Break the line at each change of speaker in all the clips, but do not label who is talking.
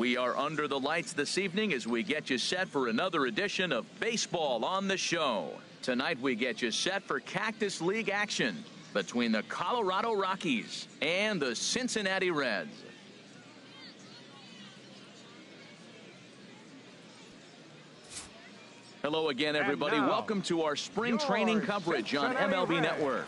We are under the lights this evening as we get you set for another edition of Baseball on the Show. Tonight we get you set for Cactus League action between the Colorado Rockies and the Cincinnati Reds. Hello again, everybody. Welcome to our spring training coverage on MLB Network.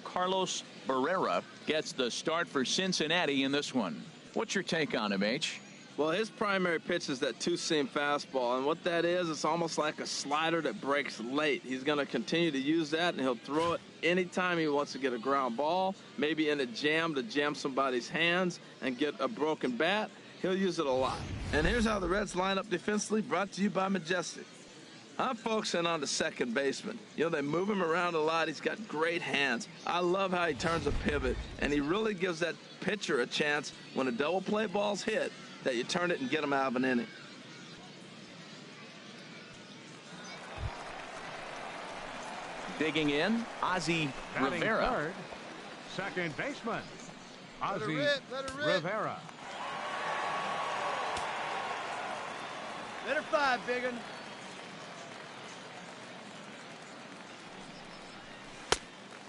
Carlos Barrera gets the start for Cincinnati in this one. What's your take on him, H?
Well, his primary pitch is that two-seam fastball, and what that is, it's almost like a slider that breaks late. He's going to continue to use that, and he'll throw it anytime he wants to get a ground ball, maybe in a jam to jam somebody's hands and get a broken bat. He'll use it a lot. And here's how the Reds line up defensively, brought to you by Majestic. I'm focusing on the second baseman. You know, they move him around a lot. He's got great hands. I love how he turns a pivot, and he really gives that pitcher a chance when a double play ball's hit that you turn it and get him out of an inning.
Digging in, Ozzie Rivera.
Third, second baseman, Ozzie Rivera.
Let her fly, biggin.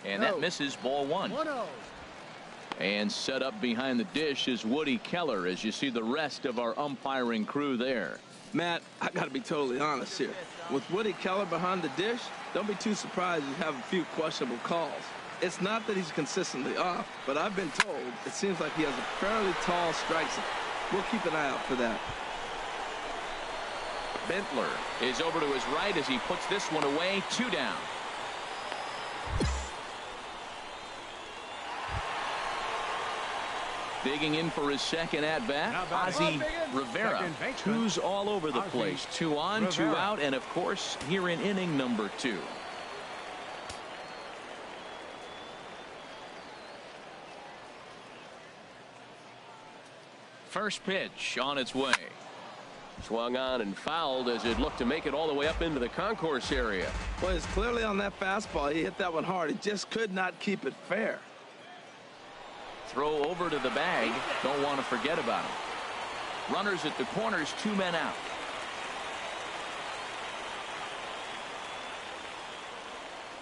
And that misses, ball one.
1-0.
And set up behind the dish is Woody Keller as you see the rest of our umpiring crew there.
Matt, I got to be totally honest here. With Woody Keller behind the dish, don't be too surprised you have a few questionable calls. It's not that he's consistently off, but I've been told it seems like he has a fairly tall strike zone. We'll keep an eye out for that.
Bentler is over to his right as he puts this one away, 2 down. Digging in for his second at-bat, Ozzie Rivera. Twos all over the place. 2 on, 2 out, and of course, here in inning number 2. First pitch on its way. Swung on and fouled as it looked to make it all the way up into the concourse area.
Well, it's clearly on that fastball. He hit that one hard. He just could not keep it fair.
Throw over to the bag. Don't want to forget about him. Runners at the corners, 2 men out.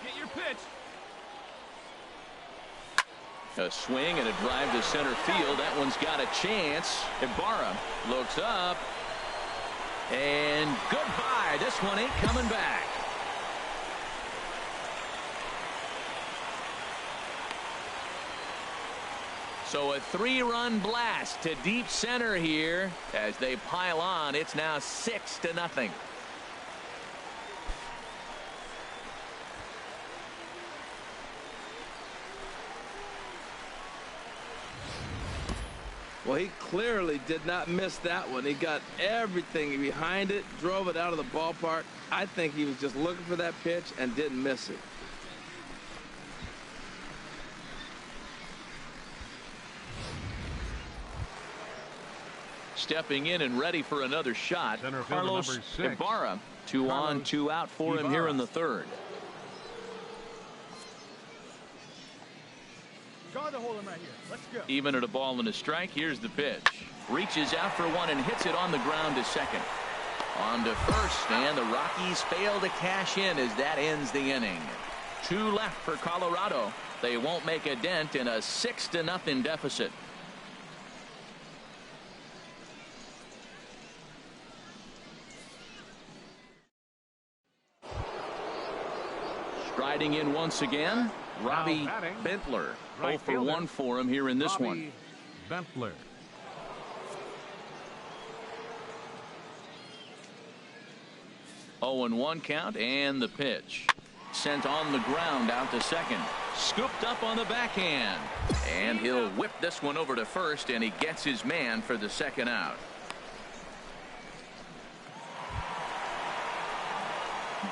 Get your pitch.
A swing and a drive to center field. That one's got a chance. Ibarra looks up. And goodbye. This one ain't coming back. So a 3-run blast to deep center here as they pile on. It's now 6-0.
Well, he clearly did not miss that one. He got everything behind it, drove it out of the ballpark. I think he was just looking for that pitch and didn't miss it.
Stepping in and ready for another shot, Carlos Ibarra. 2 on, 2 out for him here in the third.
Guard the hole right here. Let's go.
Even at a ball and a strike, here's the pitch. Reaches out for one and hits it on the ground to second. On to first, and the Rockies fail to cash in as that ends the inning. 2 left for Colorado. They won't make a dent in a 6-0 deficit. Striding in once again, Robbie Bentler. 0 for 1 for him here in this one.
Bentler.
Oh, and 1 count, and the pitch. Sent on the ground out to second. Scooped up on the backhand. And he'll whip this one over to first, and he gets his man for the second out.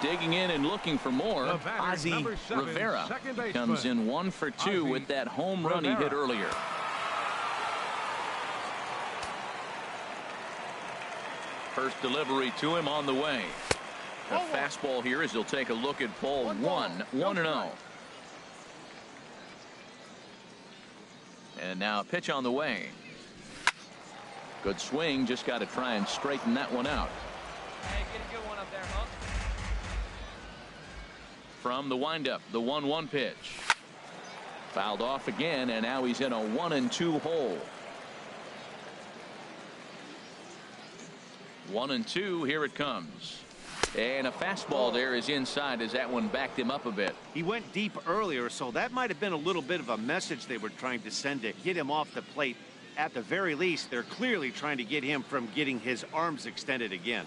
digging in and looking for more.
The batter,
Ozzie
number 7,
Rivera
second baseman.
comes in 1 for 2
Ozzie
with that home run he hit earlier. First delivery to him on the way. A fastball here as he'll take a look at ball 1, 1-0. And now a pitch on the way. Good swing, just got to try and straighten that one out.
Hey, get a good one up there, huh?
From the windup, the 1-1 pitch. Fouled off again, and now he's in a 1-2 hole. 1-2, here it comes. And a fastball there is inside as that one backed him up a bit.
He went deep earlier, so that might have been a little bit of a message they were trying to send to get him off the plate. At the very least, they're clearly trying to get him from getting his arms extended again.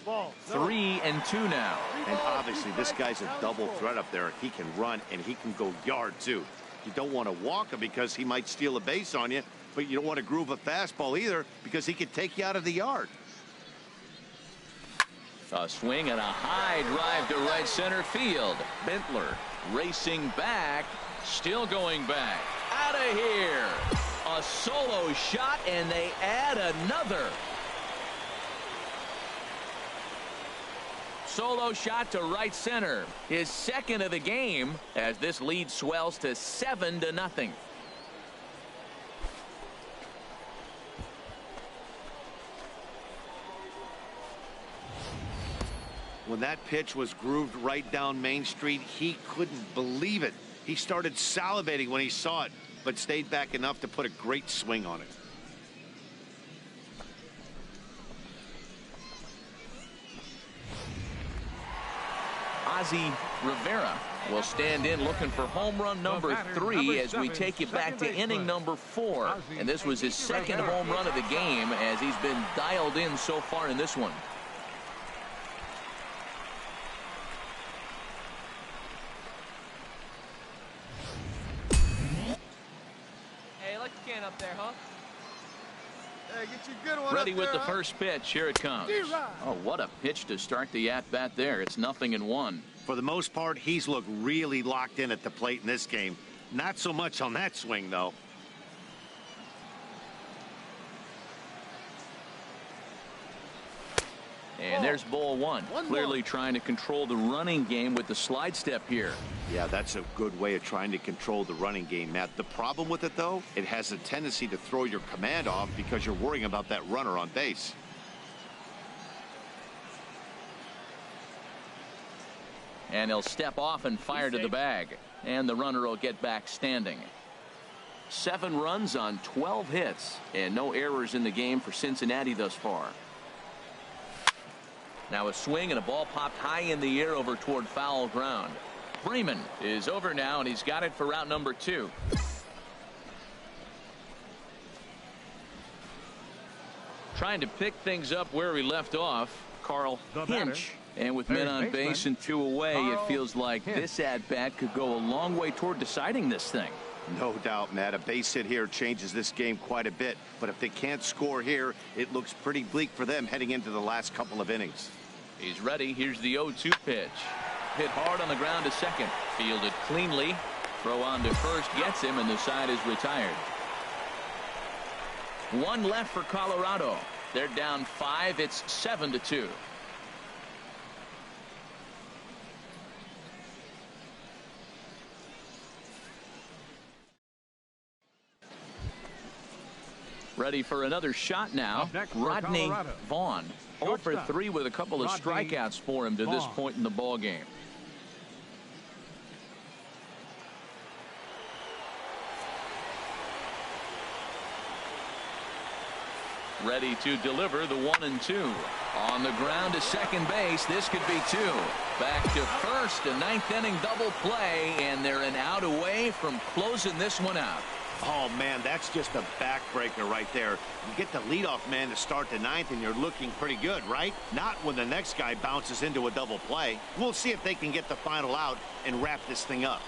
3-2 now.
And obviously this guy's a double threat up there. He can run and he can go yard too. You don't want to walk him because he might steal a base on you, but you don't want to groove a fastball either because he could take you out of the yard.
A swing and a high drive to right center field. Bentler racing back, still going back. Out of here. A solo shot, and they add another. Solo shot to right center. His second of the game as this lead swells to 7-0.
When that pitch was grooved right down Main Street, he couldn't believe it. He started salivating when he saw it, but stayed back enough to put a great swing on it.
Ozzie Rivera will stand in looking for home run number 3 as we take you back to inning number 4. And this was his second home run of the game as he's been dialed in so far in this one.
Up there, huh?
Hey, get you a good one.
Ready
up
with
there,
the
huh?
first pitch. Here it comes. Oh, what a pitch to start the at-bat there. It's 0-1.
For the most part, he's looked really locked in at the plate in this game. Not so much on that swing, though.
And there's ball 1. Clearly trying to control the running game with the slide step here.
Yeah, that's a good way of trying to control the running game, Matt. The problem with it, though, it has a tendency to throw your command off because you're worrying about that runner on base.
And he'll step off and fire to the bag. And the runner will get back standing. 7 runs on 12 hits. And no errors in the game for Cincinnati thus far. Now a swing and a ball popped high in the air over toward foul ground. Freeman is over now, and he's got it for route number 2. Trying to pick things up where we left off, Carl Hinch. And with men on base and 2 away, it feels like this at-bat could go a long way toward deciding this thing.
No doubt, Matt. A base hit here changes this game quite a bit. But if they can't score here, it looks pretty bleak for them heading into the last couple of innings.
He's ready. Here's the 0-2 pitch. Hit hard on the ground to second. Fielded cleanly. Throw on to first gets him, and the side is retired. 1 left for Colorado. They're down 5. It's 7-2. Ready for another shot now. Rodney Vaughn. 0 for 3 with a couple of strikeouts for him to this point in the ball game. Ready to deliver the 1-2. On the ground to second base. This could be 2. Back to first. A 9th inning double play, and they're an out away from closing this one out.
Oh, man, that's just a backbreaker right there. You get the leadoff man to start the 9th, and you're looking pretty good, right? Not when the next guy bounces into a double play. We'll see if they can get the final out and wrap this thing up.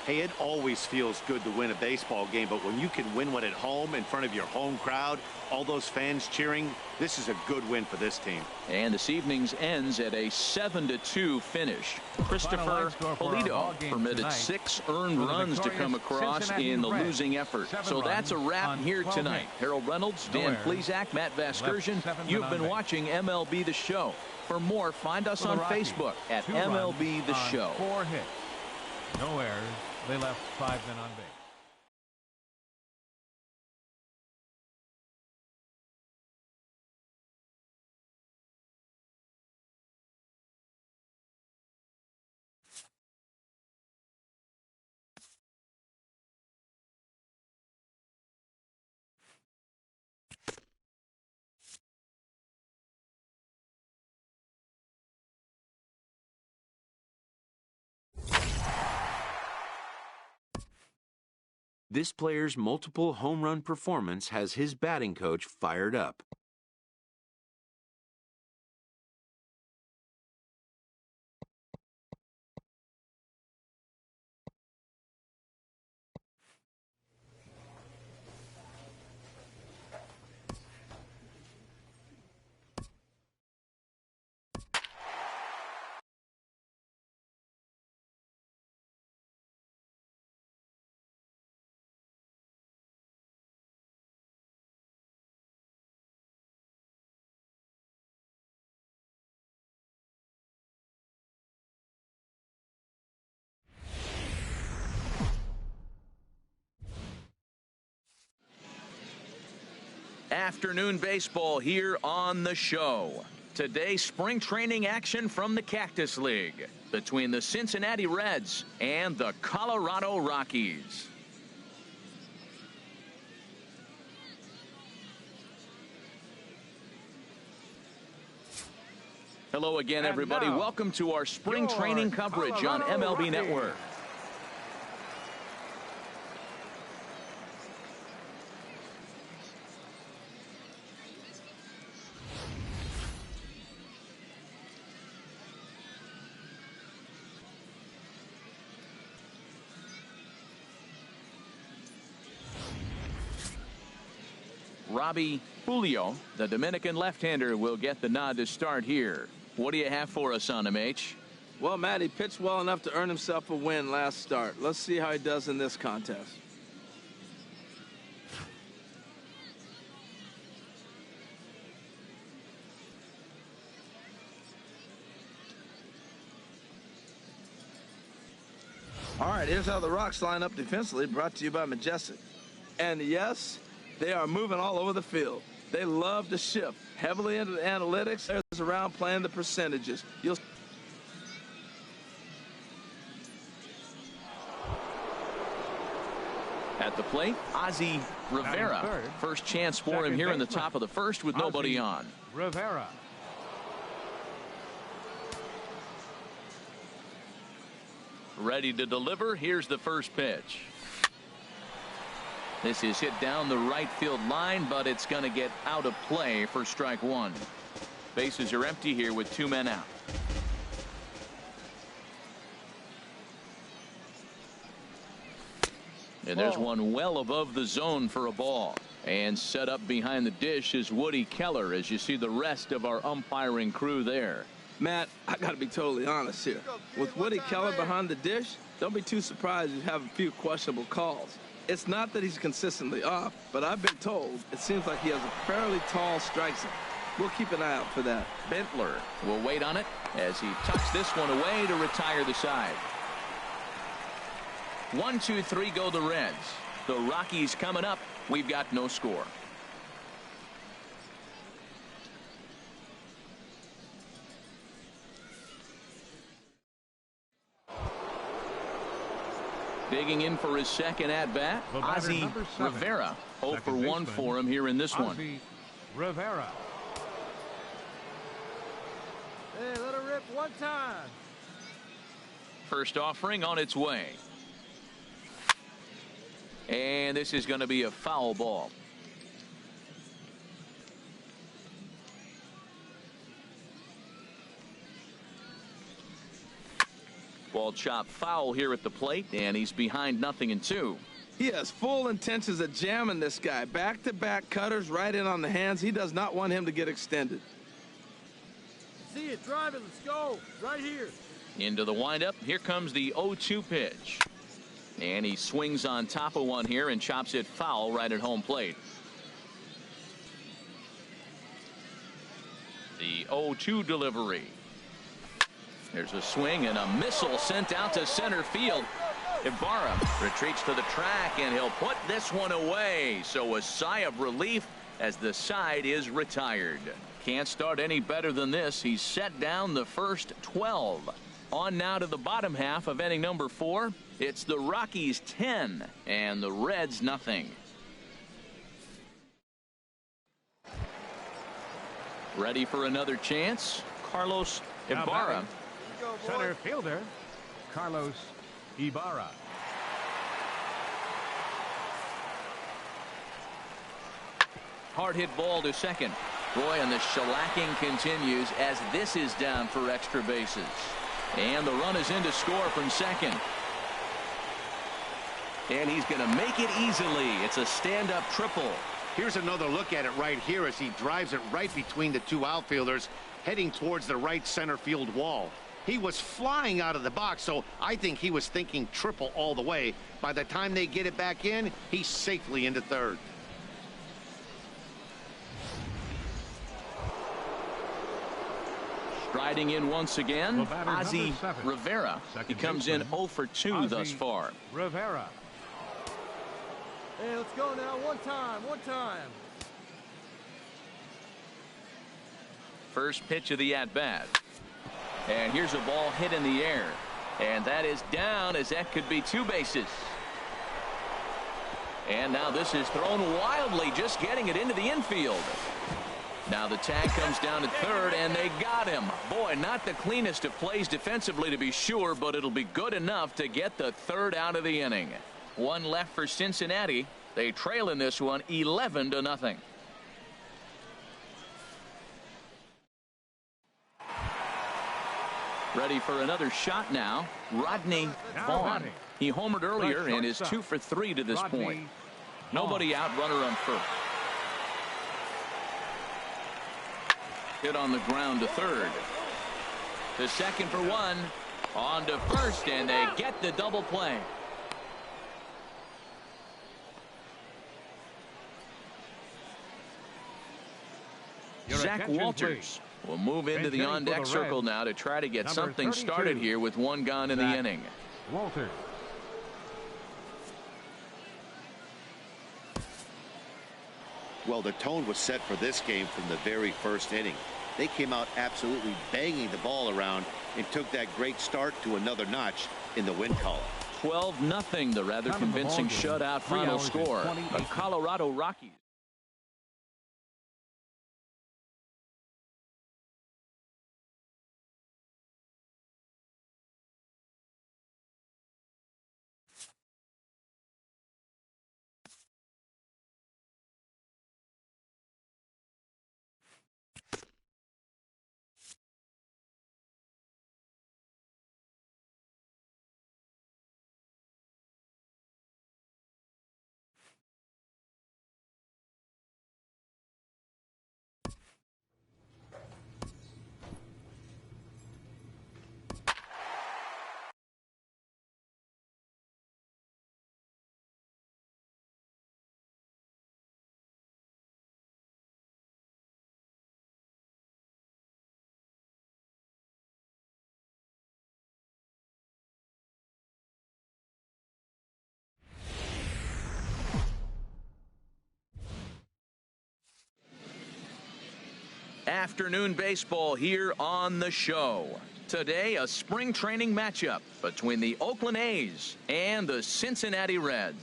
Hey, it always feels good to win a baseball game, but when you can win one at home in front of your home crowd, all those fans cheering, this is a good win for this team.
And this evening's ends at a 7-2 finish. Christopher Polito permitted 6 earned runs to come across in the losing effort. So that's a wrap here tonight. Harold Reynolds, Dan Plesac, Matt Vasgersian. You've been watching MLB The Show. For more, find us on Facebook at MLB The Show.
4 hits. No errors. They left 5 men on base.
This player's multiple home run performance has his batting coach fired up.
Afternoon baseball here on the show. Today, spring training action from the Cactus League between the Cincinnati Reds and the Colorado Rockies. Hello again, everybody. Welcome to our spring training coverage on MLB Network. Robbie Julio, the Dominican left-hander, will get the nod to start here. What do you have for us on him, H?
Well, Matt, he pitched well enough to earn himself a win last start. Let's see how he does in this contest. All right, here's how the Rocks line up defensively, brought to you by Majestic. And yes, they are moving all over the field. They love to shift heavily into the analytics. There's around playing the percentages.
At the plate, Ozzie Rivera. First chance for him here in the top of the first with nobody on.
Rivera.
Ready to deliver. Here's the first pitch. This is hit down the right field line, but it's going to get out of play for strike one. Bases are empty here with 2 men out. And there's one well above the zone for a ball. And set up behind the dish is Woody Keller, as you see the rest of our umpiring crew there.
Matt, I got to be totally honest here. With Woody Keller behind the dish, don't be too surprised you have a few questionable calls. It's not that he's consistently off, but I've been told it seems like he has a fairly tall strike zone. We'll keep an eye out for that.
Bentler will wait on it as he tucks this one away to retire the side. 1, 2, 3 go the Reds. The Rockies coming up. We've got no score. Digging in for his second at-bat, Ozzie Rivera. 0 for 1 for him here in this one.
Rivera.
Hey, let her rip one time.
First offering on its way. And this is going to be a foul ball. Ball chop foul here at the plate, and he's behind 0-2.
He has full intentions of jamming this guy. Back-to-back cutters right in on the hands. He does not want him to get extended.
See it, drive it, let's go. Right here.
Into the windup. Here comes the 0-2 pitch. And he swings on top of one here and chops it foul right at home plate. The 0-2 delivery. There's a swing and a missile sent out to center field. Ibarra retreats to the track, and he'll put this one away. So a sigh of relief as the side is retired. Can't start any better than this. He's set down the first 12. On now to the bottom half of inning number 4. It's the Rockies 10 and the Reds nothing. Ready for another chance. Carlos Ibarra.
Center fielder, Carlos Ibarra.
Hard hit ball to second. Boy, and the shellacking continues as this is down for extra bases. And the run is in to score from second. And he's going to make it easily. It's a stand-up triple.
Here's another look at it right here as he drives it right between the two outfielders, heading towards the right center field wall. He was flying out of the box, so I think he was thinking triple all the way. By the time they get it back in, he's safely into third.
Striding in once again, Ozzie Rivera. He comes in 0 for 2 thus far.
Rivera.
Hey, let's go now. One time.
First pitch of the at-bat. And here's a ball hit in the air. And that is down, as that could be 2 bases. And now this is thrown wildly, just getting it into the infield. Now the tag comes down at third, and they got him. Boy, not the cleanest of plays defensively to be sure, but it'll be good enough to get the third out of the inning. One left for Cincinnati. They trail in this one 11-0. Ready for another shot now. Rodney Vaughn. He homered earlier and is 2 for 3 to this point. Nobody out, runner on first. Hit on the ground to third. To second for 1. On to first, and they get the double play. Zach Walters will move into the on-deck circle now to try to get something started here with 1 gone in the inning.
Walters.
Well, the tone was set for this game from the very first inning. They came out absolutely banging the ball around and took that great start to another notch in the win column.
12-0, the rather convincing shutout final score. The Colorado Rockies. Afternoon baseball here on the show. Today, a spring training matchup between the Oakland A's and the Cincinnati Reds.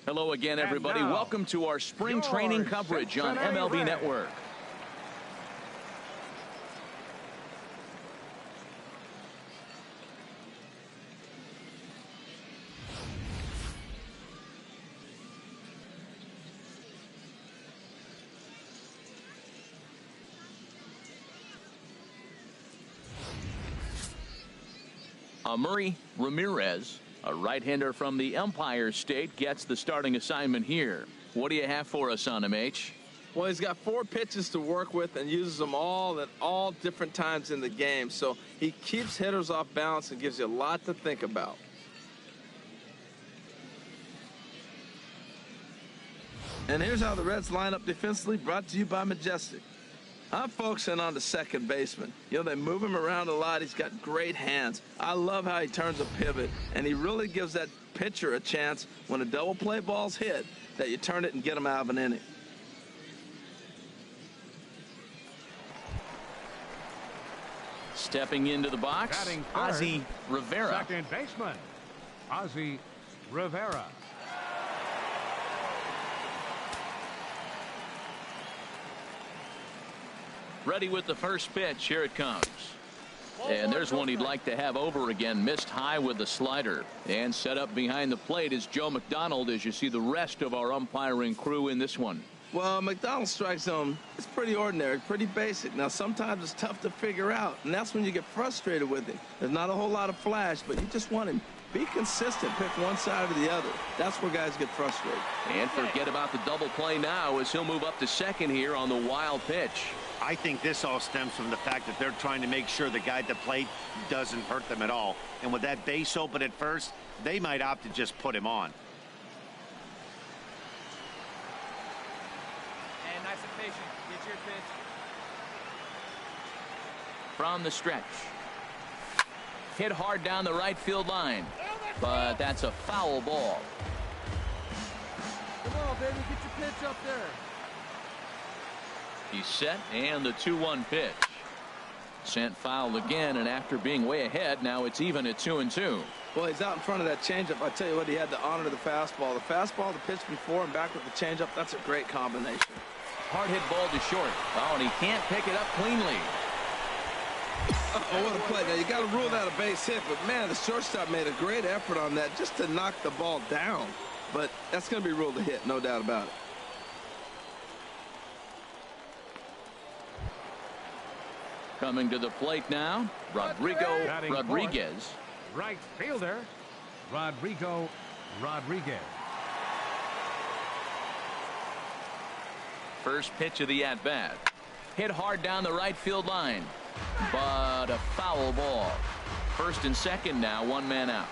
Hello again, everybody. Welcome to our spring training coverage on MLB Network. Murray Ramirez, a right-hander from the Empire State, gets the starting assignment here. What do you have for us on him, H?
Well, he's got 4 pitches to work with and uses them all at all different times in the game. So he keeps hitters off balance and gives you a lot to think about. And here's how the Reds line up defensively, brought to you by Majestic. I'm focusing on the second baseman. You know, they move him around a lot. He's got great hands. I love how he turns a pivot, and he really gives that pitcher a chance when a double play ball's hit that you turn it and get him out of an inning.
Stepping into the box,
Batting third,
Ozzie Rivera.
Second baseman, Ozzie Rivera.
Ready with the first pitch. Here it comes. And there's one he'd like to have over again. Missed high with the slider. And set up behind the plate is Joe McDonald as you see the rest of our umpiring crew in this one.
Well, McDonald's strike zone, it's pretty ordinary, pretty basic. Now, sometimes it's tough to figure out, and that's when you get frustrated with him. There's not a whole lot of flash, but you just want him. Be consistent. Pick one side or the other. That's where guys get frustrated.
And forget about the double play now as he'll move up to second here on the wild pitch.
I think this all stems from the fact that they're trying to make sure the guy at the plate doesn't hurt them at all. And with that base open at first, they might opt to just put him on.
And nice and patient. Get your pitch.
From the stretch. Hit hard down the right field line. But that's a foul ball.
Come on, baby. Get your pitch up there.
He's set, and the 2-1 pitch. Sent foul again, and after being way ahead, now it's even at 2-2.
Well, he's out in front of that changeup. I tell you what, he had to honor the fastball. The fastball, the pitch before, and back with the changeup, that's a great combination.
Hard hit ball to short. Oh, and he can't pick it up cleanly.
Oh, what a play. Now, you got to rule that a base hit, but, man, the shortstop made a great effort on that just to knock the ball down. But that's going to be ruled a hit, no doubt about it.
Coming to the plate now, Rodrigo
Batting
Rodriguez.
Fourth, right fielder, Rodrigo Rodriguez.
First pitch of the at-bat. Hit hard down the right field line, but a foul ball. First and second now, 1 man out.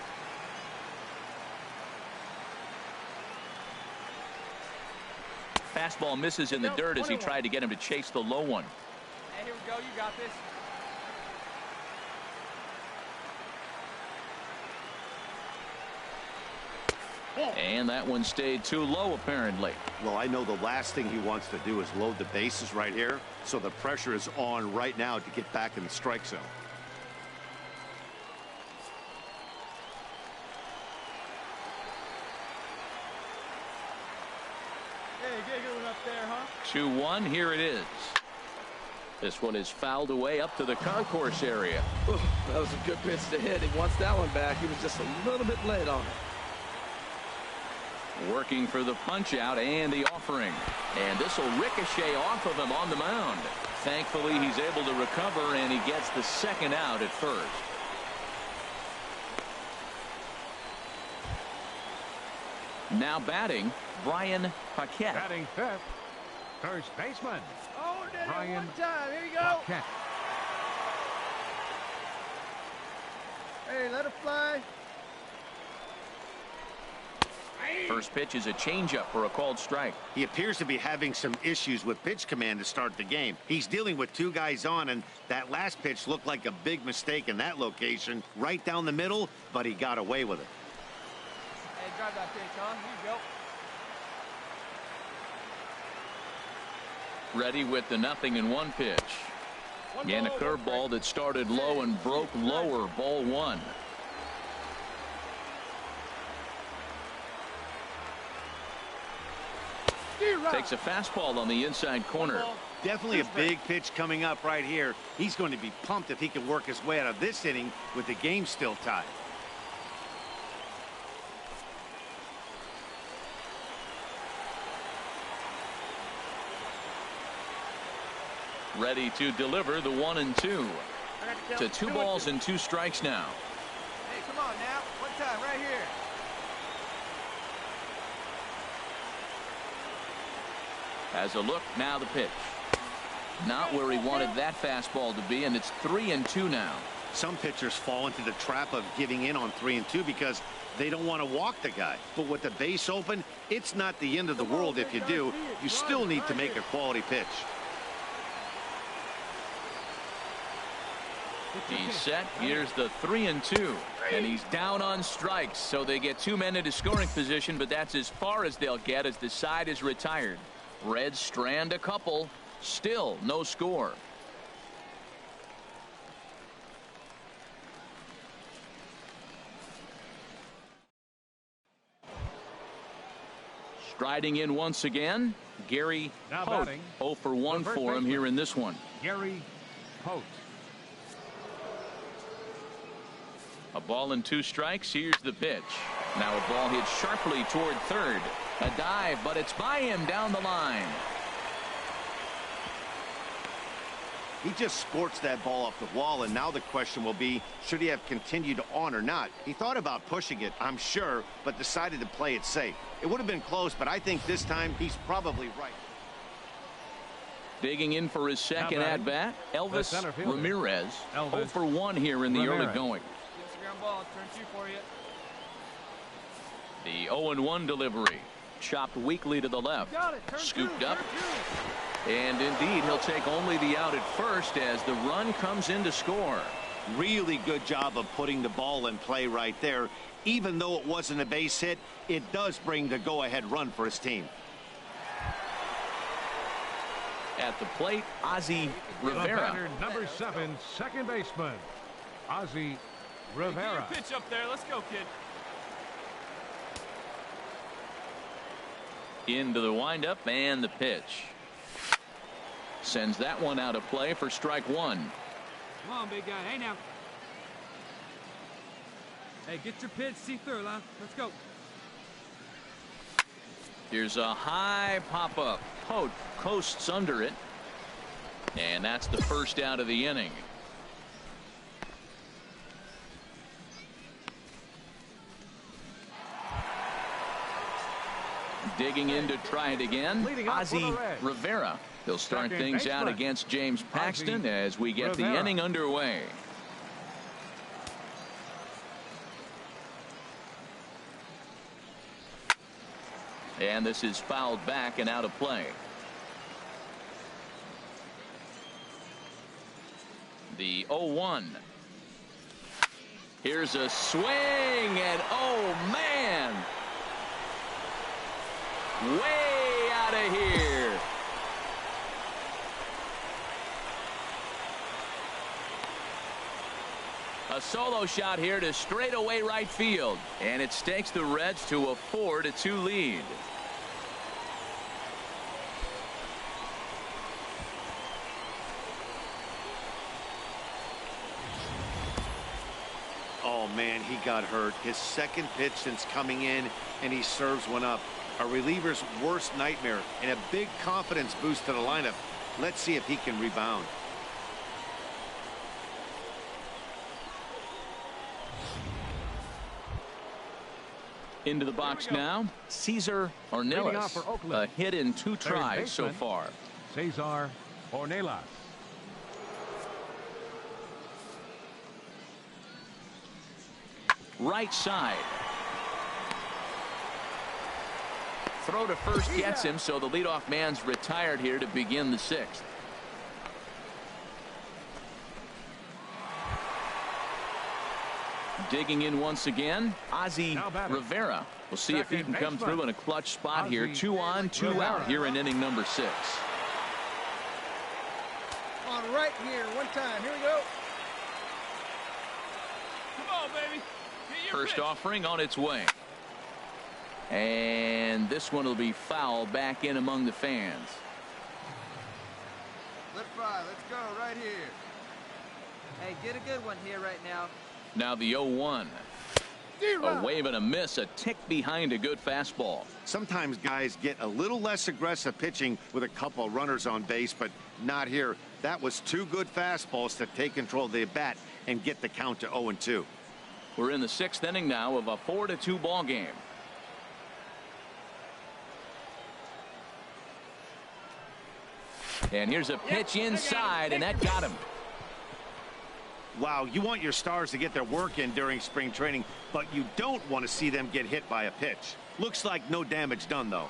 Fastball misses in the dirt as he tried to get him to chase the low one.
Hey, here we go. You got this.
And that one stayed too low, apparently.
Well, I know the last thing he wants to do is load the bases right here, so the pressure is on right now to get back in the strike zone.
Hey, get a good one up there, huh?
2-1, here it is. This one is fouled away up to the concourse area.
Ooh, that was a good pitch to hit. He wants that one back. He was just a little bit late on it.
Working for the punch out and the offering. And this will ricochet off of him on the mound. Thankfully, he's able to recover, and he gets the second out at first. Now batting, Brian Paquette.
Batting fifth, first baseman,
Oh, did it
Brian
one time. Here you go.
Paquette.
Hey, let it fly.
First pitch is a changeup for a called strike.
He appears to be having some issues with pitch command to start the game. He's dealing with 2 guys on, and that last pitch looked like a big mistake in that location, right down the middle, but he got away with it.
Hey, drive that pitch, huh? Here you go.
Ready with the 0-1 pitch. And a curveball that started low and broke lower, ball 1. Takes a fastball on the inside corner.
Definitely a big pitch coming up right here. He's going to be pumped if he can work his way out of this inning with the game still tied.
Ready to deliver the 1-2. To 2 balls and 2 strikes now.
Come on now. One time, right here.
Has a look, now the pitch. Not where he wanted that fastball to be, and it's 3-2 now.
Some pitchers fall into the trap of giving in on 3-2 because they don't want to walk the guy. But with the base open, it's not the end of the world if you do. You still need to make a quality pitch.
He's set. Here's the 3-2. And he's down on strikes. So they get 2 men into scoring position, but that's as far as they'll get as the side is retired. Reds strand a couple. Still no score. Striding in once again, Gary Pote. 0 for 1 for him here in this one.
Gary Pote.
A ball and 2 strikes. Here's the pitch. Now a ball hit sharply toward third. A dive, but it's by him down the line.
He just sports that ball off the wall, and now the question will be, should he have continued on or not? He thought about pushing it, I'm sure, but decided to play it safe. It would have been close, but I think this time he's probably right.
Digging in for his second at-bat, Elvis Ramirez. 0 for 1 here in the early going.
Give us a ground ball. Turn 2 for you.
The 0-1 delivery. Chopped weakly to the left. Scooped up. And indeed, he'll take only the out at first as the run comes in to score.
Really good job of putting the ball in play right there. Even though it wasn't a base hit, it does bring the go-ahead run for his team.
At the plate, Ozzie Rivera.
Number 7, second baseman, Ozzie Rivera.
Pitch up there. Let's go, kid.
Into the windup and the pitch. Sends that one out of play for strike 1.
Come on, big guy. Hey, now. Hey, get your pitch. See through, line. Let's go.
Here's a high pop-up. Pote coasts under it. And that's the first out of the inning. Digging in to try it again, Ozzie Rivera. He'll start things out against James Paxton as we get the inning underway. And this is fouled back and out of play. The 0-1. Here's a swing, and oh man, way out of here. A solo shot here to straightaway right field, and it stakes the Reds to a 4-2 lead.
Oh man, he got hurt. His second pitch since coming in, and he serves one up. A reliever's worst nightmare, and a big confidence boost to the lineup. Let's see if he can rebound.
Into the box now, Cesar Ornelas. A hit in 2 tries so far.
Cesar Ornelas.
Right side. Throw to first gets him, so the leadoff man's retired here to begin the 6th. Digging in once again, Ozzie Rivera. We'll see if he can come through in a clutch spot here. 2 on, 2 out here in inning number 6.
On right here, one time. Here we go.
Come on, baby. Get your
First
pitch.
offering on its way. And this one will be foul back in among the fans.
Left fly. Let's go right here.
Hey, get a good one here right now.
Now the 0-1. A wave and a miss, a tick behind a good fastball.
Sometimes guys get a little less aggressive pitching with a couple of runners on base, but not here. That was 2 good fastballs to take control of the bat and get the count to 0-2.
We're in the 6th inning now of a 4-2 ball game. And here's a pitch inside, and that got him.
Wow, you want your stars to get their work in during spring training, but you don't want to see them get hit by a pitch. Looks like no damage done, though.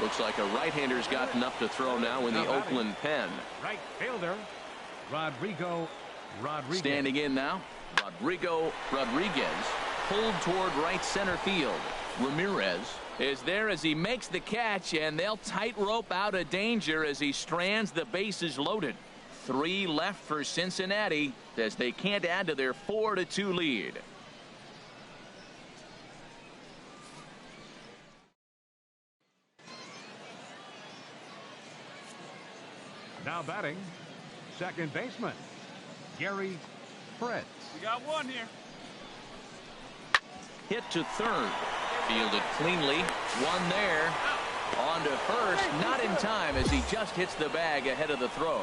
Looks like a right-hander's got enough to throw now in the Oakland pen.
Right fielder, Rodrigo Rodriguez.
Standing in now, Rodrigo Rodriguez pulled toward right center field. Ramirez is there as he makes the catch, and they'll tightrope out of danger as he strands the bases loaded. 3 left for Cincinnati as they can't add to their 4-2 lead.
Now batting, second baseman, Gary Fritz.
We got one here.
Hit to third. Fielded cleanly. One there. On to first. Not in time as he just hits the bag ahead of the throw.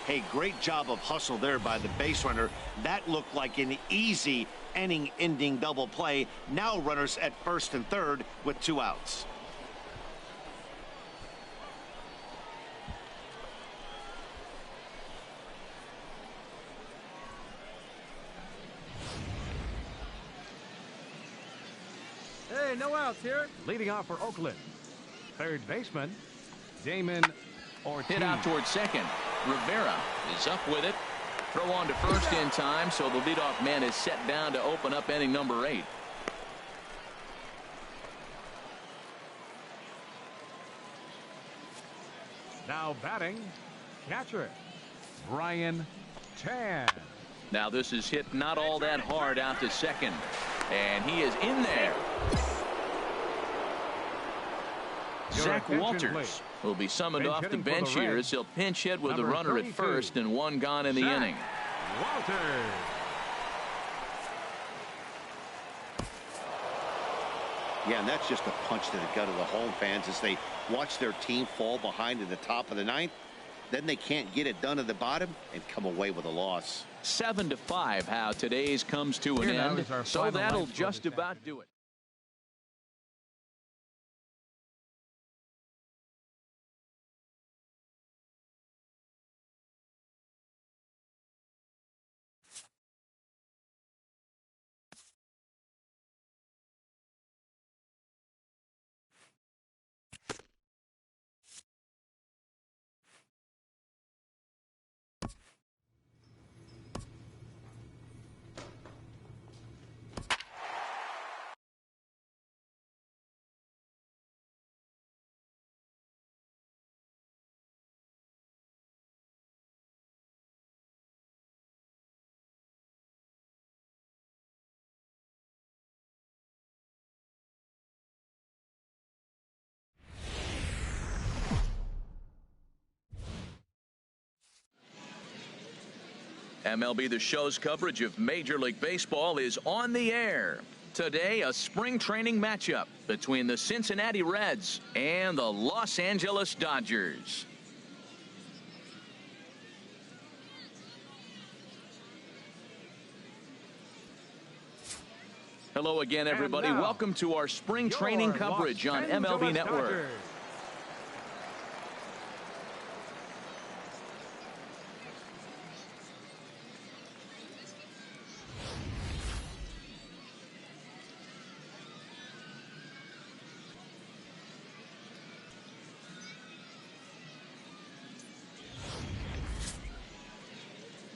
Hey, great job of hustle there by the base runner. That looked like an easy inning-ending double play. Now runners at first and third with 2 outs.
Hey, no outs here.
Leading off for Oakland, third baseman, Damon Ortiz.
Hit out toward second. Rivera is up with it. Throw on to first in time, so the leadoff man is set down to open up inning number 8.
Now batting, catcher, Brian Tan.
Now this is hit not all that hard out to second. And he is in there. Zach Walters will be summoned off the bench here as he'll pinch hit with the runner at first and 1 gone in the inning.
Walters.
Yeah, and that's just a punch to the gut of the home fans as they watch their team fall behind in the top of the 9th. Then they can't get it done at the bottom and come away with a loss.
7-5 how today's comes to an end. So that'll just about do it. MLB The Show's coverage of Major League Baseball is on the air. Today, a spring training matchup between the Cincinnati Reds and the Los Angeles Dodgers. Hello again, everybody. Welcome to our spring training coverage on MLB Network. Dodgers.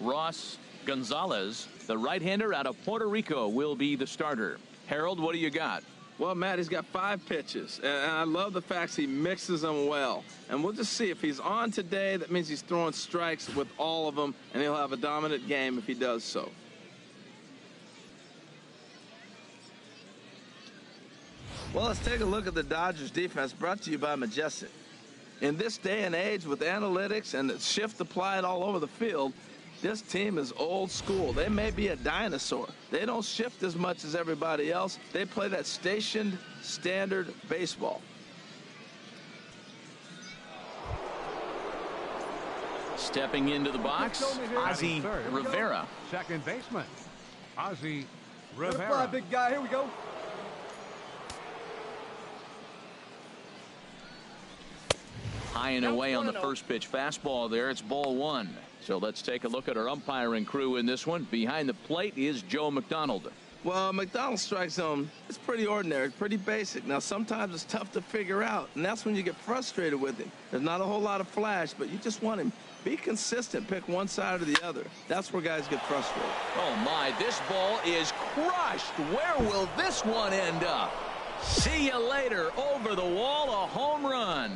Ross Gonzalez, the right-hander out of Puerto Rico, will be the starter. Harold, what do you got?
Well, Matt, he's got 5 pitches, and I love the fact he mixes them well. And we'll just see if he's on today. That means he's throwing strikes with all of them, and he'll have a dominant game if he does so. Well, let's take a look at the Dodgers defense, brought to you by Majestic. In this day and age, with analytics and the shift applied all over the field, this team is old school. They may be a dinosaur. They don't shift as much as everybody else. They play that stationed, standard baseball.
Stepping into the box, Ozzie Rivera.
Second baseman, Ozzie
Let it fly,
Rivera.
big guy. Here we go.
High and away on the first pitch fastball there. It's ball one. So let's take a look at our umpiring crew in this one. Behind the plate is Joe McDonald.
Well, McDonald's strike zone, it's pretty ordinary, pretty basic. Now, sometimes it's tough to figure out, and that's when you get frustrated with him. There's not a whole lot of flash, but you just want him. Be consistent. Pick one side or the other. That's where guys get frustrated.
Oh, my. This ball is crushed. Where will this one end up? See you later. Over the wall, a home run.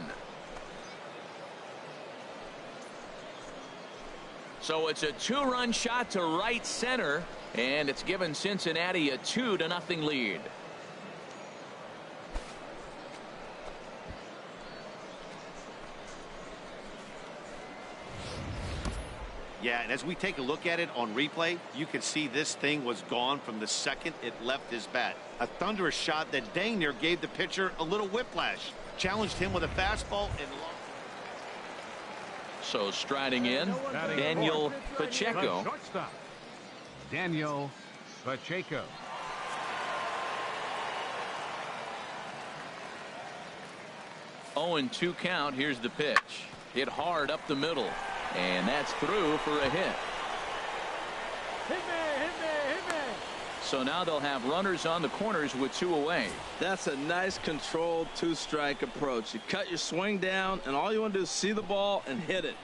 So it's a two-run shot to right center, and it's given Cincinnati a 2-0 lead.
Yeah, and as we take a look at it on replay, you can see this thing was gone from the second it left his bat. A thunderous shot that dang near gave the pitcher a little whiplash. Challenged him with a fastball and
So striding in, Daniel Pacheco.
The shortstop, Daniel Pacheco.
Oh, 0-2 count. Here's the pitch. Hit hard up the middle, and that's through for a hit.
Hit me, hit me, hit me.
So now they'll have runners on the corners with 2 away.
That's a nice controlled two-strike approach. You cut your swing down, and all you want to do is see the ball and hit it.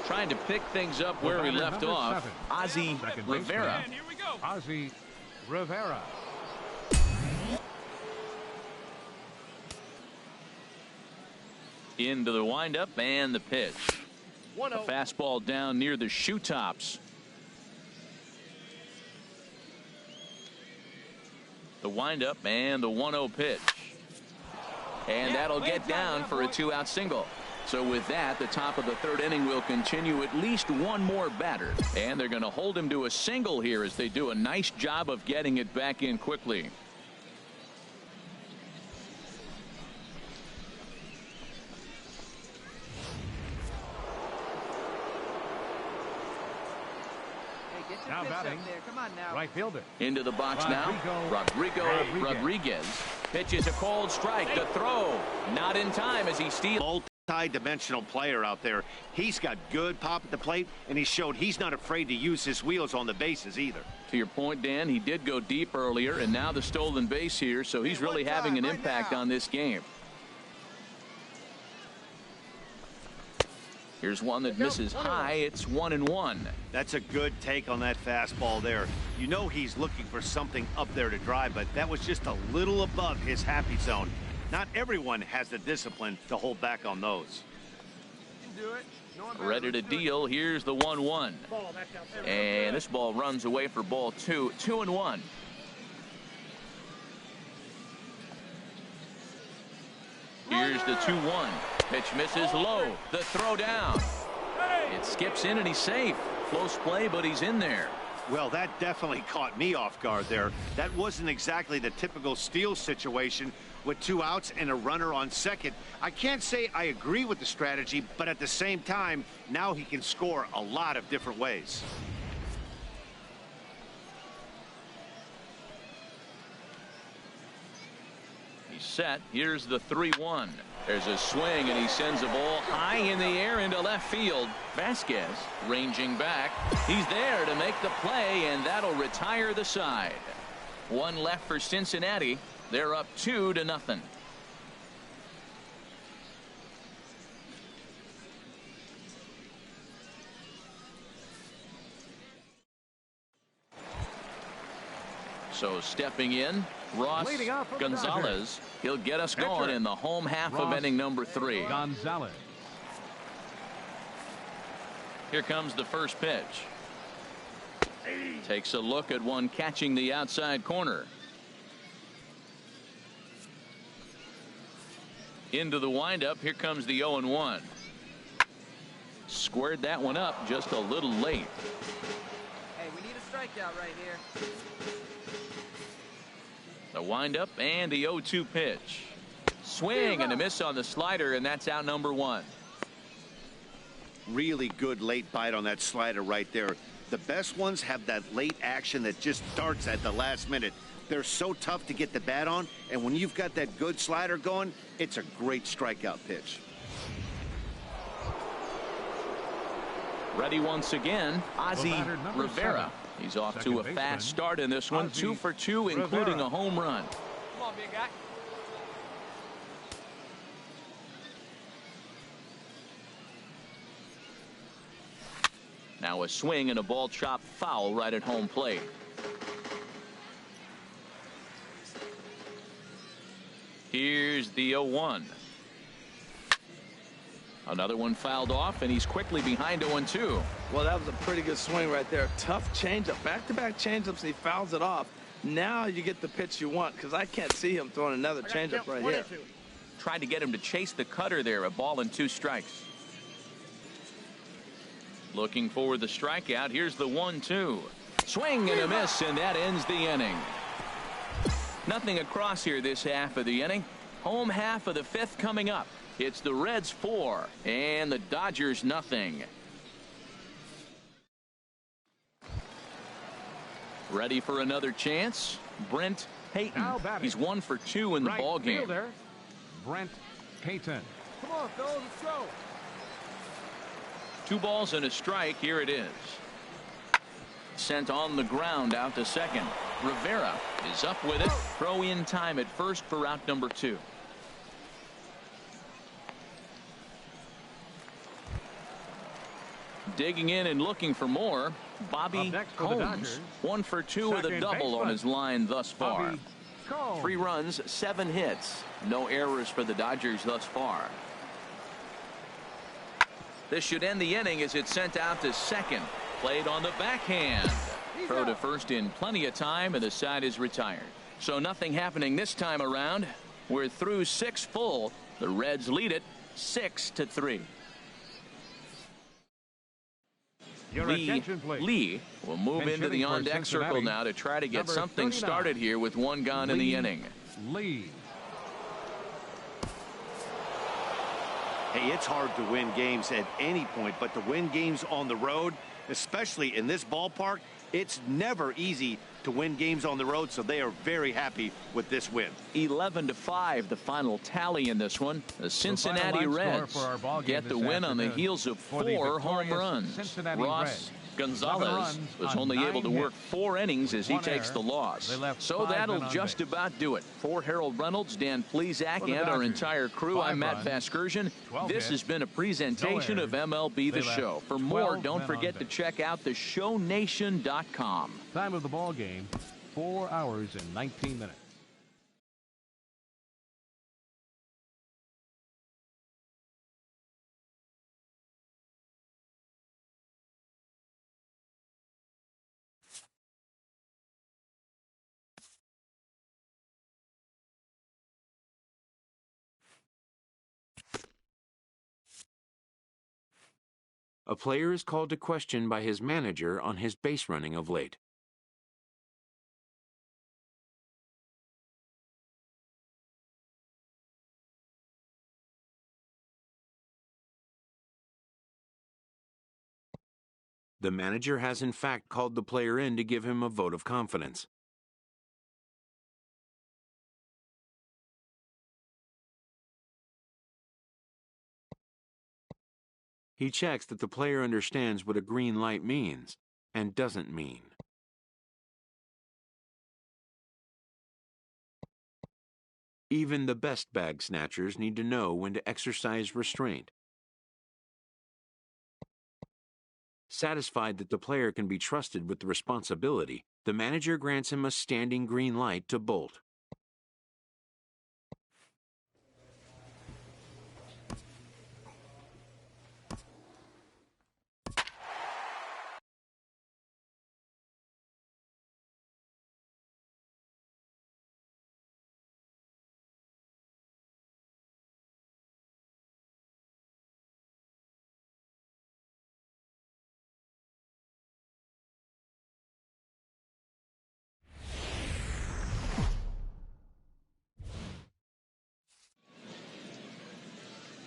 Trying to pick things up where he left off,
7,
Ozzie
second
Rivera.
baseman, Ozzie Rivera.
Into the windup and the pitch. A fastball down near the shoe tops. The windup and the 1-0 pitch. And that'll get down for a 2-out single. So with that, the top of the third inning will continue at least one more batter. And they're going to hold him to a single here as they do a nice job of getting it back in quickly.
Now batting,
Come on now.
right fielder.
Into the box now, Rodrigo Rodriguez. Pitches a cold strike. The throw not in time as he steals.
multi-dimensional player out there. He's got good pop at the plate, and he showed he's not afraid to use his wheels on the bases either.
To your point, Dan, he did go deep earlier, and now the stolen base here, so he's really having an impact on this game. Here's one that misses high. It's 1-1.
That's a good take on that fastball there. You know he's looking for something up there to drive, but that was just a little above his happy zone. Not everyone has the discipline to hold back on those.
Ready to deal. Here's the 1-1. And this ball runs away for ball 2. 2-1. Here's the 2-1. Pitch misses low. The throw down. It skips in and he's safe. Close play, but he's in there.
Well, that definitely caught me off guard there. That wasn't exactly the typical steal situation with 2 outs and a runner on second. I can't say I agree with the strategy, but at the same time, now he can score a lot of different ways.
He's set. Here's the 3-1. There's a swing, and he sends a ball high in the air into left field. Vasquez ranging back. He's there to make the play, and that'll retire the side. One left for Cincinnati. They're up 2-0. So stepping in, Ross Gonzalez. He'll get us going in the home half of inning number 3.
Gonzalez.
Here comes the first pitch. Takes a look at one catching the outside corner. Into the windup. Here comes the 0-1. Squared that one up just a little late.
Hey, we need a strikeout right here.
The windup and the 0-2 pitch. Swing and a miss on the slider, and that's out number 1.
Really good late bite on that slider right there. The best ones have that late action that just darts at the last minute. They're so tough to get the bat on, and when you've got that good slider going, it's a great strikeout pitch.
Ready once again, Ozzie Rivera.
7.
He's off
Second
to a
baseman,
fast start in this one.
Ozzie
2 for 2, including
Rivera.
a home run.
Come on, big guy.
Now a swing and a ball chopped foul right at home plate. Here's the 0-1. Another one fouled off, and he's quickly behind 0-2.
Well, that was a pretty good swing right there. Tough changeup. Back-to-back changeups, and he fouls it off. Now you get the pitch you want, because I can't see him throwing another changeup right here.
Tried to get him to chase the cutter there. A ball and 2 strikes. Looking for the strikeout. Here's the 1-2. Swing and a miss, and that ends the inning. Nothing across here this half of the inning. Home half of the 5th coming up. It's the Reds 4 and the Dodgers nothing. Ready for another chance? Brent Payton.
Now batting.
He's 1 for 2 in the
Right
ball game.
fielder, Brent Payton.
Come on, fellas, let's go.
2 balls and a strike. Here it is. Sent on the ground out to second. Rivera is up with it. Throw in time at first for out number 2. Digging in and looking for more. Bobby
Up next for the
Combs.
Dodgers,
1 for 2 with a
second
double on
baseman,
his line thus far.
Bobby Combs.
3 runs, 7 hits. No errors for the Dodgers thus far. This should end the inning as it's sent out to second. Played on the backhand. Throw to first in plenty of time, and the side is retired. So nothing happening this time around. We're through 6 full. The Reds lead it 6-3.
Your attention, please.
Lee will move
And
into the
hitting for
on-deck circle
Cincinnati,
now to try to get
number
something
39,
started here with 1 gone in the inning.
Lee.
Hey, it's hard to win games at any point, but to win games on the road, especially in this ballpark, it's never easy to win games on the road, so they are very happy with this win.
11-5, the final tally in this one. The Cincinnati
final line score
Reds
for our ball game
get the
this
win on the
afternoon
heels of
for the
4 home
victorious
runs.
Cincinnati
Ross
Reds.
Gonzalez
11 runs
was
on
only able to
9
work
hits.
4 innings as he
1
takes
error.
the loss.
They left
So
5
that'll
men on
just
base.
about do it. For Harold Reynolds, Dan Plesac,
For the
and our
Dodgers,
entire crew,
5
I'm Matt
runs,
Vasgersian.
12
This
hits,
has been a presentation
no
of
errors.
MLB The
They left
Show. For more,
12
don't
men on
forget to
base.
check out theshownation.com.
Time of the ball game, 4 hours and 19 minutes.
A player is called to question by his manager on his base running of late. The manager has in fact called the player in to give him a vote of confidence. He checks that the player understands what a green light means and doesn't mean. Even the best bag snatchers need to know when to exercise restraint. Satisfied that the player can be trusted with the responsibility, the manager grants him a standing green light to bolt.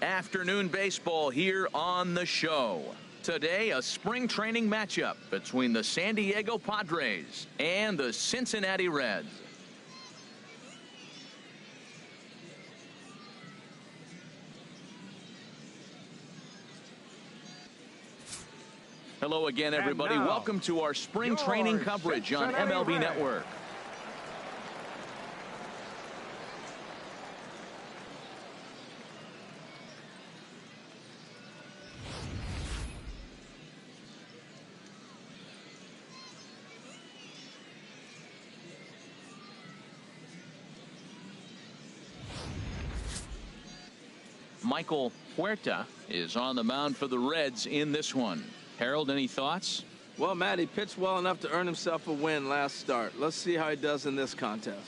Afternoon baseball here on the show. Today, a spring training matchup between the San Diego Padres and the Cincinnati Reds. Hello again, everybody. Welcome to our spring training coverage on MLB Network. Michael Huerta is on the mound for the Reds in this one. Harold, any thoughts?
Well, Matt, he pitched well enough to earn himself a win last start. Let's see how he does in this contest.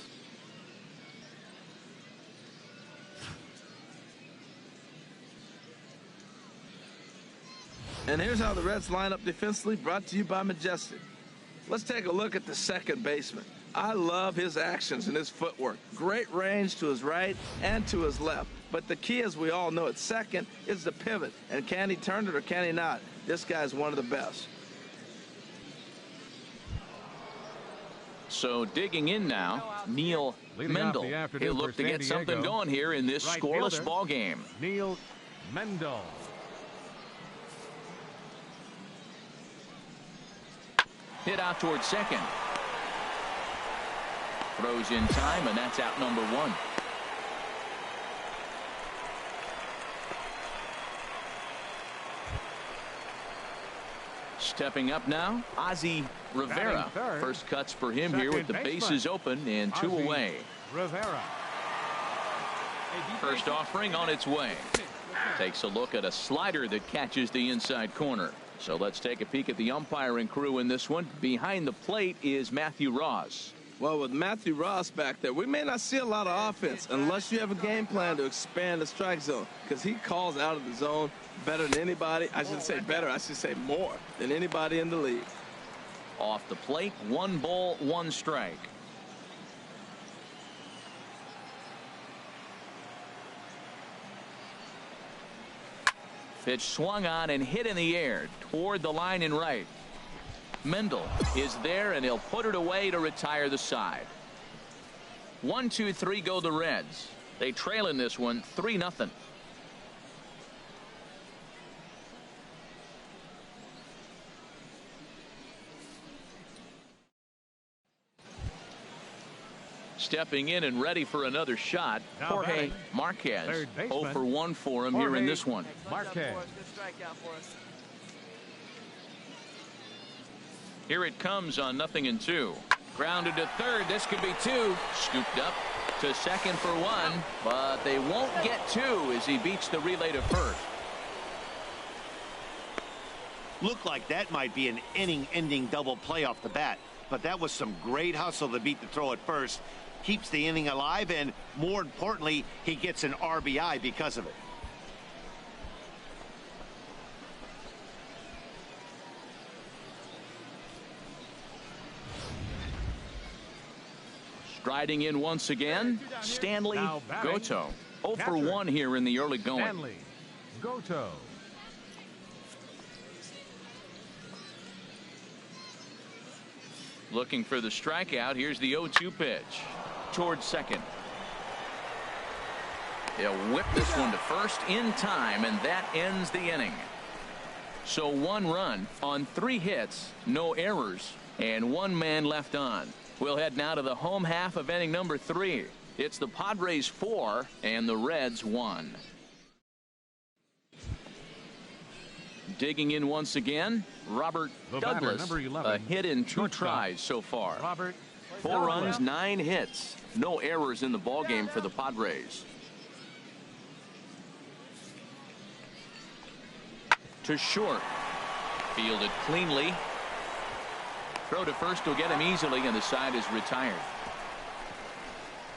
And here's how the Reds line up defensively, brought to you by Majestic. Let's take a look at the second baseman. I love his actions and his footwork. Great range to his right and to his left. But the key, as we all know, at second is the pivot. And can he turn it or can he not? This guy's one of the best.
So digging in now, Neil Mendel. He'll look to get something going here in this scoreless ball game.
Neil Mendel.
Hit out towards second. Throws in time, and that's out number one. Stepping up now, Ozzie Rivera. First cuts for him here with the bases open and two away.
Rivera.
First offering on its way. Takes a look at a slider that catches the inside corner. So let's take a peek at the umpiring crew in this one. Behind the plate is Matthew Ross.
Well, with Matthew Ross back there, we may not see a lot of offense unless you have a game plan to expand the strike zone, because he calls out of the zone better than anybody. I should say better. I should say more than anybody in the league.
Off the plate, 1 ball, 1 strike. Pitch swung on and hit in the air toward the line and right. Mendel is there, and he'll put it away to retire the side. 1-2-3 go the Reds. They trail in this one 3-0. Stepping in and ready for another shot, Jorge Marquez. 0 for 1 for him here in this one.
Marquez.
Here it comes on 0-2. Grounded to third. This could be 2. Scooped up to second for 1, but they won't get 2 as he beats the relay to first.
Looked like that might be an inning-ending double play off the bat, but that was some great hustle to beat the throw at first. Keeps the inning alive, and more importantly, he gets an RBI because of it.
Striding in once again, Stanley Goto. 0 for 1 here in the early going.
Stanley Goto.
Looking for the strikeout. Here's the 0-2 pitch towards second. He'll whip this one to first in time, and that ends the inning. So 1 run on 3 hits, no errors, and 1 man left on. We'll head now to the home half of inning number 3. It's the Padres 4 and the Reds 1. Digging in once again, Robert Douglas. A hit in 2 tries so far. 4 runs, 9 hits. No errors in the ballgame for the Padres. To short. Fielded cleanly. Throw to first will get him easily, and the side is retired.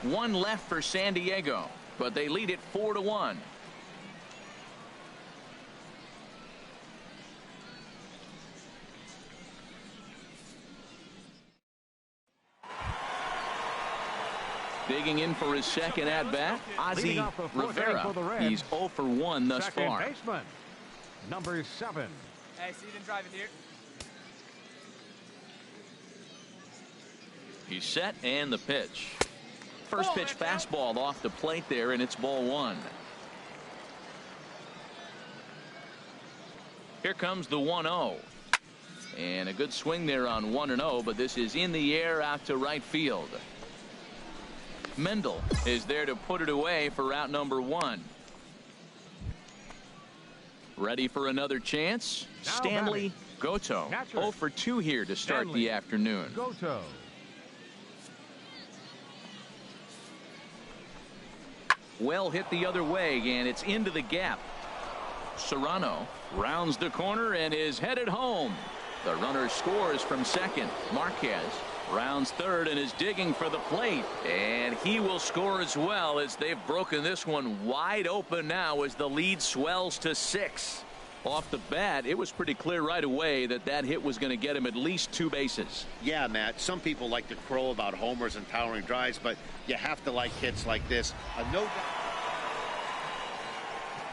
1 left for San Diego, but they lead it 4-1. Digging in for his second at-bat,
Leading
Ozzie
off the fourth inning
Rivera.
for the Reds.
He's 0 for 1 thus
Second
far.
baseman, number 7.
Hey, see you didn't drive it here.
He's set, and the pitch. First pitch fastball off the plate there, and it's ball 1. Here comes the 1-0. And a good swing there on 1-0, but this is in the air out to right field. Mendel is there to put it away for out number 1. Ready for another chance?
Now
Stanley Goto.
Catcher.
0 for 2 here to start
Stanley
the afternoon.
Goto.
Well hit the other way, and it's into the gap. Serrano rounds the corner and is headed home. The runner scores from second. Marquez rounds third and is digging for the plate, and he will score as well, as they've broken this one wide open now as the lead swells to 6. Off the bat, it was pretty clear right away that that hit was going to get him at least 2 bases.
Yeah, Matt, some people like to crow about homers and towering drives, but you have to like hits like this. No.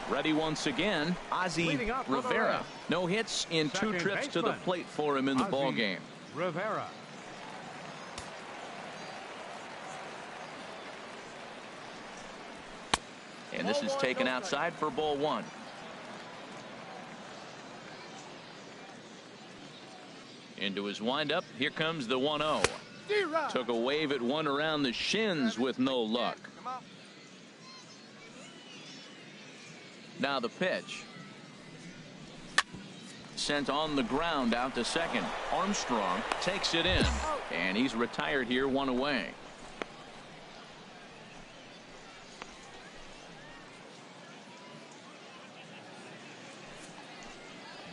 Ready once again, Ozzie
Leading off for the
Rivera.
Reds.
No hits in 2
Second
trips to the
baseman,
plate for him in the
Ozzie
ball game.
Rivera.
And this is taken outside for ball 1. Into his windup, here comes the 1-0. Took a wave at one around the shins with no luck. Now the pitch. Sent on the ground out to second. Armstrong takes it in, and he's retired here, 1 away.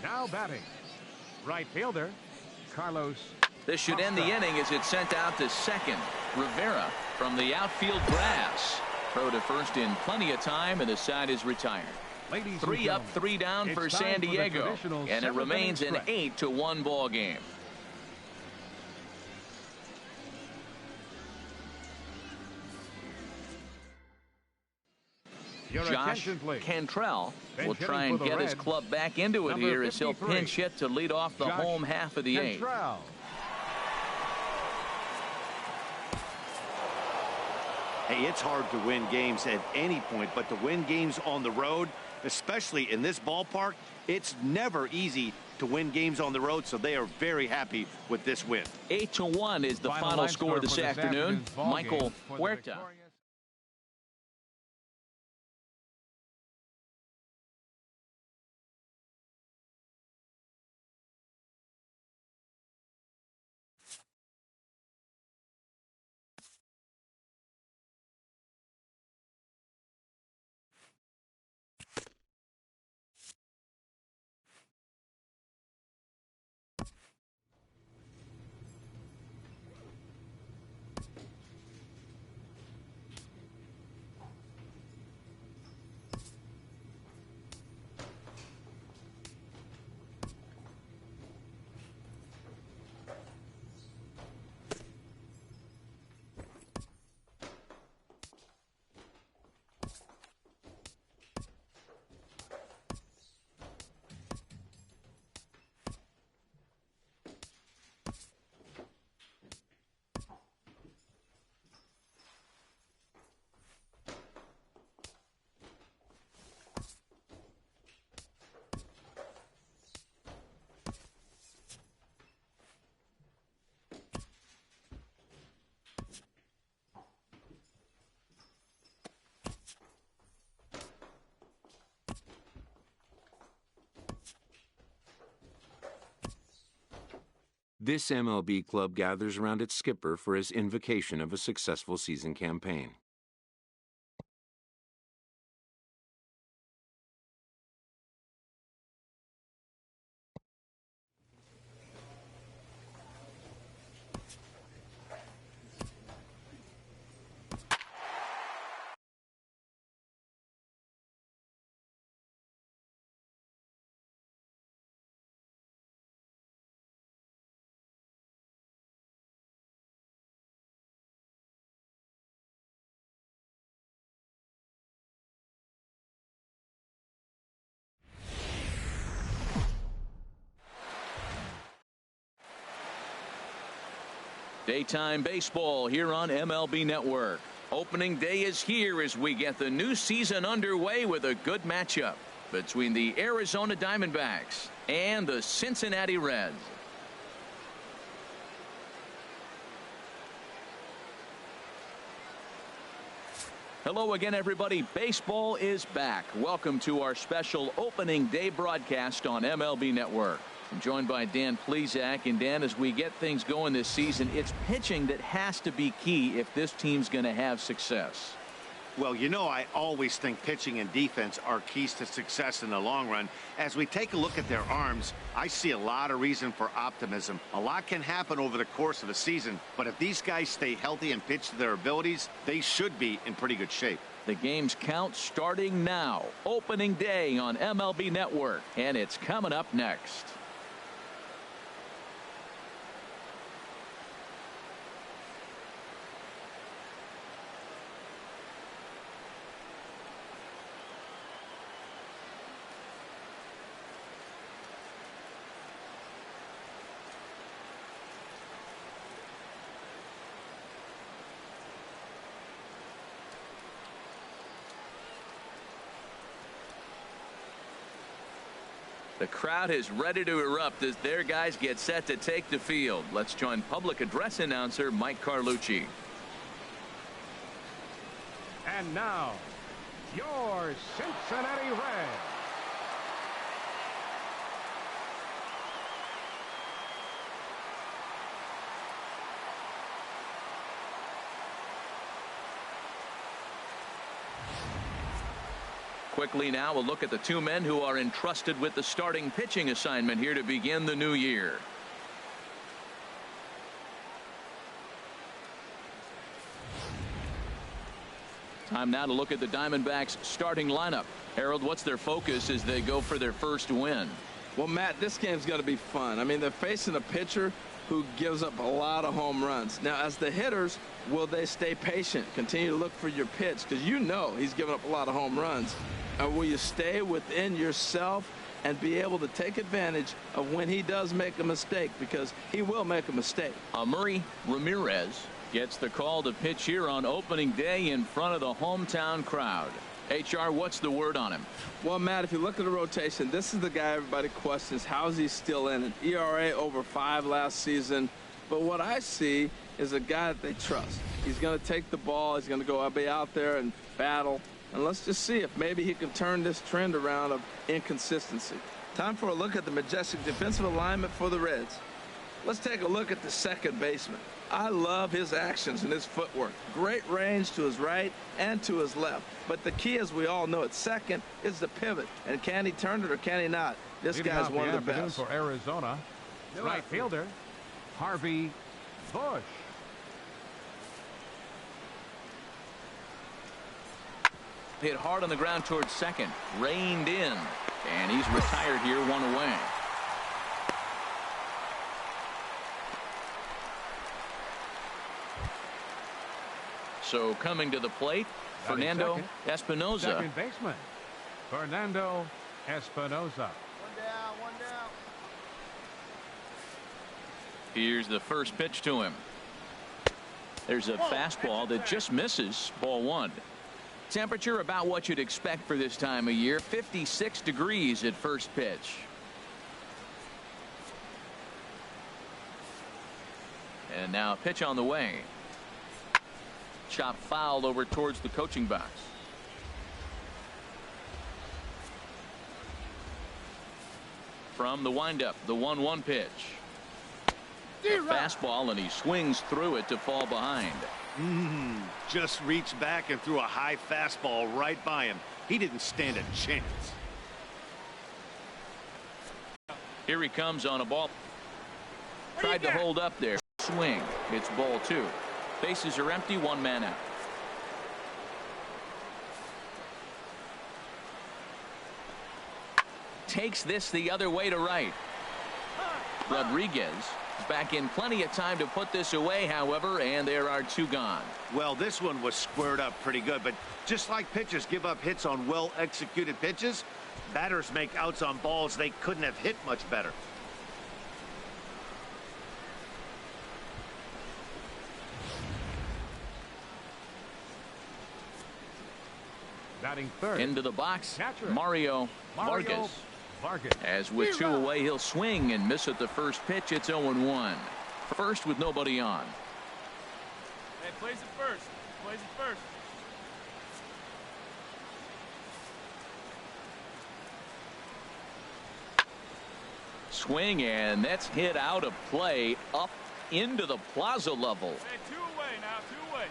Now batting, right fielder Carlos.
This should end the inning as it's sent out to second. Rivera from the outfield grass. Throw to first in plenty of time, and the side is retired.
Ladies and
3 up,
gentlemen,
3 down
it's
for
time
San
for the
Diego,
traditional
and it
seventh
remains
inning
an
stretch.
8-1 ball game.
Your
Josh
attention, please.
Cantrell
Bench
will
hitting
try and
for the
get his
Reds,
club back into it
number
here as he'll
53,
pinch hit to lead off the
Josh
home half of the 8th.
Cantrell.
Hey, it's hard to win games at any point, but to win games on the road, especially in this ballpark, it's never easy to win games on the road, so they are very happy with this win.
8-1 is the final
line
score
for
this
this
afternoon.
afternoon's ball
Michael
game for the
Huerta.
victorious
This MLB club gathers around its skipper for his invocation of a successful season campaign.
Daytime baseball here on MLB Network. Opening day is here as we get the new season underway with a good matchup between the Arizona Diamondbacks and the Cincinnati Reds. Hello again, everybody. Baseball is back. Welcome to our special opening day broadcast on MLB Network. I'm joined by Dan Plesac. And Dan, as we get things going this season, it's pitching that has to be key if this team's going to have success.
Well, you know, I always think pitching and defense are keys to success in the long run. As we take a look at their arms, I see a lot of reason for optimism. A lot can happen over the course of the season, but if these guys stay healthy and pitch to their abilities, they should be in pretty good shape.
The game's count starting now. Opening day on MLB Network, and it's coming up next. The crowd is ready to erupt as their guys get set to take the field. Let's join public address announcer Mike Carlucci.
And now, your Cincinnati Reds.
Quickly now, we'll look at the two men who are entrusted with the starting pitching assignment here to begin the new year. Time now to look at the Diamondbacks starting lineup. Harold, what's their focus as they go for their first win?
Well, Matt, this game's going to be fun. I mean, they're facing a pitcher who gives up a lot of home runs. Now, as the hitters, will they stay patient, continue to look for your pitch? Because you know he's giving up a lot of home runs. Will you stay within yourself and be able to take advantage of when he does make a mistake? Because he will make a mistake.
Murray Ramirez gets the call to pitch here on opening day in front of the hometown crowd. HR, what's the word on him?
Well, Matt, if you look at the rotation, this is the guy everybody questions. How is he still in it? ERA over 5 last season. But what I see is a guy that they trust. He's going to take the ball. He's going to go be out there and battle. And let's just see if maybe he can turn this trend around of inconsistency. Time for a look at the majestic defensive alignment for the Reds. Let's take a look at the second baseman. I love his actions and his footwork. Great range to his right and to his left. But the key, as we all know, at second is the pivot. And can he turn it or can he not? This guy's one of the best.
For Arizona, right fielder Harvey Bush.
Hit hard on the ground towards second. Reined in. And he's retired here, 1 away. So coming to the plate, Fernando Espinosa.
Second baseman, Fernando Espinosa.
One down.
Here's the first pitch to him. There's a fastball that just misses. Ball 1. Temperature about what you'd expect for this time of year. 56 degrees at first pitch. And now a pitch on the way. Chop fouled over towards the coaching box. From the windup, the 1-1 pitch. A fastball, and he swings through it to fall behind.
Just reached back and threw a high fastball right by him. He didn't stand a chance.
Here he comes on a ball. Tried to hold up there. Swing. It's ball 2. Bases are empty. 1 man out. Takes this the other way to right. Rodriguez is back in plenty of time to put this away, however, and there are 2 gone.
Well, this one was squared up pretty good, but just like pitchers give up hits on well-executed pitches, batters make outs on balls they couldn't have hit much better.
Batting third.
Into the box,
Catcher.
Mario Vargas. As with 2 away, he'll swing and miss at the first pitch. It's 0-1. First with nobody on.
Hey, plays it first. Plays it first.
Swing, and that's hit out of play up into the plaza level.
Hey, 2 away now, 2 away.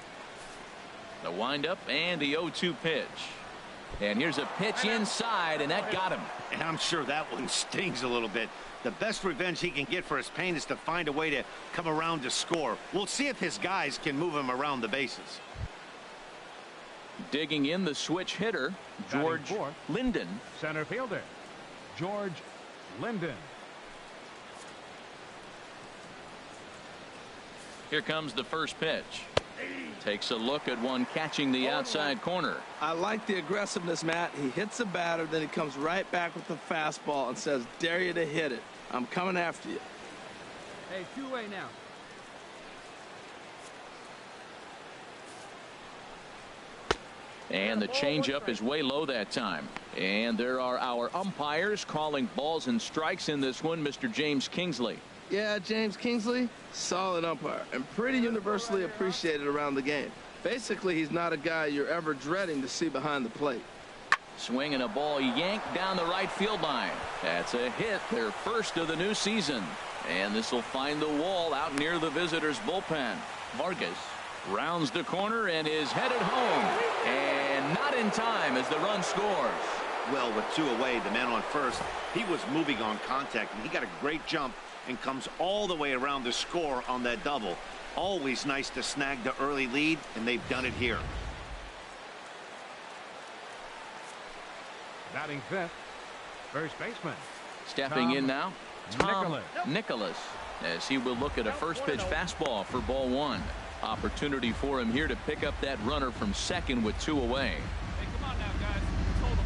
The windup and the 0-2 pitch. And here's a pitch inside, and that got him.
And I'm sure that one stings a little bit. The best revenge he can get for his pain is to find a way to come around to score. We'll see if his guys can move him around the bases.
Digging in the switch hitter, George Linden.
Center fielder, George Linden.
Here comes the first pitch. Takes a look at one catching the outside corner.
I like the aggressiveness, Matt. He hits the batter, then he comes right back with the fastball and says, dare you to hit it. I'm coming after you.
Hey, 2 away now.
And the changeup is way low that time. And there are our umpires calling balls and strikes in this one, Mr. James Kingsley.
Yeah, James Kingsley, solid umpire and pretty universally appreciated around the game. Basically, he's not a guy you're ever dreading to see behind the plate.
Swinging a ball yanked down the right field line. That's a hit, their first of the new season. And this will find the wall out near the visitors' bullpen. Vargas rounds the corner and is headed home. And not in time as the run scores.
Well, with 2 away, the man on first, he was moving on contact, and he got a great jump and comes all the way around to score on that double. Always nice to snag the early lead, and they've done it here.
Batting fifth, first baseman.
Stepping in now, Tom
Nicholas.
Nicholas, as he will look at a first pitch fastball for ball 1. Opportunity for him here to pick up that runner from second with 2 away.
Hey, come on now, guys. Let's hold them.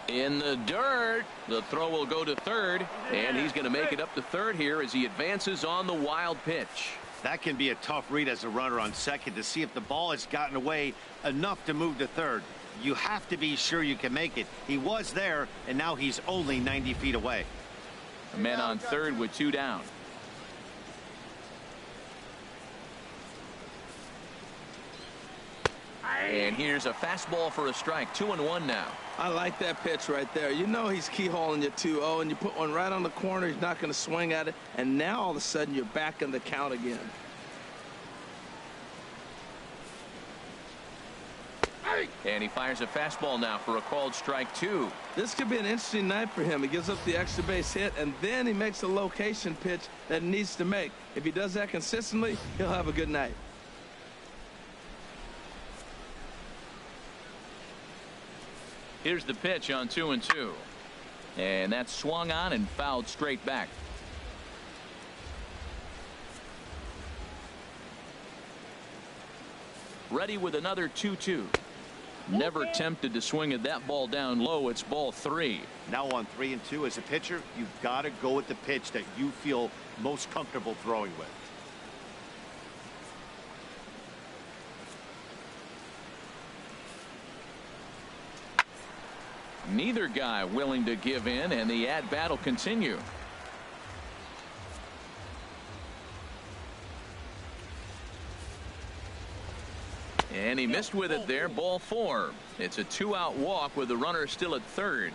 In the dirt, the throw will go to third, and he's going to make it up to third here as he advances on the wild pitch.
That can be a tough read as a runner on second to see if the ball has gotten away enough to move to third. You have to be sure you can make it. He was there, and now he's only 90 feet away.
Men on third with 2 down. And here's a fastball for a strike. 2-1 now.
I like that pitch right there. You know he's keyholing you 2-0, and you put one right on the corner. He's not going to swing at it. And now all of a sudden you're back in the count again.
And he fires a fastball now for a called strike 2.
This could be an interesting night for him. He gives up the extra base hit, and then he makes a location pitch that he needs to make. If he does that consistently, he'll have a good night.
Here's the pitch on 2-2. And that's swung on and fouled straight back. Ready with another 2-2. Never tempted to swing at that ball down low. It's ball 3.
Now on 3-2 as a pitcher, you've got to go with the pitch that you feel most comfortable throwing with.
Neither guy willing to give in, and the at-bat will continue. And he missed with it there. Ball 4. It's a 2-out walk with the runner still at third.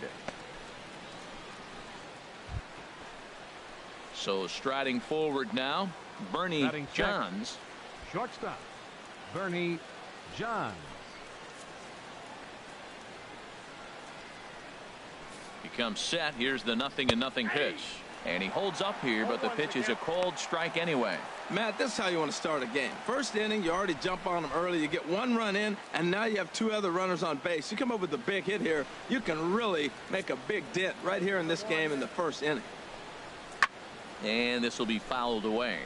So striding forward now, Bernie Johns.
Shortstop, Bernie Johns.
He comes set. Here's the 0-0 pitch. And he holds up here, but the pitch is a called strike anyway.
Matt, this is how you want to start a game. First inning, you already jump on them early. You get 1 run in, and now you have 2 other runners on base. You come up with a big hit here, you can really make a big dent right here in this game in the first inning.
And this will be fouled away.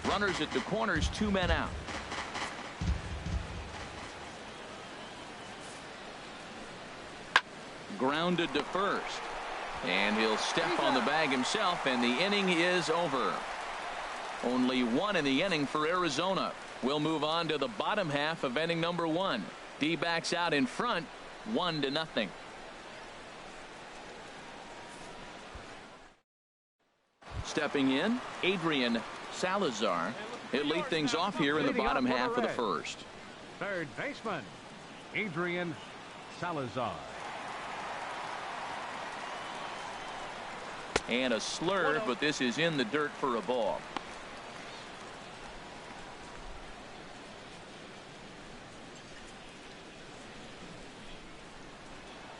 Runners at the corners, 2 men out. Grounded to first. And he'll step on the bag himself, and the inning is over. Only one in the inning for Arizona. We'll move on to the bottom half of inning number 1. D-backs out in front, 1-0. Stepping in, Adrian Salazar. He'll lead things off here in the bottom half of the first.
Third baseman, Adrian Salazar.
And a slurve, but this is in the dirt for a ball.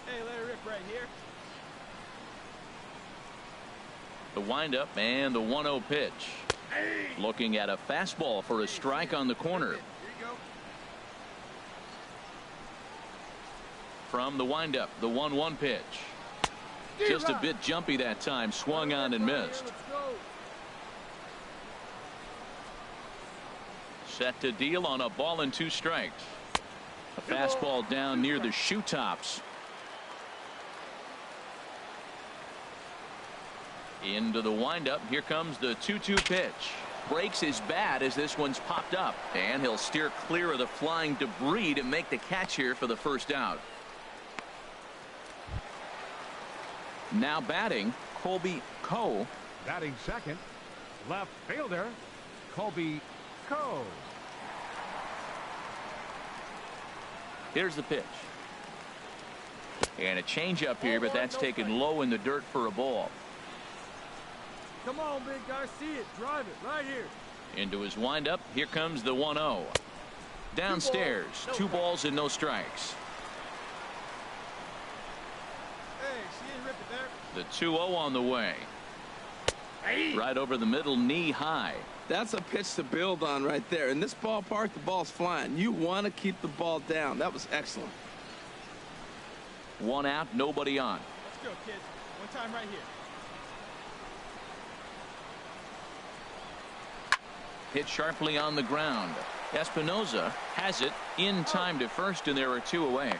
Hey, let it rip right here.
The windup and the 1-0 pitch. Looking at a fastball for a strike on the corner. From the windup, the 1-1 pitch. Just a bit jumpy that time, swung on and missed. Set to deal on a ball and 2 strikes. A fastball down near the shoe tops. Into the windup. Here comes the 2-2 pitch. Breaks his bat as this one's popped up. And he'll steer clear of the flying debris to make the catch here for the first out. Now batting, Colby Coe.
Batting second, left fielder, Colby Coe.
Here's the pitch. And a changeup here, but that's taken low in the dirt for a ball.
Come on, big guy. See it. Drive it right here.
Into his windup. Here comes the 1-0. Downstairs, 2 balls and no strikes.
Hey, she didn't rip it there.
The 2-0 on the way. Right over the middle, knee high.
That's a pitch to build on right there. In this ballpark, the ball's flying. You want to keep the ball down. That was excellent.
1 out, nobody on.
Let's go, kids. One time right here.
Hit sharply on the ground. Espinoza has it in time to first, and there are 2 away.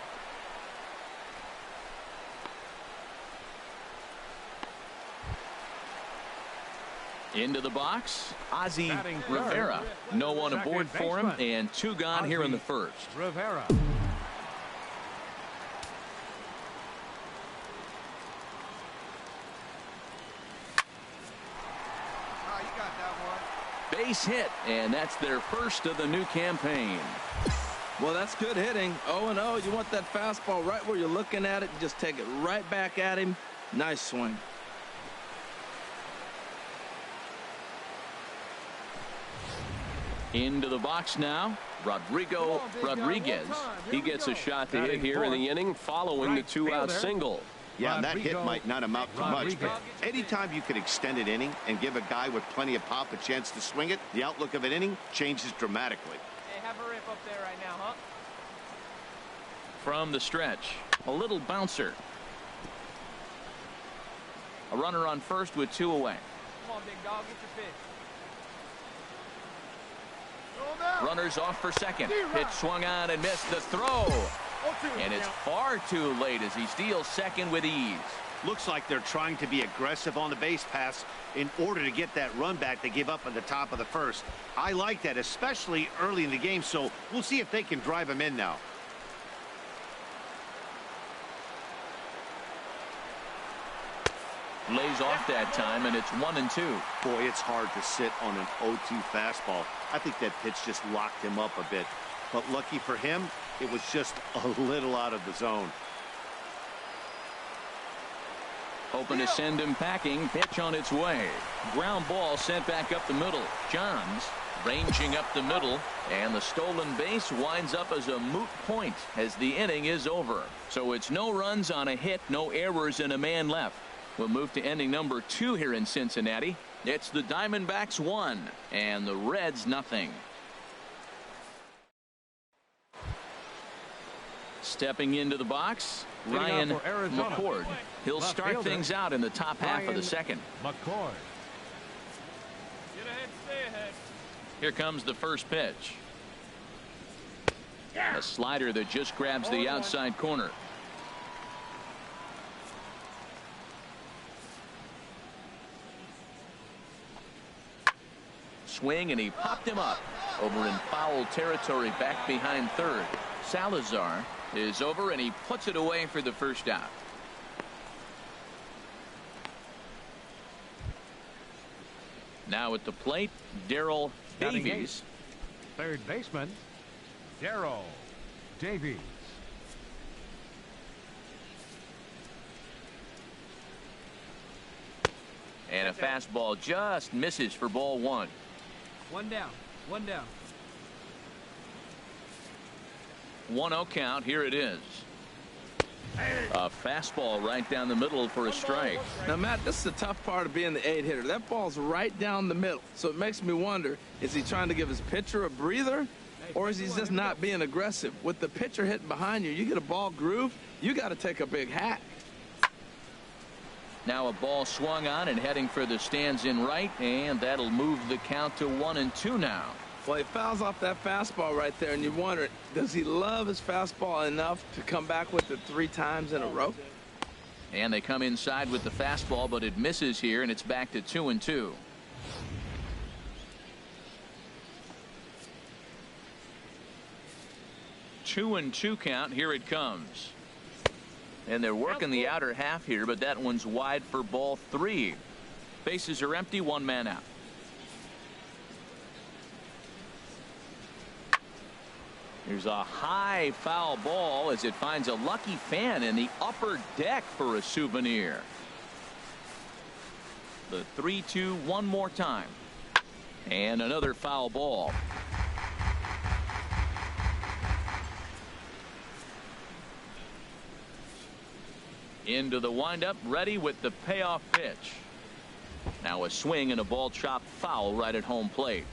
Into the box, Ozzie Rivera. No one aboard for him, and 2 gone here in the first.
Rivera.
Base hit, and that's their first of the new campaign.
Well, that's good hitting. 0-0. You want that fastball right where you're looking at it. Just take it right back at him. Nice swing.
Into the box now, Rodrigo Rodriguez. He gets a shot to hit here in the inning following the 2-out single.
Yeah, and that hit might not amount to much, but anytime you can extend an inning and give a guy with plenty of pop a chance to swing it, the outlook of an inning changes dramatically.
Hey, have a rip up there right now, huh?
From the stretch, a little bouncer. A runner on first with 2 away.
Come on, big dog, get your pitch.
Runners off for second. Pitch swung on and missed. The throw. And it's far too late as he steals second with ease.
Looks like they're trying to be aggressive on the base pass in order to get that run back they give up at the top of the first. I like that, especially early in the game, so we'll see if they can drive him in now.
Lays off that time, and it's 1-2.
Boy, it's hard to sit on an 0-2 fastball. I think that pitch just locked him up a bit. But lucky for him, it was just a little out of the zone.
Hoping to send him packing. Pitch on its way. Ground ball sent back up the middle. Johns ranging up the middle, and the stolen base winds up as a moot point as the inning is over. So it's no runs on a hit, no errors, and a man left. We'll move to inning number 2 here in Cincinnati. It's the Diamondbacks 1 and the Reds nothing. Stepping into the box, Ryan McCord. He'll start things out in the top half of the second.
McCord.
Get ahead, stay ahead.
Here comes the first pitch. A slider that just grabs the outside corner. swing, and he popped him up over in foul territory back behind third. Salazar is over, and he puts it away for the first out. Now at the plate, Darrell Davies.
Third baseman, Darrell Davies.
And a fastball just misses for ball one.
One down.
1-0 count. Here it is. A fastball right down the middle for a strike.
Now, Matt, this is the tough part of being the 8-hitter. That ball's right down the middle. So it makes me wonder, is he trying to give his pitcher a breather? Or is he just not being aggressive? With the pitcher hitting behind you, you get a ball groove, you got to take a big hack.
Now a ball swung on and heading for the stands in right, and that'll move the count to 1-2 now.
Well, he fouls off that fastball right there, and you wonder, does he love his fastball enough to come back with it 3 times in a row?
And they come inside with the fastball, but it misses here, and it's back to 2-2. Two and two count. Here it comes. And they're working the outer half here, but that one's wide for ball 3. Bases are empty, 1 man out. Here's a high foul ball as it finds a lucky fan in the upper deck for a souvenir. The 3-2 one more time. And another foul ball. Into the windup, ready with the payoff pitch. Now a swing and a ball chopped foul right at home plate.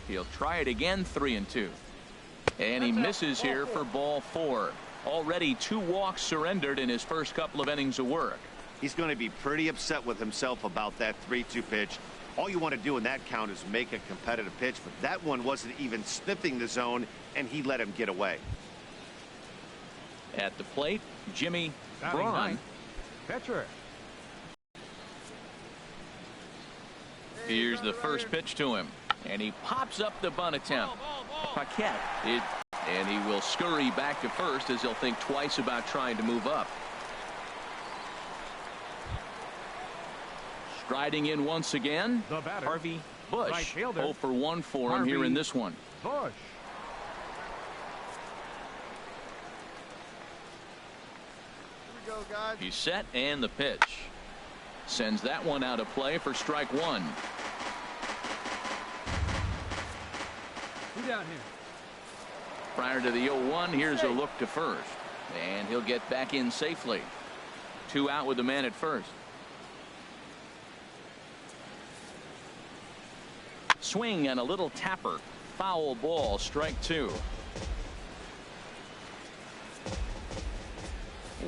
He'll try it again, 3-2. And he misses here for ball 4. Already 2 walks surrendered in his first couple of innings of work.
He's going to be pretty upset with himself about that 3-2 pitch. All you want to do in that count is make a competitive pitch, but that one wasn't even sniffing the zone, and he let him get away.
At the plate, Jimmy
Batting
Braun.
ninth, pitcher.
Here's the first pitch to him, and he pops up the bunt attempt. Paquette, and he will scurry back to first as he'll think twice about trying to move up. Striding in once again,
The batter,
Harvey Bush.
right fielder,
0 for 1 for him here
Harvey
in this one.
Bush.
He's set, and the pitch sends that one out of play for strike 1.
Who down here?
Prior to the 0-1, here's a look to first, and he'll get back in safely. 2 out with the man at first. Swing and a little tapper. Foul ball, strike 2.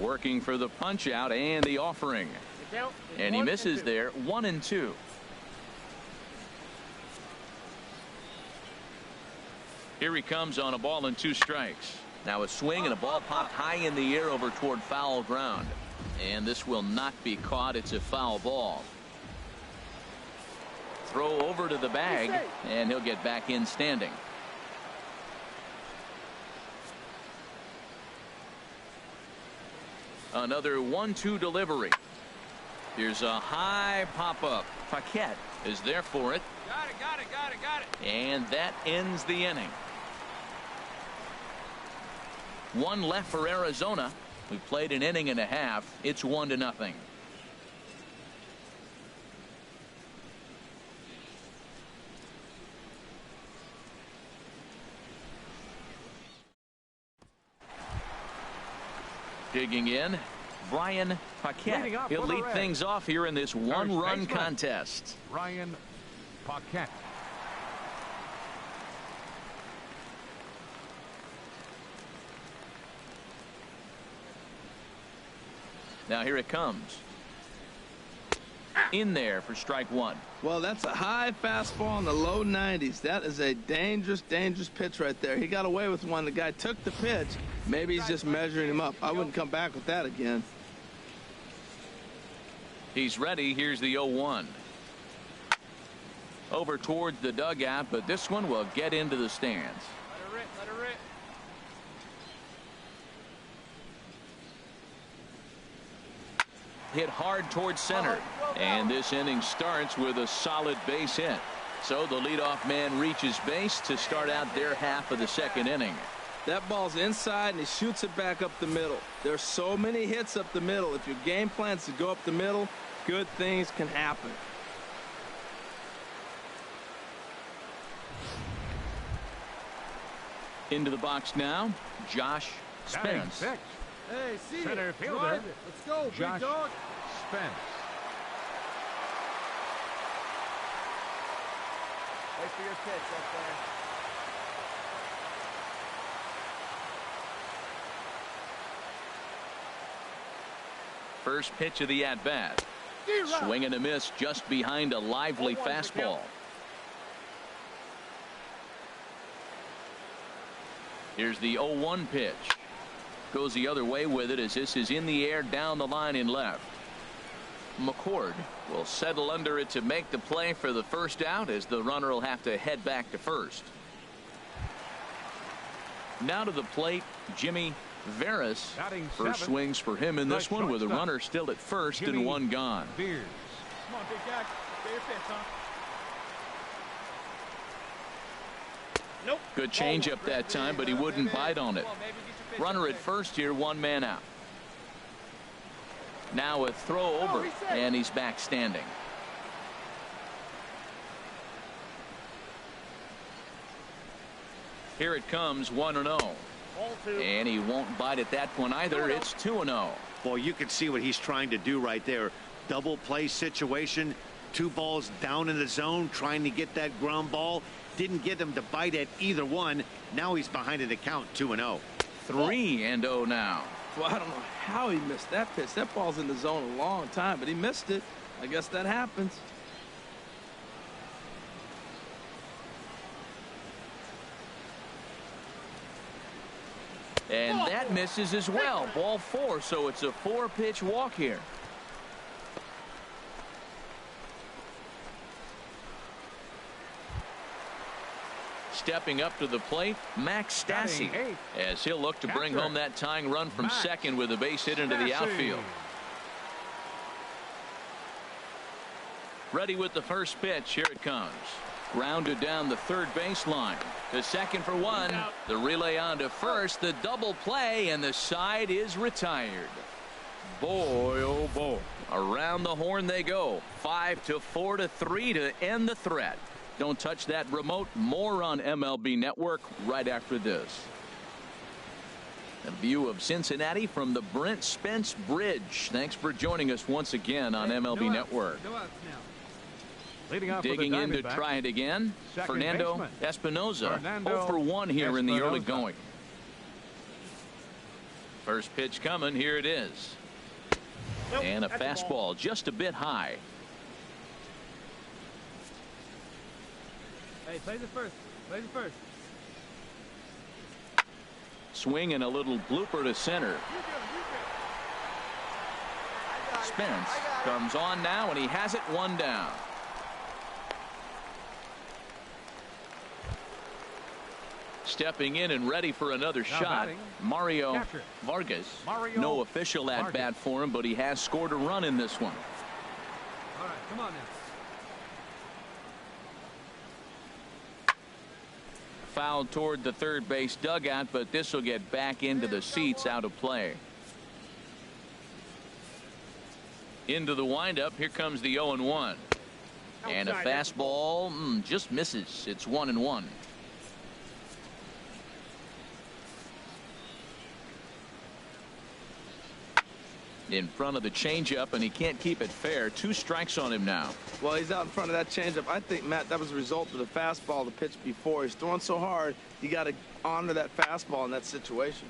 Working for the punch out and the offering. And he misses there, 1-2. Here he comes on a ball and 2 strikes. Now a swing and a ball popped high in the air over toward foul ground. And this will not be caught. It's a foul ball. Throw over to the bag, and he'll get back in standing. Another 1-2 delivery. Here's a high pop-up. Paquette is there for it.
Got it.
And that ends the inning. 1 left for Arizona. We played an inning and a half. It's 1-0. Digging in, Brian Paquette.
Leading off
He'll
for the
lead
Reds.
things off here in this one-run
baseman.
contest.
Brian Paquette.
Now here it comes. In there for strike 1.
Well, that's a high fastball in the low 90s. That is a dangerous, dangerous pitch right there. He got away with one. The guy took the pitch. Maybe he's just measuring him up. I wouldn't come back with that again.
He's ready. Here's the 0-1. Over towards the dugout, but this one will get into the stands.
Let her rip, let her rip.
Hit hard towards center, and this inning starts with a solid base hit. So the leadoff man reaches base to start out their half of the second inning.
That ball's inside, and he shoots it back up the middle. There's so many hits up the middle. If your game plan's to go up the middle, good things can happen.
Into the box now, Josh Spence.
Hey, see
Center
it.
fielder.
Drive it. Let's go,
Josh
big dog.
Spence.
Wait for your pitch up there.
First pitch of the at-bat. Swing and a miss just behind a lively fastball. Here's the 0-1 pitch. Goes the other way with it as this is in the air down the line in left. McCord will settle under it to make the play for the first out as the runner will have to head back to first. Now to the plate, Jimmy Veras. First swings for him in this one with a runner still at first and one gone.
Come on, big guy. Get your pitch, huh? Nope.
Good changeup that time, but he wouldn't bite on it. Runner at first here, one man out. Now a throw over, and he's back standing. Here it comes, 1-0. And he won't bite at that one either. It's 2-0.
Boy, you can see what he's trying to do right there. Double play situation. 2 balls down in the zone, trying to get that ground ball. Didn't get him to bite at either one. Now he's behind in the count, 2-0.
3-0 now.
Well, I don't know how he missed that pitch. That ball's in the zone a long time, but he missed it. I guess that happens.
And that misses as well. Ball 4, so it's a 4-pitch walk here. Stepping up to the plate, Max Stassi, as he'll look to bring home that tying run from second with a base hit into the outfield. Ready with the first pitch. Here it comes. Grounded down the third baseline. The second for one. The relay on to first. The double play, and the side is retired. Boy, oh boy. Around the horn they go. 5-4-3 to end the threat. Don't touch that remote. More on MLB Network right after this. A view of Cincinnati from the Brent Spence Bridge. Thanks for joining us once again on MLB Network. Digging in to try it again. Fernando Espinoza. 0 for 1 here in the early going. First pitch coming. Here it is. And a fastball just a bit high.
Hey, plays it first. Plays it first.
Swing and a little blooper to center. Spence comes on now, and he has it one down. Stepping in and ready for another shot, Mario Vargas. No official at bat for him, but he has scored a run in this one.
All right, come on now.
Fouled toward the third base dugout, but this will get back into the seats, out of play. Into the windup. Here comes the 0-1. And a fastball just misses. It's 1-1. In front of the changeup, and he can't keep it fair. 2 strikes on him now.
Well, he's out in front of that changeup. I think, Matt, that was a result of the fastball, the pitch before. He's throwing so hard, you got to honor that fastball in that situation.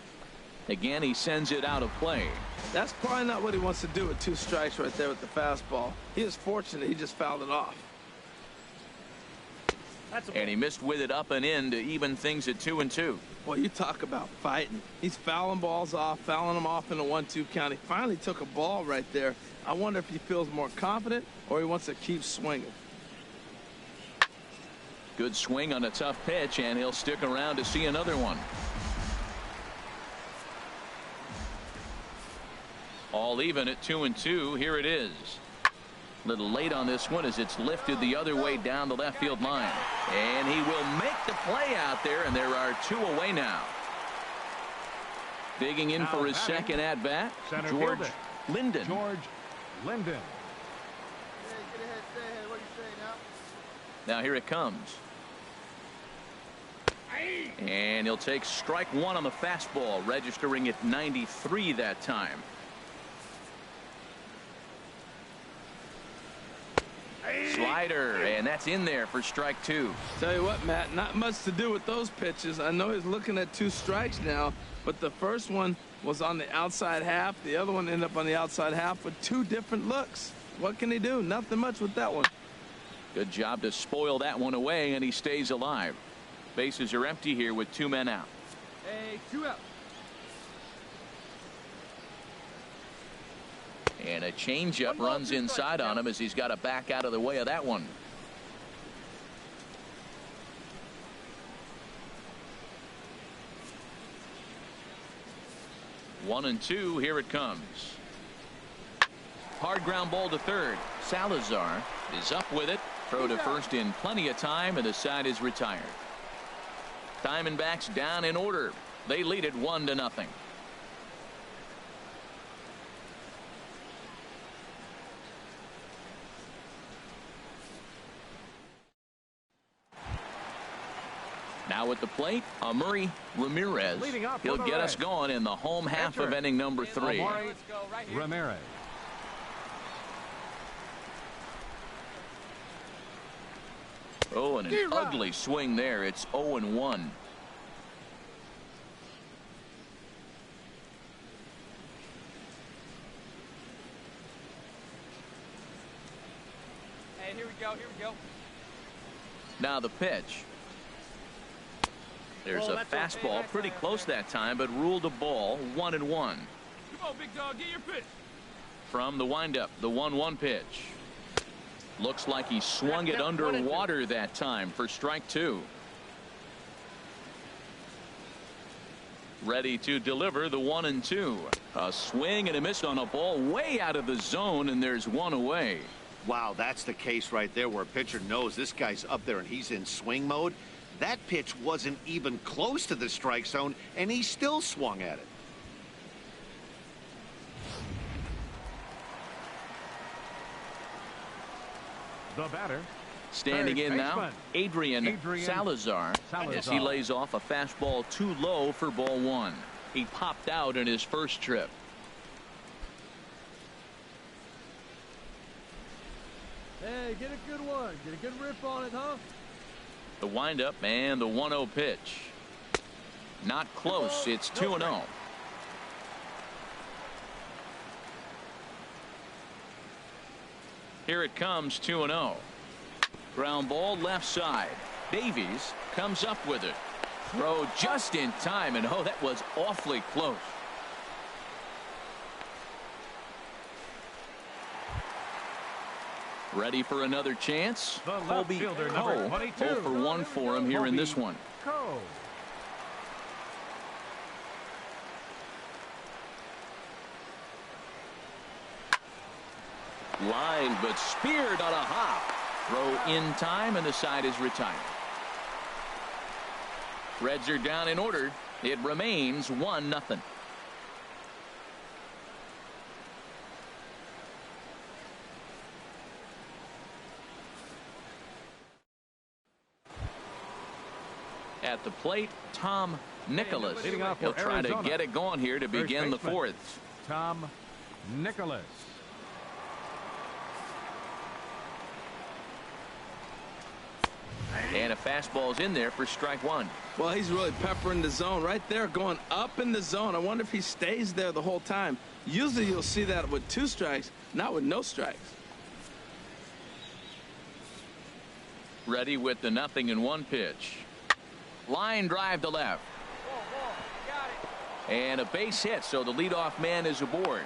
Again, he sends it out of play.
That's probably not what he wants to do with 2 strikes right there with the fastball. He is fortunate he just fouled it off.
And he missed with it up and in to even things at 2-2.
Boy, you talk about fighting. He's fouling balls off, fouling them off in a 1-2 count. He finally took a ball right there. I wonder if he feels more confident or he wants to keep swinging.
Good swing on a tough pitch, and he'll stick around to see another one. All even at 2-2. Here it is. Little late on this one as it's lifted the other way down the left field line. And he will make the play out there, and there are 2 away now. Digging in for his second at bat, George Linden.
George Linden.
Hey, get ahead, stay ahead. What do you say now?
Now here it comes. And he'll take strike 1 on the fastball, registering at 93 that time. Slider, and that's in there for strike 2.
Tell you what, Matt, not much to do with those pitches. I know he's looking at 2 strikes now, but the first one was on the outside half. The other one ended up on the outside half with 2 different looks. What can he do? Nothing much with that one.
Good job to spoil that one away, and he stays alive. Bases are empty here with 2 men out.
Hey, 2 out.
And a changeup runs inside on him as he's got to back out of the way of that one. One and 2. Here it comes. Hard ground ball to third. Salazar is up with it. Throw to first in plenty of time, and the side is retired. Diamondbacks down in order. They lead it 1-0. Now at the plate, Amuri Ramirez. He'll get us going in the home half of inning number 3.
Amuri Ramirez.
Oh, and an ugly swing there. It's 0-1.
Hey, here we go. Here we go.
Now the pitch. There's a fastball pretty close that time, but ruled a ball. 1-1.
Come on, big dog, get your pitch.
From the windup, the 1-1 pitch. Looks like he swung it underwater that time for strike 2. Ready to deliver the 1-2. A swing and a miss on a ball way out of the zone, and there's 1 away.
Wow, that's the case right there where a pitcher knows this guy's up there and he's in swing mode. That pitch wasn't even close to the strike zone, and he still swung at it.
The batter.
Standing in now, Adrian Salazar, as he lays off a fastball too low for ball 1. He popped out in his first trip.
Hey, get a good one. Get a good rip on it, huh?
The windup and the 1-0 pitch. Not close. It's 2-0. Here it comes, 2-0. Ground ball left side. Davies comes up with it. Throw just in time, and oh, that was awfully close. Ready for another chance? Colby Coe, 0 for 1 for him here in this one.
Coe.
Line, but speared on a hop. Throw in time, and the side is retired. Reds are down in order. It remains 1-0. At the plate, Tom Nicholas. He'll try to get it going here to begin the 4th.
Tom Nicholas.
And a fastball's in there for strike 1.
Well, he's really peppering the zone right there, going up in the zone. I wonder if he stays there the whole time. Usually you'll see that with 2 strikes, not with no strikes.
Ready with the 0-1 pitch. Line drive to left. And a base hit, so the leadoff man is aboard.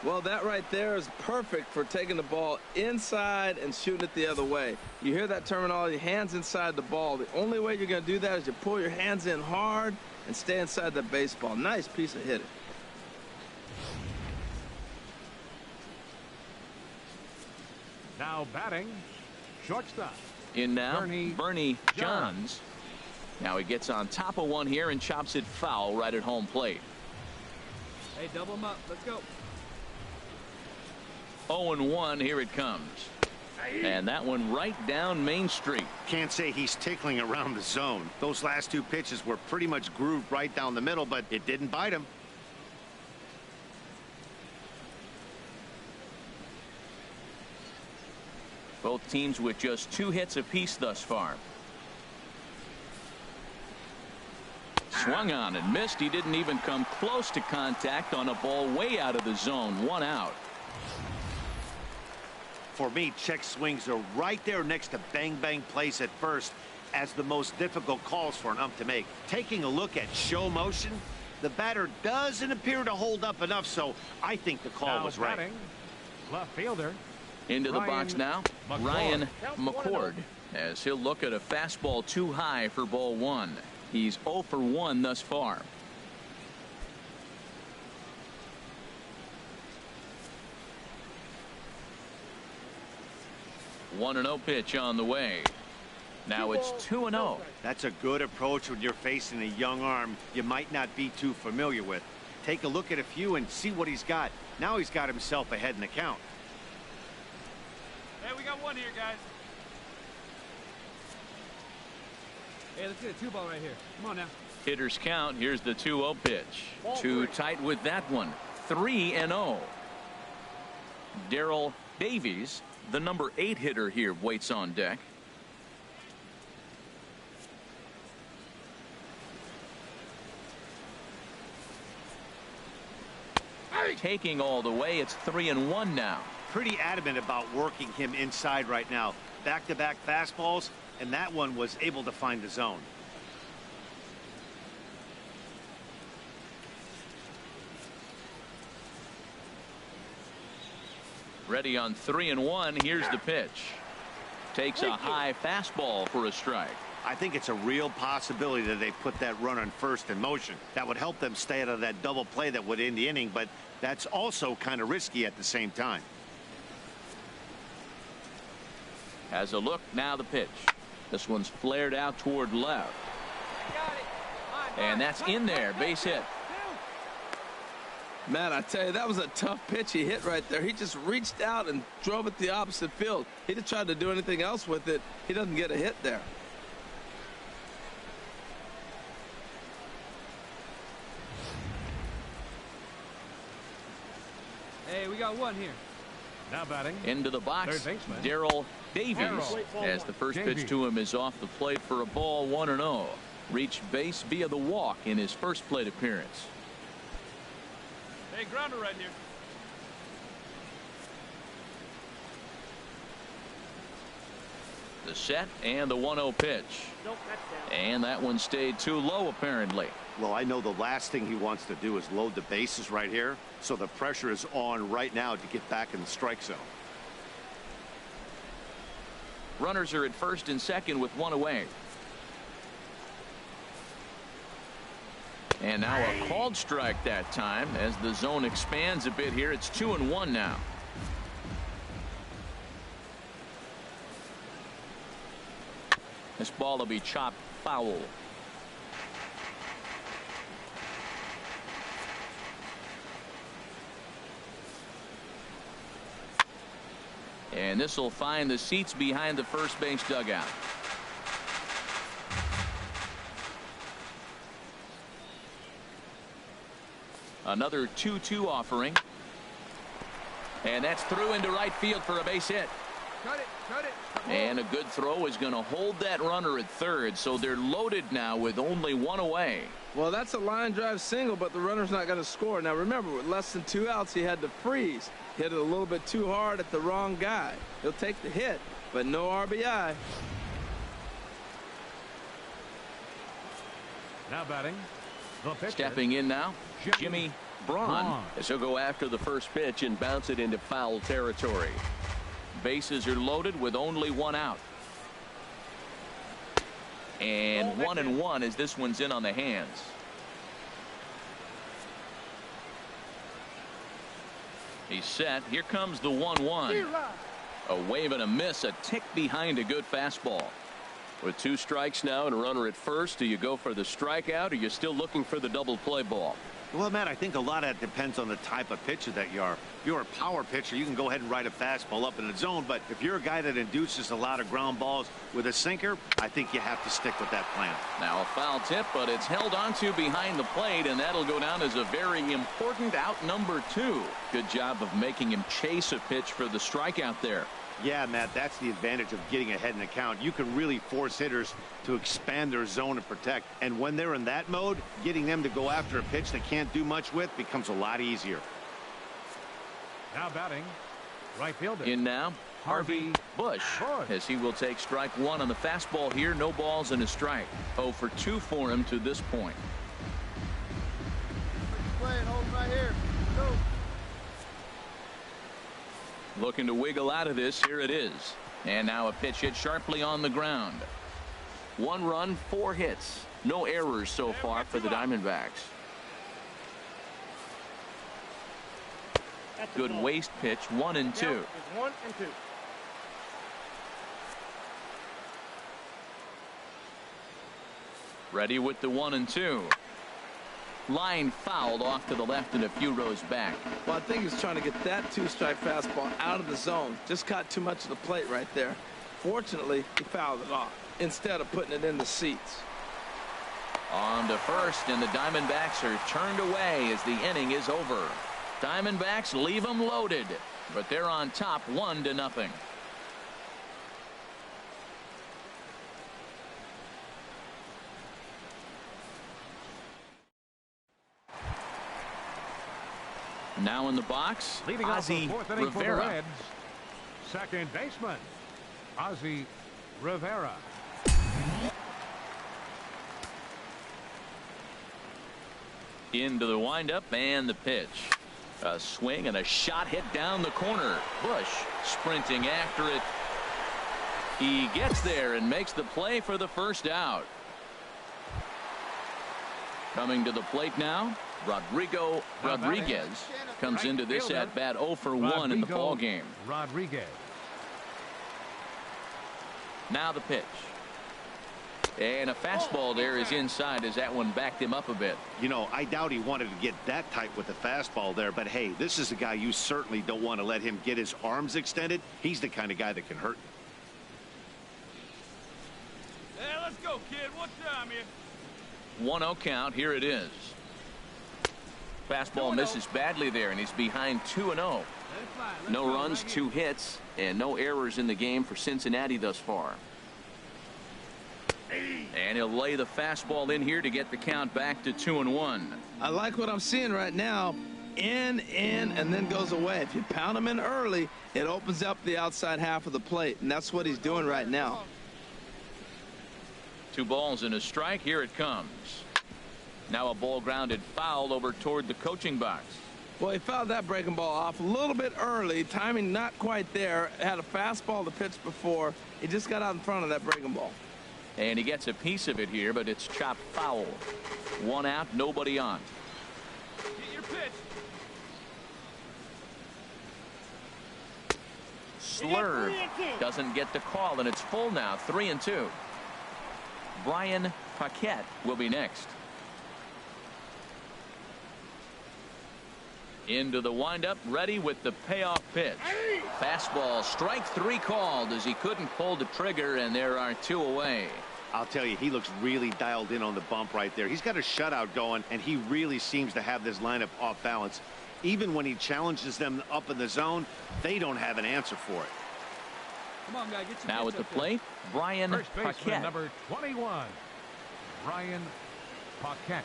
Well, that right there is perfect for taking the ball inside and shooting it the other way. You hear that terminology, hands inside the ball. The only way you're going to do that is you pull your hands in hard and stay inside the baseball. Nice piece of hitting.
Now batting, shortstop.
In now, Bernie Johns. Now he gets on top of one here and chops it foul right at home plate.
Hey, double him up. Let's go.
0-1, here it comes. And that one right down Main Street.
Can't say he's tickling around the zone. Those last two pitches were pretty much grooved right down the middle, but it didn't bite him.
Both teams with just 2 hits apiece thus far. Swung on and missed. He didn't even come close to contact on a ball way out of the zone. 1 out.
For me, check swings are right there next to bang bang plays at first as the most difficult calls for an ump to make. Taking a look at show motion, the batter doesn't appear to hold up enough, so I think the call was right.
Left fielder.
Into the box now, Ryan McCord, as he'll look at a fastball too high for ball 1. He's 0 for 1 thus far. One 1-0 pitch on the way. Now it's 2-0.
That's a good approach when you're facing a young arm you might not be too familiar with. Take a look at a few and see what he's got. Now he's got himself ahead in the count.
Hey, we got one here, guys. Hey, let's get a 2-ball right here. Come on now.
Hitters count. Here's the 2-0 pitch. Too tight with that one. 3-0. Darrell Davies, the number 8 hitter here, waits on deck. Taking all the way. It's 3-1 now.
Pretty adamant about working him inside right now. Back-to-back fastballs, and that one was able to find the zone.
Ready on 3-1. Here's the pitch. Takes a high fastball for a strike.
I think it's a real possibility that they put that run on first in motion. That would help them stay out of that double play that would end the inning, but that's also kind of risky at the same time.
Has a look. Now the pitch. This one's flared out toward left. And that's in there. Base hit.
Matt, I tell you, that was a tough pitch he hit right there. He just reached out and drove it the opposite field. He just tried to do anything else with it. He doesn't get a hit there.
Hey, we got one here.
Now batting.
Into the box, Darrell Davies, as the first pitch to him is off the plate for a ball. 1-0. Reached base via the walk in his first plate appearance.
Hey, grounder right here.
The set and the 1-0 pitch. And that one stayed too low apparently.
Well, I know the last thing he wants to do is load the bases right here, so the pressure is on right now to get back in the strike zone.
Runners are at first and second with one away. And now a called strike that time as the zone expands a bit here. It's 2-1 now. This ball will be chopped foul. And this will find the seats behind the first base dugout. Another 2-2 offering. And that's through into right field for a base hit.
Cut it, cut it.
And a good throw is going to hold that runner at third, so they're loaded now with only one away.
Well, that's a line drive single, but the runner's not going to score. Now remember, with less than 2 outs, he had to freeze. Hit it a little bit too hard at the wrong guy. He'll take the hit, but no RBI.
Now batting, the pitcher.
Stepping in now, Jimmy Braun, as he'll go after the first pitch and bounce it into foul territory. Bases are loaded with only one out. And 1-1 as this one's in on the hands. He's set. Here comes the 1-1. A wave and a miss, a tick behind a good fastball. With 2 strikes now and a runner at first, do you go for the strikeout, or are you still looking for the double play ball?
Well, Matt, I think a lot of that depends on the type of pitcher that you are. If you're a power pitcher, you can go ahead and ride a fastball up in the zone. But if you're a guy that induces a lot of ground balls with a sinker, I think you have to stick with that plan.
Now a foul tip, but it's held onto behind the plate, and that'll go down as a very important out number 2. Good job of making him chase a pitch for the strikeout there.
Yeah, Matt, that's the advantage of getting ahead in the count. You can really force hitters to expand their zone and protect. And when they're in that mode, getting them to go after a pitch they can't do much with becomes a lot easier.
Now batting, right fielder.
In now, Harvey Bush, as he will take strike 1 on the fastball here. No balls and a strike. 0 for 2 for him to this point.
Playing, hold right here. Go.
Looking to wiggle out of this. Here it is. And now a pitch hit sharply on the ground. 1 run, 4 hits. No errors so far for the Diamondbacks. Good waist pitch, 1-2.
1 and 2.
Ready with the 1-2. Line fouled off to the left and a few rows back.
Well, I think he's trying to get that 2-strike fastball out of the zone. Just caught too much of the plate right there. Fortunately, he fouled it off instead of putting it in the seats.
On to first, and the Diamondbacks are turned away as the inning is over. Diamondbacks leave them loaded, but they're on top 1-0. Now in the box,
Leading off the
Ozzie
4th inning for the
Rivera.
Reds, second baseman, Ozzie Rivera.
Into the windup and the pitch. A swing and a shot hit down the corner. Bush sprinting after it. He gets there and makes the play for the first out. Coming to the plate now, Rodrigo Rodriguez comes into this at bat 0 for 1 in the ball game.
Rodriguez.
Now the pitch. And a fastball there is inside as that one backed him up a bit.
You know, I doubt he wanted to get that tight with the fastball there, but hey, this is a guy you certainly don't want to let him get his arms extended. He's the kind of guy that can hurt you.
Hey, let's go, kid. What time here?
1-0 count. Here it is. Fastball misses badly there, and he's behind 2-0. No runs, 2 hits, and no errors in the game for Cincinnati thus far. And he'll lay the fastball in here to get the count back to 2-1.
I like what I'm seeing right now. In, and then goes away. If you pound him in early, it opens up the outside half of the plate, and that's what he's doing right now.
2 balls and a strike. Here it comes. Now a ball grounded foul over toward the coaching box.
Well, he fouled that breaking ball off a little bit early. Timing not quite there. Had a fastball to pitch before. He just got out in front of that breaking ball.
And he gets a piece of it here, but it's chopped foul. 1 out, nobody on.
Get your pitch.
Slurve doesn't get the call, and it's full now. 3-2. Brian Paquette will be next. Into the windup, ready with the payoff pitch. Fastball, strike 3 called as he couldn't pull the trigger, and there are 2 away.
I'll tell you, he looks really dialed in on the bump right there. He's got a shutout going, and he really seems to have this lineup off balance. Even when he challenges them up in the zone, they don't have an answer for it.
Come on, guy, get your
Now at the plate, Brian
First baseman,
Paquette.
number 21, Brian Paquette.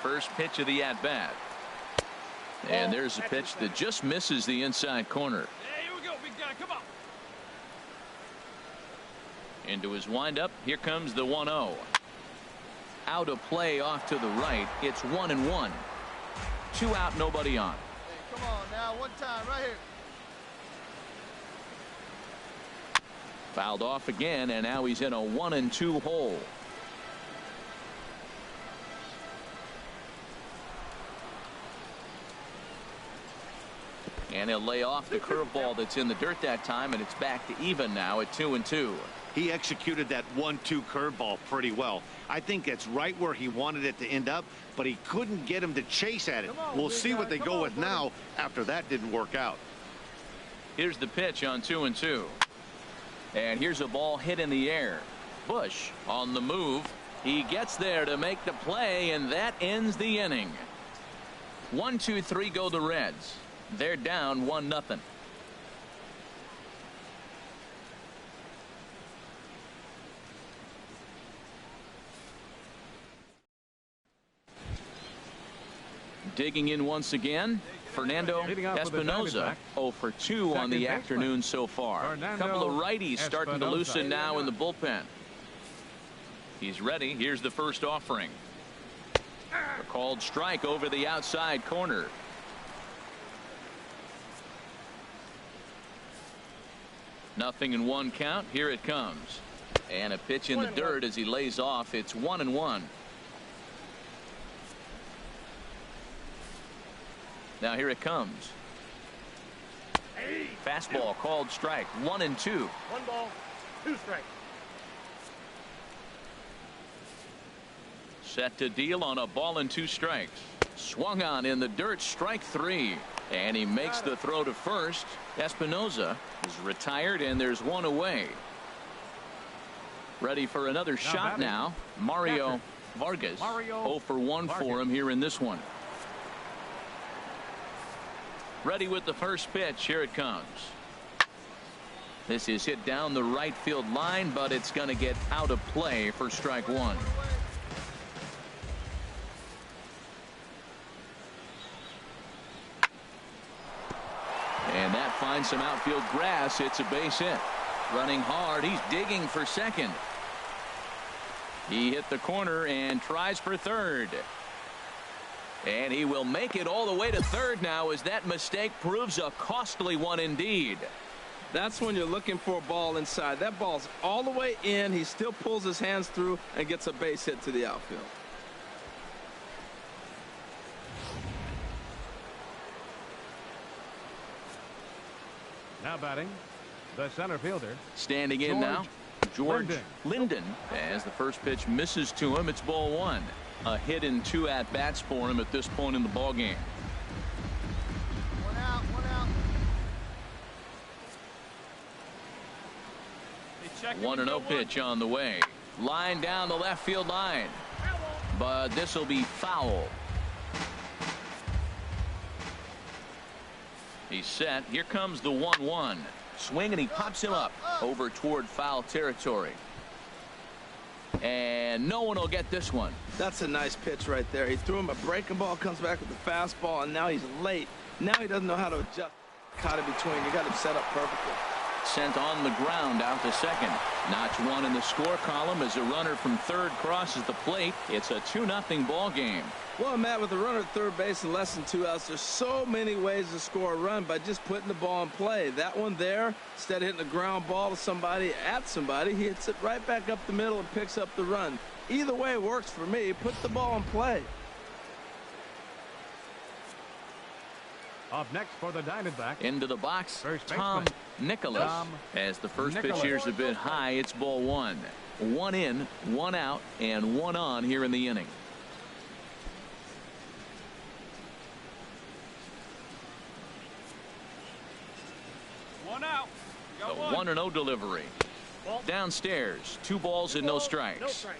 First pitch of the at-bat. And there's a pitch that just misses the inside corner.
Hey, here we go, big guy. Come on.
Into his windup. Here comes the 1-0. Out of play off to the right. It's 1-1. 2 out, nobody on.
Hey, come on now, one time right here.
Fouled off again, and now he's in a 1-2 hole. And he'll lay off the curveball that's in the dirt that time, and it's back to even now at 2-2.
He executed that 1-2 curveball pretty well. I think it's right where he wanted it to end up, but he couldn't get him to chase at it. We'll see what they go with now after that didn't work out.
Here's the pitch on 2-2. And here's a ball hit in the air. Bush on the move. He gets there to make the play, and that ends the inning. 1-2-3 go the Reds. They're down 1-0. Digging in once again, Fernando Espinosa 0 for 2 on the afternoon so far. A couple of righties starting to loosen now in the bullpen. He's ready. Here's the first offering. A called strike over the outside corner. Nothing in 1 count. Here it comes. And a pitch in the dirt as he lays off. It's 1-1. Now here it comes. Fastball called strike. 1-2.
1 ball, 2 strikes.
Set to deal on a ball and 2 strikes. Swung on in the dirt. Strike 3. And he makes the throw to first. Espinosa is retired, and there's 1 away. Ready for another shot now. Mario Vargas. 0 for 1 for him here in this one. Ready with the first pitch. Here it comes. This is hit down the right field line, but it's going to get out of play for strike 1. And that finds some outfield grass. It's a base hit. Running hard. He's digging for second. He hit the corner and tries for third. And he will make it all the way to third now, as that mistake proves a costly one indeed.
That's when you're looking for a ball inside. That ball's all the way in. He still pulls his hands through and gets a base hit to the outfield.
Now batting, the center fielder.
Standing in now, George Linden. As the first pitch misses to him, it's ball 1. A hit in 2 at-bats for him at this point in the ball game.
1 out, 1 out.
1-0 pitch on the way. Line down the left field line. But this will be foul. He's set. Here comes the 1-1. Swing, and he pops him up over toward foul territory. And no one will get this one.
That's a nice pitch right there. He threw him a breaking ball, comes back with the fastball, and now he's late. Now he doesn't know how to adjust. Caught in between. You got him set up perfectly.
Sent on the ground out to second. Notch 1 in the score column as a runner from third crosses the plate. It's a 2-0 ball game.
Well, Matt, with a runner at third base and less than 2 outs, there's so many ways to score a run by just putting the ball in play. That one there, instead of hitting a ground ball to somebody, at somebody, he hits it right back up the middle and picks up the run. Either way works for me. Put the ball in play.
Up next for the Diamondbacks.
Into the box,
First
Tom
baseman.
Nicholas.
Tom
As the first pitch
Nicholas.
here's a bit high, it's ball 1. 1 in, 1 out, and 1 on here in the inning.
Got
The
one.
1-0 delivery.
Ball.
Downstairs, 2 balls and no strikes.
No strike.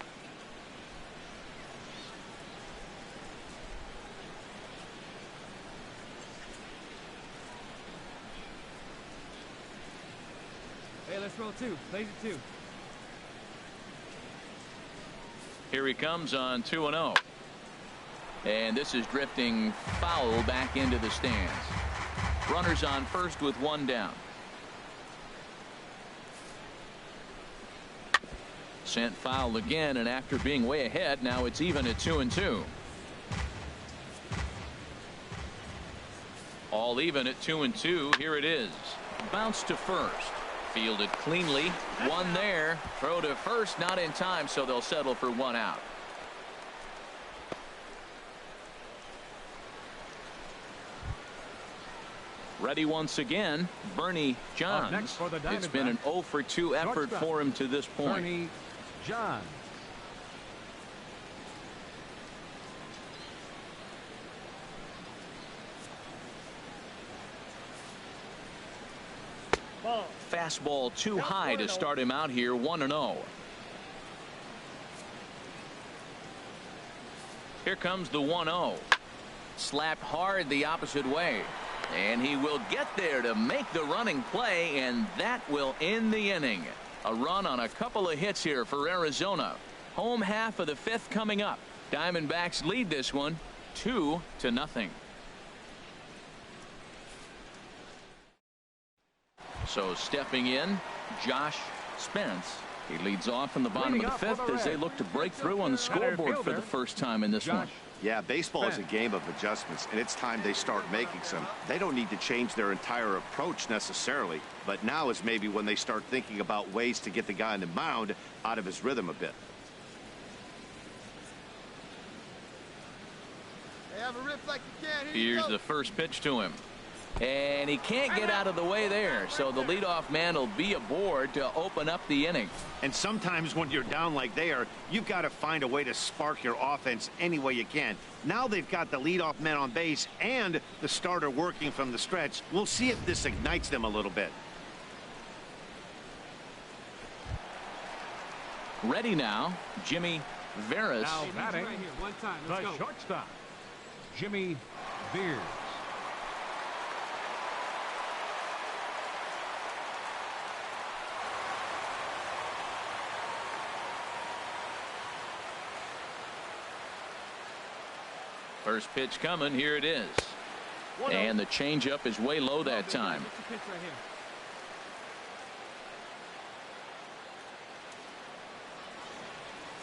Hey, let's roll 2. Lazy 2.
Here he comes on 2-0. And this is drifting foul back into the stands. Runners on first with one down. Sent foul again, and after being way ahead, now it's even at 2-2. All even at 2-2. Here it is. Bounce to first. Fielded cleanly. One there. Throw to first, not in time, so they'll settle for one out. Ready once again, Bernie Johns. It's been an 0 for 2 effort for him to this point.
Bernie Johns.
Fastball too high to start him out here, 1-0. Here comes the 1-0. Slapped hard the opposite way. And he will get there to make the running play, and that will end the inning. A run on a couple of hits here for Arizona. Home half of the fifth coming up. Diamondbacks lead this one 2-0. So stepping in, Josh Spence. He leads off in the bottom of the fifth as they look to break through on the scoreboard for the first time in this one.
Yeah, baseball is a game of adjustments, and it's time they start making some. They don't need to change their entire approach necessarily, but now is maybe when they start thinking about ways to get the guy on the mound out of his rhythm a bit.
Hey, have a rip like you can.
Here's the first pitch to him. And he can't get out of the way there, so the leadoff man will be aboard to open up the inning.
And sometimes when you're down like they are, you've got to find a way to spark your offense any way you can. Now they've got the leadoff man on base and the starter working from the stretch. We'll see if this ignites them a little bit.
Ready now, Jimmy Veras.
Now batting, the shortstop, Jimmy Veers.
First pitch coming. Here it is. And the changeup is way low that time.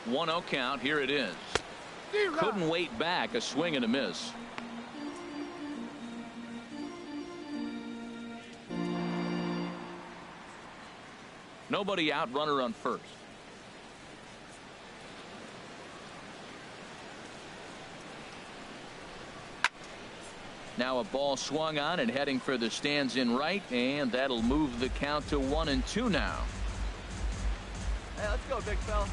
1-0 count. Here it is. Couldn't wait back. A swing and a miss. Nobody out. Runner on first. Now a ball swung on and heading for the stands in right, and that'll move the count to 1-2 now.
Hey, let's go, big fella.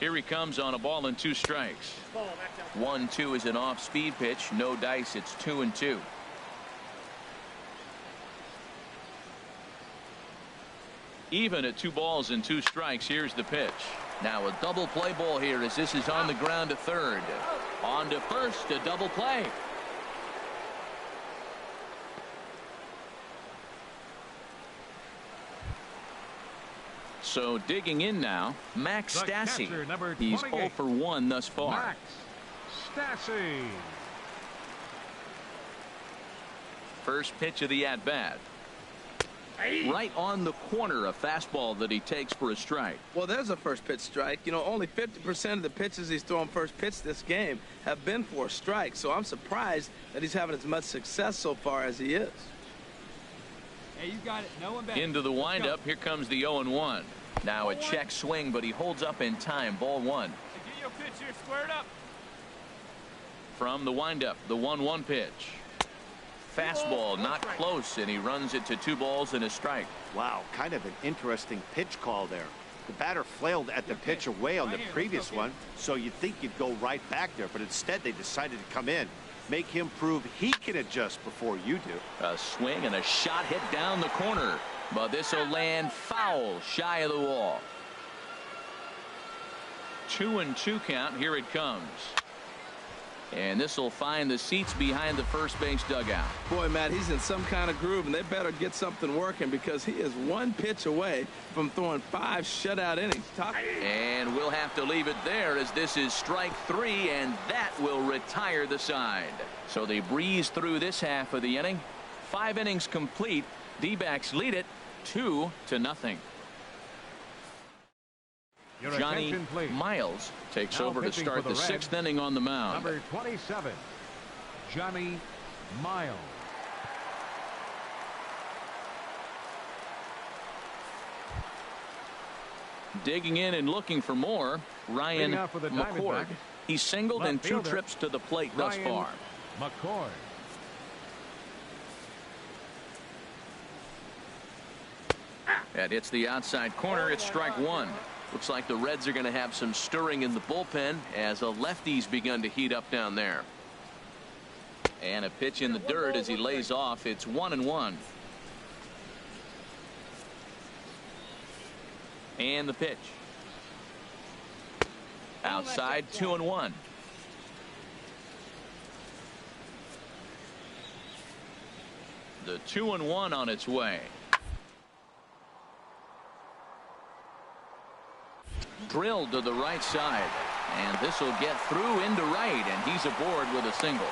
Here he comes on a ball and 2 strikes. 1-2 is an off-speed pitch. No dice. It's 2-2. Even at 2 balls and 2 strikes. Here's the pitch. Now a double play ball here as this is on the ground to third. On to first, a double play. So digging in now, Max Stassi. He's 0 for 1 thus far.
Max Stassi.
First pitch of the at-bat. Right on the corner, a fastball that he takes for a strike.
Well, there's a first pitch strike. You know, only 50% of the pitches he's thrown first pitch this game have been for a strike. So I'm surprised that he's having as much success so far as he is.
Hey, you got it. No one back.
Into the windup. Here comes the 0-1. Now a check swing, but he holds up in time. Ball 1.
Hey, get your pitch here. Square it up.
From the windup, the 1-1 pitch. Fastball not close, and he runs it to 2 balls and a strike.
Wow, kind of an interesting pitch call there. The batter flailed at the pitch away on the previous one, so you'd think you'd go right back there, but instead they decided to come in, make him prove he can adjust before you do.
A swing and a shot hit down the corner, but this will land foul shy of the wall. 2-2 count. Here it comes. And this will find the seats behind the first base dugout.
Boy, Matt, he's in some kind of groove, and they better get something working because he is one pitch away from throwing 5 shutout innings.
And we'll have to leave it there as this is strike 3, and that will retire the side. So they breeze through this half of the inning. 5 innings complete. D-backs lead it 2-0. Johnny Miles takes over to start the 6th inning on the mound.
Number 27, Johnny Miles.
Digging in and looking for more, Ryan McCord. He's singled in 2 trips to the plate thus far.
McCord.
That hits the outside corner. It's strike 1. Looks like the Reds are going to have some stirring in the bullpen as a lefty's begun to heat up down there. And a pitch in the dirt as he lays off. It's 1-1. And the pitch. Outside, 2-1. The 2-1 on its way. Drilled to the right side, and this will get through into right, and he's aboard with a single.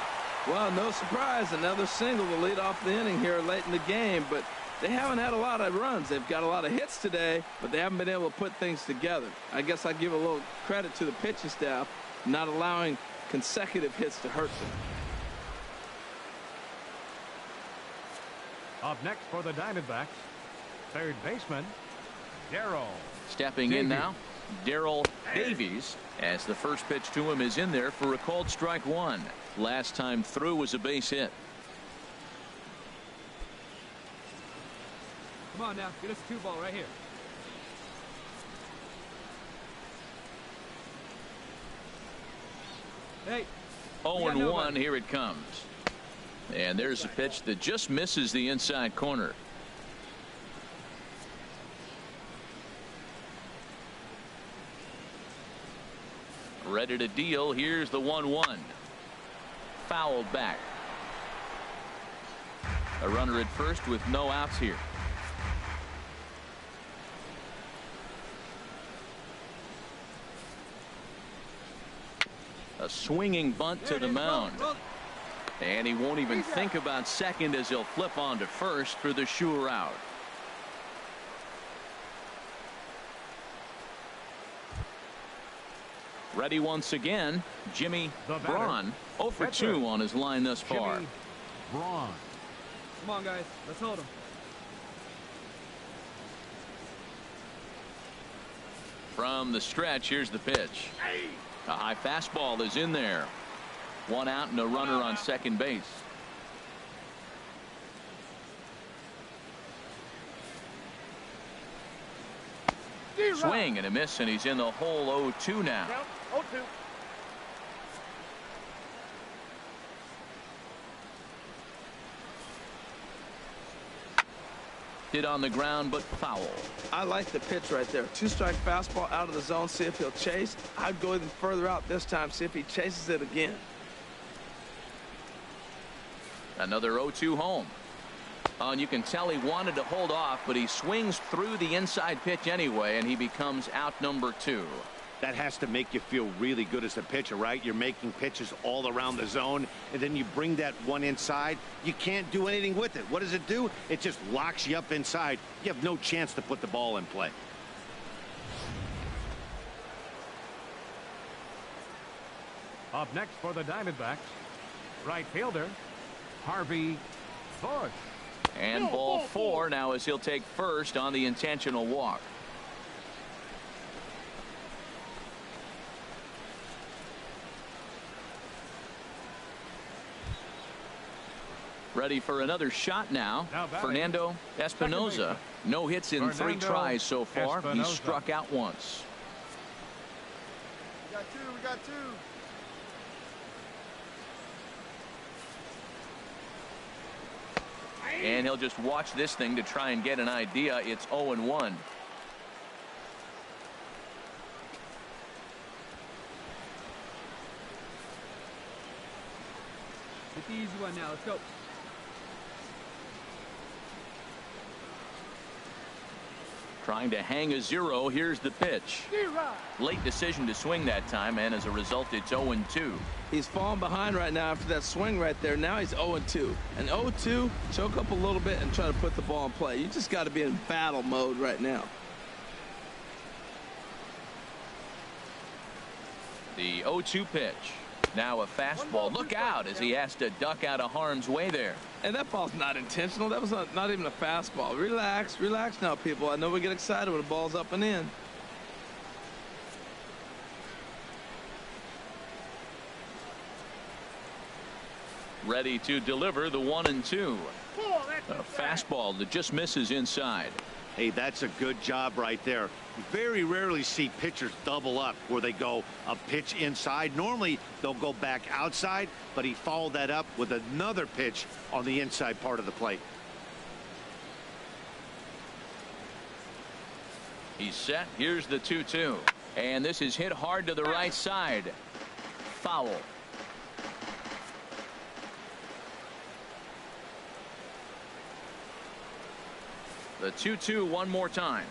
Well, no surprise, another single will lead off the inning here late in the game, but they haven't had a lot of runs. They've got a lot of hits today, but they haven't been able to put things together. I guess I give a little credit to the pitching staff not allowing consecutive hits to hurt them.
Up next for the Diamondbacks, third baseman Darrell.
Stepping in now, Darrell Davies, as the first pitch to him is in there for a called strike 1. Last time through was a base hit.
Come on now, get us a 2-ball right here. Hey.
0-1, here it comes. And there's a pitch that just misses the inside corner. Ready to deal. Here's the 1-1. Fouled back. A runner at first with no outs here. A swinging bunt to the mound. And he won't even think about second as he'll flip on to first for the sure out. Ready once again, Jimmy Braun. 0 for 2 on his line thus far.
Jimmy Braun.
Come on, guys. Let's hold him.
From the stretch, here's the pitch. A high fastball is in there. 1 out and a runner on second base. Swing and a miss, and he's in the hole. 0-2 now.
0-2.
Hit on the ground, but foul.
I like the pitch right there. 2-strike fastball out of the zone. See if he'll chase. I'd go even further out this time. See if he chases it again.
Another 0-2 home. Oh, and you can tell he wanted to hold off, but he swings through the inside pitch anyway, and he becomes out number 2.
That has to make you feel really good as a pitcher, right? You're making pitches all around the zone, and then you bring that one inside. You can't do anything with it. What does it do? It just locks you up inside. You have no chance to put the ball in play.
Up next for the Diamondbacks, right fielder Harvey Bush.
And ball 4 now as he'll take first on the intentional walk. Ready for another shot now. Fernando Espinosa. No hits in 3 tries so far. He struck out once.
We got two.
And he'll just watch this thing to try and get an idea. It's 0-1.
Hit the easy one now. Let's go.
Trying to hang a 0. Here's the pitch. Late decision to swing that time, and as a result, it's 0-2.
He's falling behind right now after that swing right there. Now he's 0-2. And 0-2, choke up a little bit and try to put the ball in play. You just got to be in battle mode right now.
The 0-2 pitch. Now a fastball. Look out as he has to duck out of harm's way there.
And that ball's not intentional. That was not even a fastball. Relax, relax now, people. I know we get excited when the ball's up and in.
Ready to deliver the 1-2. A fastball that just misses inside.
Hey, that's a good job right there. You very rarely see pitchers double up where they go a pitch inside. Normally they'll go back outside, but he followed that up with another pitch on the inside part of the plate.
He's set. Here's the 2-2. And this is hit hard to the right side. Foul. The 2-2 one more time.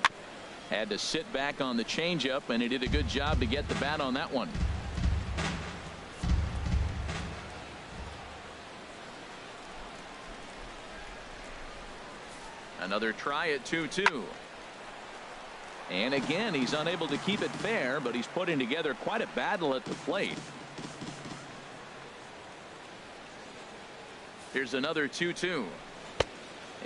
Had to sit back on the changeup, and he did a good job to get the bat on that one. Another try at 2-2. And again, he's unable to keep it fair, but he's putting together quite a battle at the plate. Here's another 2-2.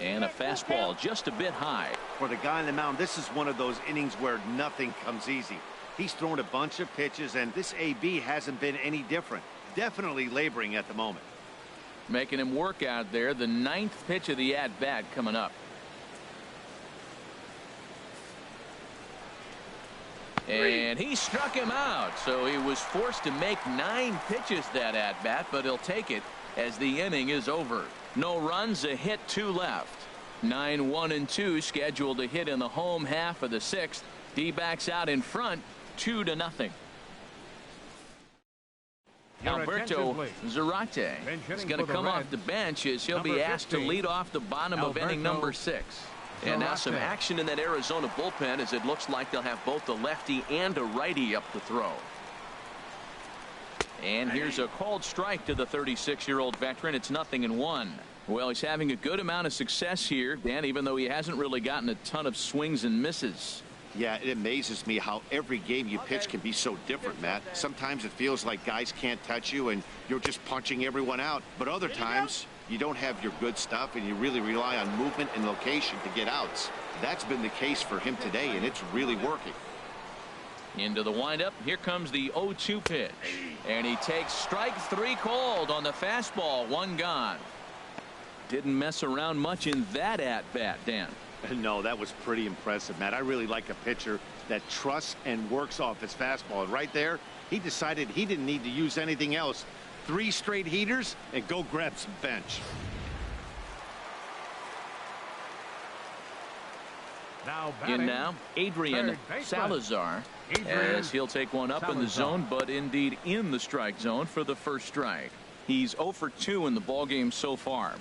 And a fastball just a bit high.
For the guy on the mound, this is one of those innings where nothing comes easy. He's thrown a bunch of pitches, and this AB hasn't been any different. Definitely laboring at the moment.
Making him work out there. The 9th pitch of the at-bat coming up. And he struck him out, so he was forced to make 9 pitches that at-bat, but he'll take it as the inning is over. No runs, a hit, 2 left. 9-1-2 scheduled to hit in the home half of the 6th. D-backs out in front, 2-0. Alberto Zarate is going to come off the bench as he'll be asked to lead off the bottom of inning number 6. And now some action in that Arizona bullpen as it looks like they'll have both a lefty and a righty up to throw. And here's a called strike to the 36-year-old veteran. It's 0-1. Well, he's having a good amount of success here, Dan, even though he hasn't really gotten a ton of swings and misses.
Yeah, it amazes me how every game you pitch can be so different, Matt. Sometimes it feels like guys can't touch you and you're just punching everyone out. But other times you don't have your good stuff and you really rely on movement and location to get outs. That's been the case for him today, and it's really working.
Into the windup. Here comes the 0-2 pitch. And he takes strike 3 called on the fastball. 1 gone. Didn't mess around much in that at-bat, Dan.
No, that was pretty impressive, Matt. I really like a pitcher that trusts and works off his fastball. And right there, he decided he didn't need to use anything else. 3 straight heaters and go grab some bench.
Now
Adrian Salazar, as he'll take one up in the zone, but indeed in the strike zone for the first strike. He's 0 for 2 in the ballgame so far.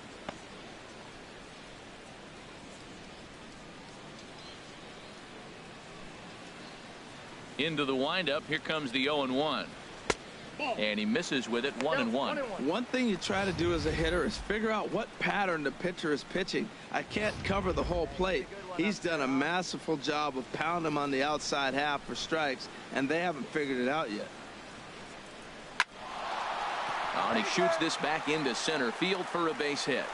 Into the windup. Here comes the 0-1. And he misses with it. 1-1.
One thing you try to do as a hitter is figure out what pattern the pitcher is pitching. I can't cover the whole plate. He's done a masterful job of pounding him on the outside half for strikes, and they haven't figured it out yet.
And he shoots this back into center field for a base hit.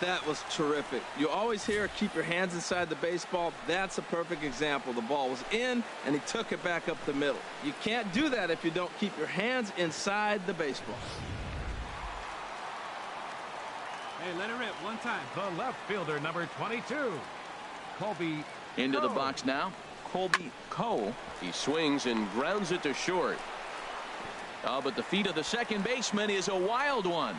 That was terrific. You always hear keep your hands inside the baseball. That's a perfect example. The ball was in and he took it back up the middle. You can't do that if you don't keep your hands inside the baseball.
Hey, let it rip one time.
The left fielder, number 22, Colby.
Into the box now, Colby Coe. He swings and grounds it to short. Oh, but the feet of the second baseman is a wild one.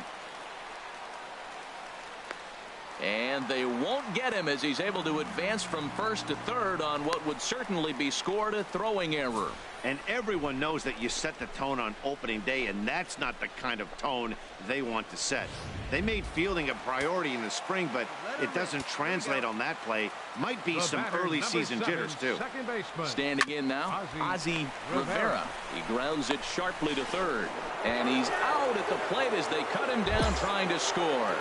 And they won't get him as he's able to advance from first to third on what would certainly be scored a throwing error.
And everyone knows that you set the tone on opening day, and that's not the kind of tone they want to set. They made fielding a priority in the spring, but it doesn't translate on that play. Might be some early season jitters, too.
Standing in now, Ozzie Rivera. He grounds it sharply to third. And he's out at the plate as they cut him down trying to score.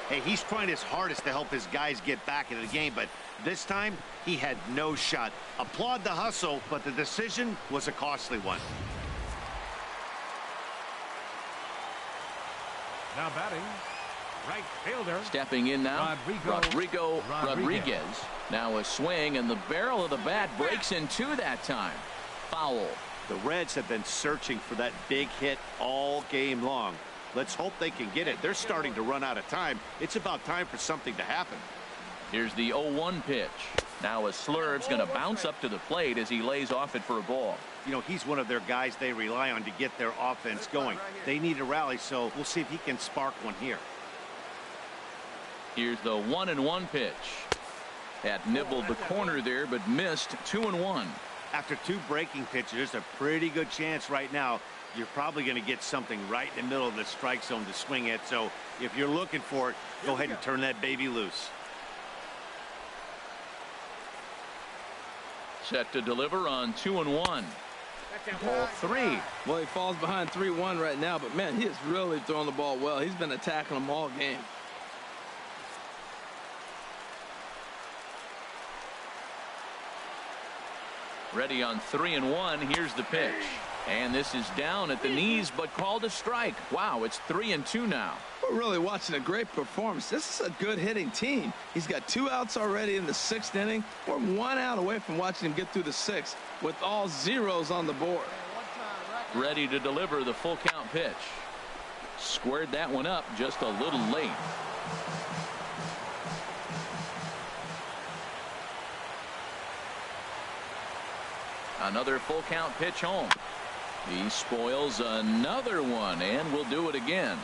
Hey, he's trying his hardest to help his guys get back into the game, but this time he had no shot. Applaud the hustle, but the decision was a costly one.
Now batting, right fielder.
Stepping in now, Rodrigo Rodriguez. Now a swing, and the barrel of the bat breaks in two that time. Foul.
The Reds have been searching for that big hit all game long. Let's hope they can get it. They're starting to run out of time. It's about time for something to happen.
Here's the 0-1 pitch. Now a Slurve's going to bounce up to the plate as he lays off it for a ball.
You know, he's one of their guys they rely on to get their offense going. They need a rally, so we'll see if he can spark one here.
Here's the 1-1 pitch. That nibbled the corner there, but missed. 2-1.
After two breaking pitches, there's a pretty good chance right now you're probably going to get something right in the middle of the strike zone to swing at. So if you're looking for it, go ahead and turn that baby loose.
Set to deliver on 2-1.
Ball 3. Well, he falls behind 3-1 right now, but man, he is really throwing the ball well. He's been attacking them all game.
Ready on 3-1. Here's the pitch. And this is down at the knees, but called a strike. Wow, it's 3-2 now.
We're really watching a great performance. This is a good hitting team. He's got 2 outs already in the 6th inning. We're 1 out away from watching him get through the 6th with all zeros on the board.
Ready to deliver the full count pitch. Squared that one up just a little late. Another full count pitch home. He spoils another one and will do it again.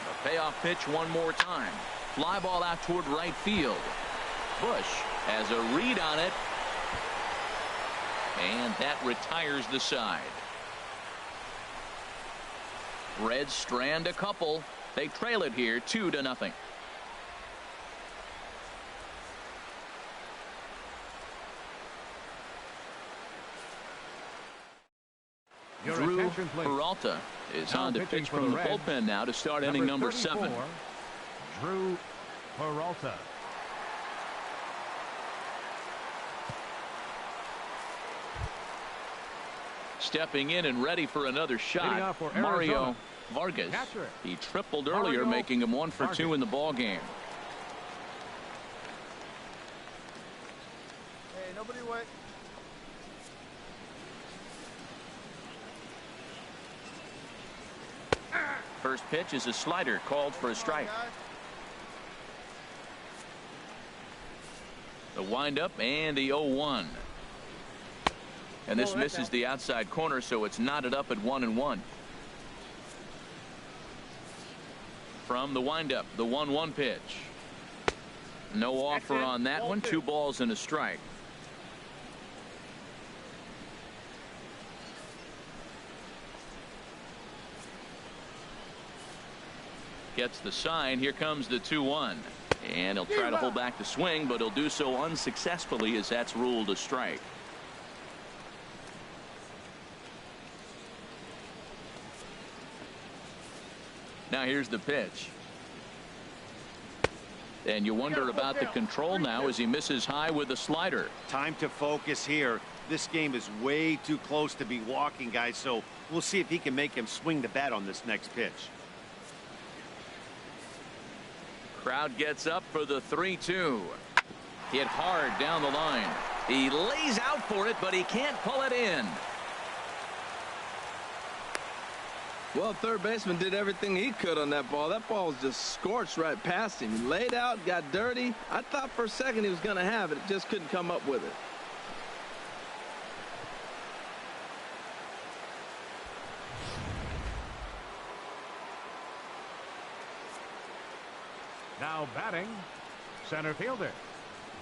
The payoff pitch one more time. Fly ball out toward right field. Bush has a read on it. And that retires the side. Reds strand a couple. They trail it here 2-0. Drew Peralta is on to pitch from the bullpen now to start inning number 7.
Drew Peralta.
Stepping in and ready for another shot, Mario Vargas. He tripled earlier, making him 1 for 2 in the ball game.
Hey, nobody wait.
First pitch is a slider called for a strike. The windup and the 0-1. And this misses the outside corner, so it's knotted up at 1-1. From the windup, the 1-1 pitch. No offer on that one. 2 balls and a strike. Gets the sign. Here comes the 2-1. And he'll try to hold back the swing, but he'll do so unsuccessfully as that's ruled a strike. Now here's the pitch. And you wonder about the control now as he misses high with a slider.
Time to focus here. This game is way too close to be walking, guys, so we'll see if he can make him swing the bat on this next pitch.
Crowd gets up for the 3-2. Hit hard down the line. He lays out for it, but he can't pull it in.
Well, third baseman did everything he could on that ball. That ball was just scorched right past him. He laid out, got dirty. I thought for a second he was going to have it. It just couldn't come up with it.
Now batting, center fielder,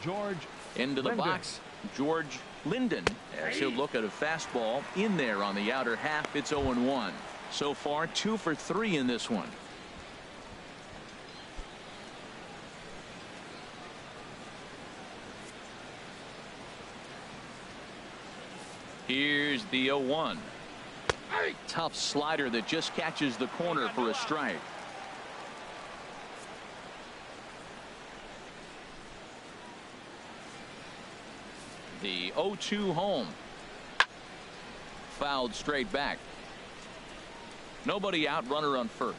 George
Into the
Linden.
box, George Linden, as he'll look at a fastball in there on the outer half. It's 0-1. So far, 2 for 3 in this one. Here's the 0-1. Tough slider that just catches the corner for a strike. The 0-2 home. Fouled straight back. Nobody out, runner on first.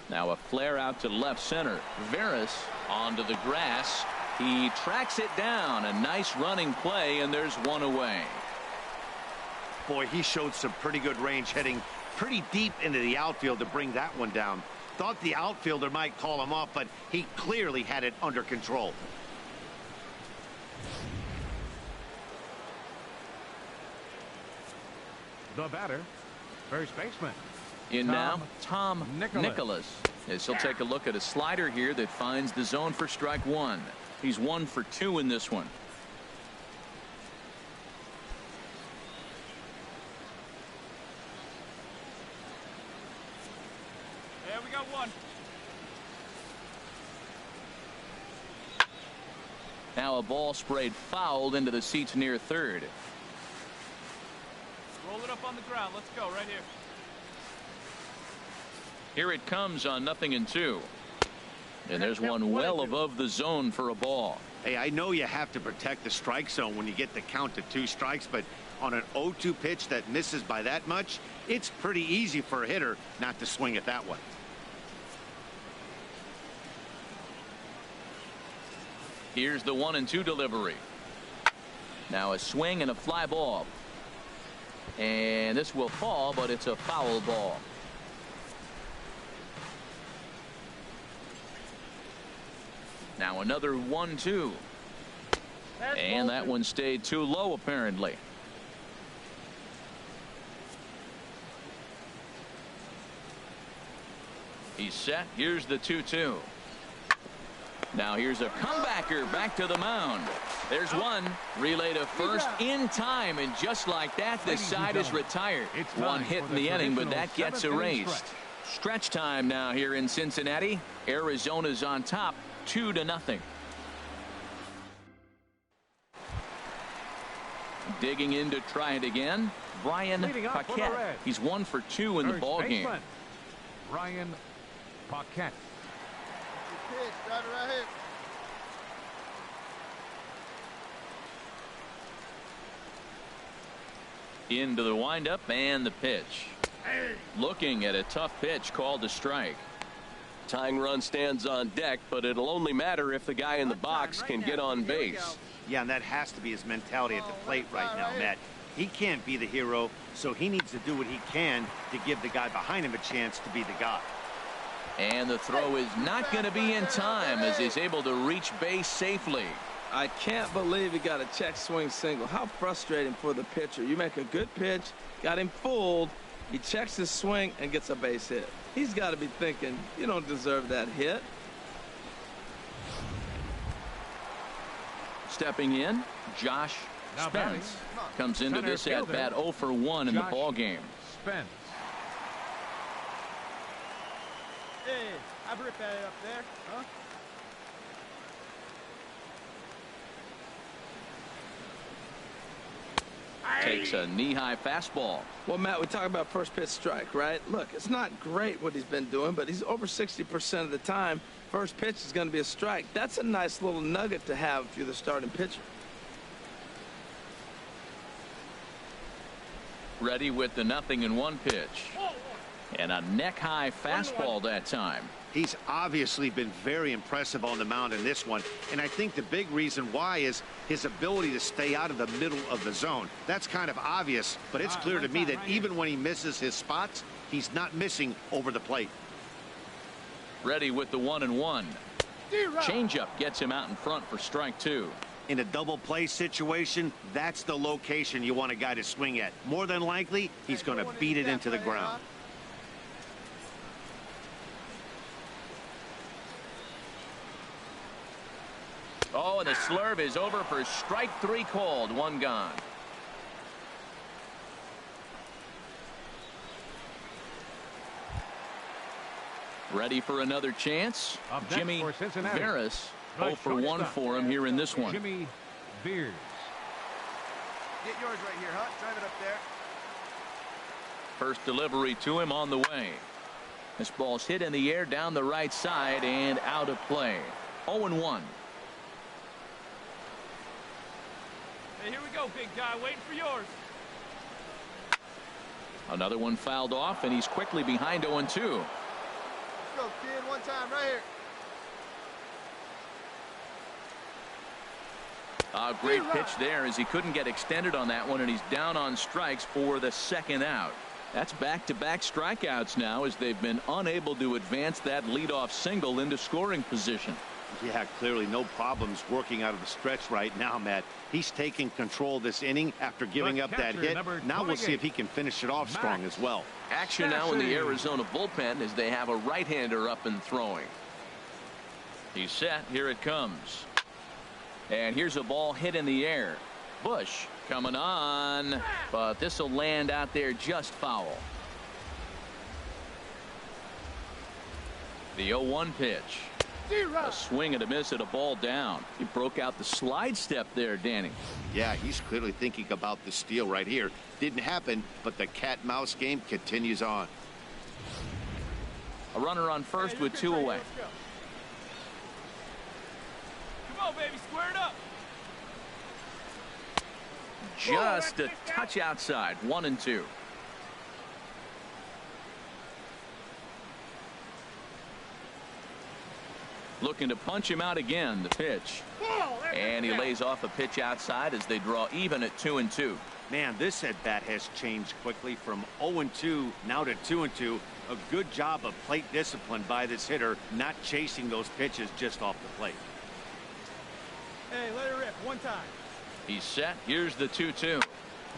Now a flare out to left center. Veras onto the grass. He tracks it down. A nice running play, and there's one away.
Boy, he showed some pretty good range, heading pretty deep into the outfield to bring that one down. Thought the outfielder might call him off, but he clearly had it under control.
The batter, first baseman.
In now, Tom Nicholas. As he'll take a look at a slider here that finds the zone for strike one. He's 1 for 2 in this one.
Yeah, we got one.
Now a ball sprayed fouled into the seats near third.
Roll it up on the ground. Let's go right here.
Here it comes on 0-2. And there's one well above the zone for a ball.
Hey, I know you have to protect the strike zone when you get the count to 2 strikes, but on an 0-2 pitch that misses by that much, it's pretty easy for a hitter not to swing it that way.
Here's the 1-2 delivery. Now a swing and a fly ball. And this will fall, but it's a foul ball. Now another 1-2. And that one stayed too low, apparently. He's set. Here's the 2-2. Now here's a comebacker back to the mound. There's one. Relay to first in time, and just like that, the side is retired. One hit in the inning, but that gets erased. Stretch time now here in Cincinnati. Arizona's on top, 2-0. Digging in to try it again, Brian Paquette. He's 1 for 2 in the ball game.
Brian Paquette.
Pitch, drive it right here.
Into the windup and the pitch. Looking at a tough pitch called a strike.
Tying run stands on deck, but it'll only matter if the guy in the box can get on base.
Yeah, and that has to be his mentality at the plate right now, Matt. He can't be the hero, so he needs to do what he can to give the guy behind him a chance to be the guy.
And the throw is not going to be in time as he's able to reach base safely.
I can't believe he got a check swing single. How frustrating for the pitcher. You make a good pitch, got him fooled, he checks his swing and gets a base hit. He's got to be thinking, you don't deserve that hit.
Stepping in, Josh Spence comes into this at bat 0 for 1 in the ball game.
Spence.
Hey, I ripped that up there, huh?
Takes a knee-high fastball.
Well, Matt, we talk about first pitch strike, right? Look, it's not great what he's been doing, but he's over 60% of the time. First pitch is going to be a strike. That's a nice little nugget to have if you're the starting pitcher.
Ready with the 0-1 pitch. And a neck-high fastball that time.
He's obviously been very impressive on the mound in this one, and I think the big reason why is his ability to stay out of the middle of the zone. That's kind of obvious, but it's clear to me that even when he misses his spots, he's not missing over the plate.
Ready with the 1-1. Changeup gets him out in front for strike 2.
In a double play situation, that's the location you want a guy to swing at. More than likely, he's going to beat it into the ground.
Oh, and the slurve is over for strike 3 called. 1 gone. Ready for another chance. Jimmy Veras. 0 for 1 for him here in this one.
Jimmy Veers.
Get yours right here, Hunt. Drive it up there.
First delivery to him on the way. This ball's hit in the air down the right side and out of play. 0-1.
Hey, here we go, big guy. Waiting for yours.
Another one fouled off, and he's quickly behind 0-2.
Let's go, kid. One time right here.
A great pitch there as he couldn't get extended on that one, and he's down on strikes for the second out. That's back-to-back strikeouts now as they've been unable to advance that leadoff single into scoring position.
Yeah, clearly no problems working out of the stretch right now, Matt. He's taking control of this inning after giving up that hit. Now we'll see if he can finish it off strong as well.
Action now in the Arizona bullpen as they have a right-hander up and throwing. He's set. Here it comes. And here's a ball hit in the air. Bush coming on, but this will land out there just foul. The 0-1 pitch. A swing and a miss at a ball down. He broke out the slide step there, Danny.
Yeah, he's clearly thinking about the steal right here. Didn't happen, but the cat-mouse game continues on.
A runner on first with 2 away.
Come on, baby, square it up.
Just a touch outside. 1-2. Looking to punch him out again. The pitch. And he lays off a pitch outside as they draw even at 2-2.
Man, this at-bat has changed quickly from 0-2 now to 2-2. A good job of plate discipline by this hitter, not chasing those pitches just off the plate.
Hey, let it rip. One time.
He's set. Here's the 2-2.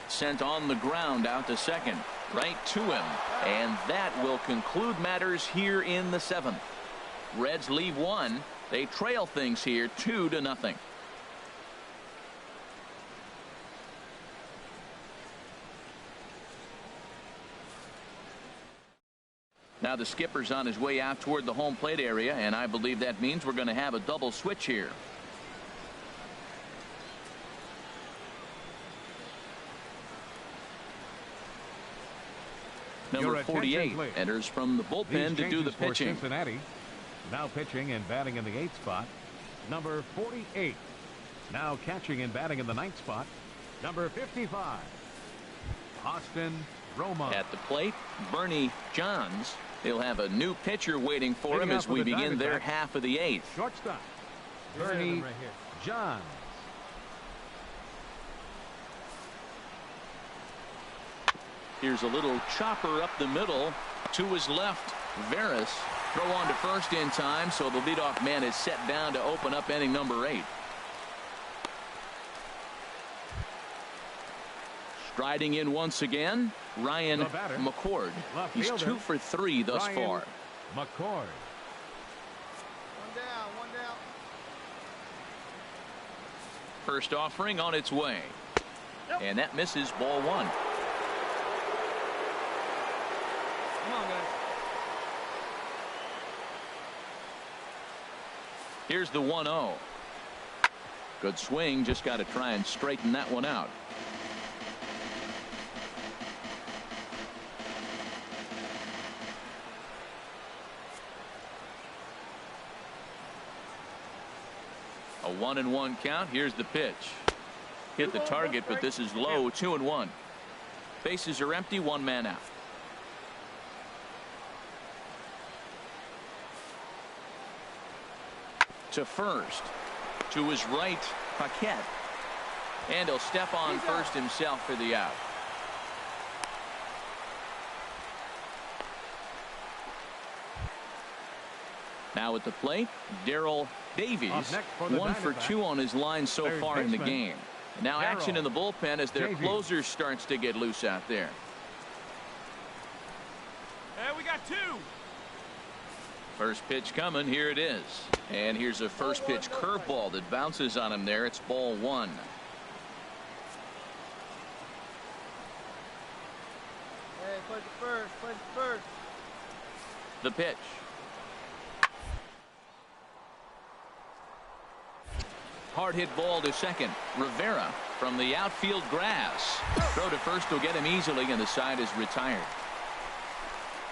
Sent on the ground out to second. Right to him. And that will conclude matters here in the 7th. Reds leave 1. They trail things here 2-0. Now the skipper's on his way out toward the home plate area, and I believe that means we're going to have a double switch here. Number 48 enters from the bullpen to do the pitching.
Cincinnati. Now pitching and batting in the 8th spot. Number 48. Now catching and batting in the 9th spot. Number 55. Austin Roma.
At the plate, Bernie Johns. He'll have a new pitcher waiting for him as we begin their half of the 8th.
Shortstop. Bernie Johns.
Here's a little chopper up the middle to his left. Veras throw on to first in time, so the leadoff man is set down to open up inning number 8. Striding in once again, Ryan McCord. He's 2 for 3 thus far.
McCord.
One down, one down.
First offering on its way. And that misses. Ball 1.
Come on, guys.
Here's the 1-0. Good swing. Just got to try and straighten that one out. A 1-1 count. Here's the pitch. Hit the target, but this is low. 2-1. Bases are empty. 1 man out. To first. To his right, Paquette. And he'll step on first himself for the out. Now at the plate, Darrell Davies, 1 for 2 on his line so far in the game. Now action in the bullpen as their closer starts to get loose out there.
Hey, we got 2.
First pitch coming. Here it is. And here's a first pitch curveball that bounces on him there. It's ball 1.
Hey, play it first. Play it first.
The pitch. Hard hit ball to second. Rivera from the outfield grass. Throw to first will get him easily, and the side is retired.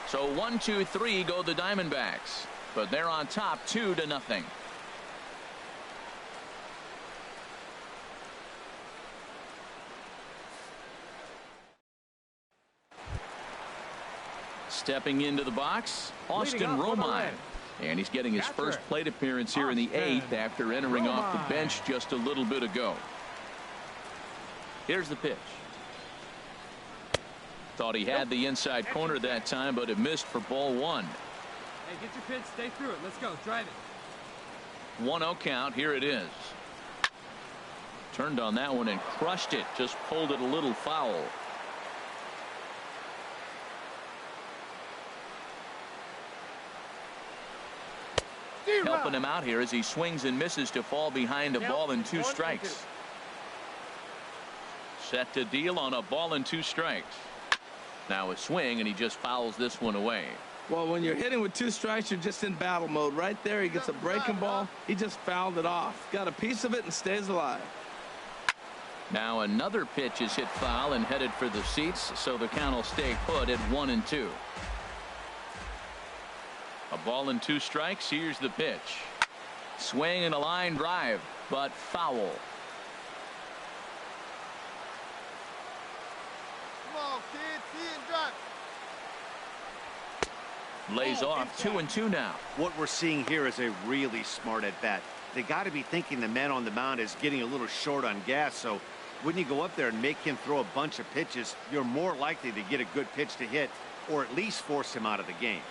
So 1, 2, 3 go the Diamondbacks, but they're on top 2-0. Stepping into the box, Austin Romine. And he's getting his first plate appearance here in the 8th after entering off the bench just a little bit ago. Here's the pitch. Thought he had the inside corner that time, but it missed for ball 1.
Hey, get your pitch, stay through it. Let's go, drive it.
1-0 count. Here it is. Turned on that one and crushed it. Just pulled it a little foul. Helping him out here as he swings and misses to fall behind a ball and 2 strikes. Set to deal on a ball and 2 strikes. Now a swing, and he just fouls this one away.
Well, when you're hitting with 2 strikes, you're just in battle mode. Right there, he gets a breaking ball. He just fouled it off. Got a piece of it and stays alive.
Now another pitch is hit foul and headed for the seats, so the count will stay put at 1-2. A ball and 2 strikes. Here's the pitch. Swing and a line drive, but foul.
Come on, kid. See it and drive.
Lays off 2-2 now.
What we're seeing here is a really smart at bat. They got to be thinking the man on the mound is getting a little short on gas, so when you go up there and make him throw a bunch of pitches, you're more likely to get a good pitch to hit, or at least force him out of the game.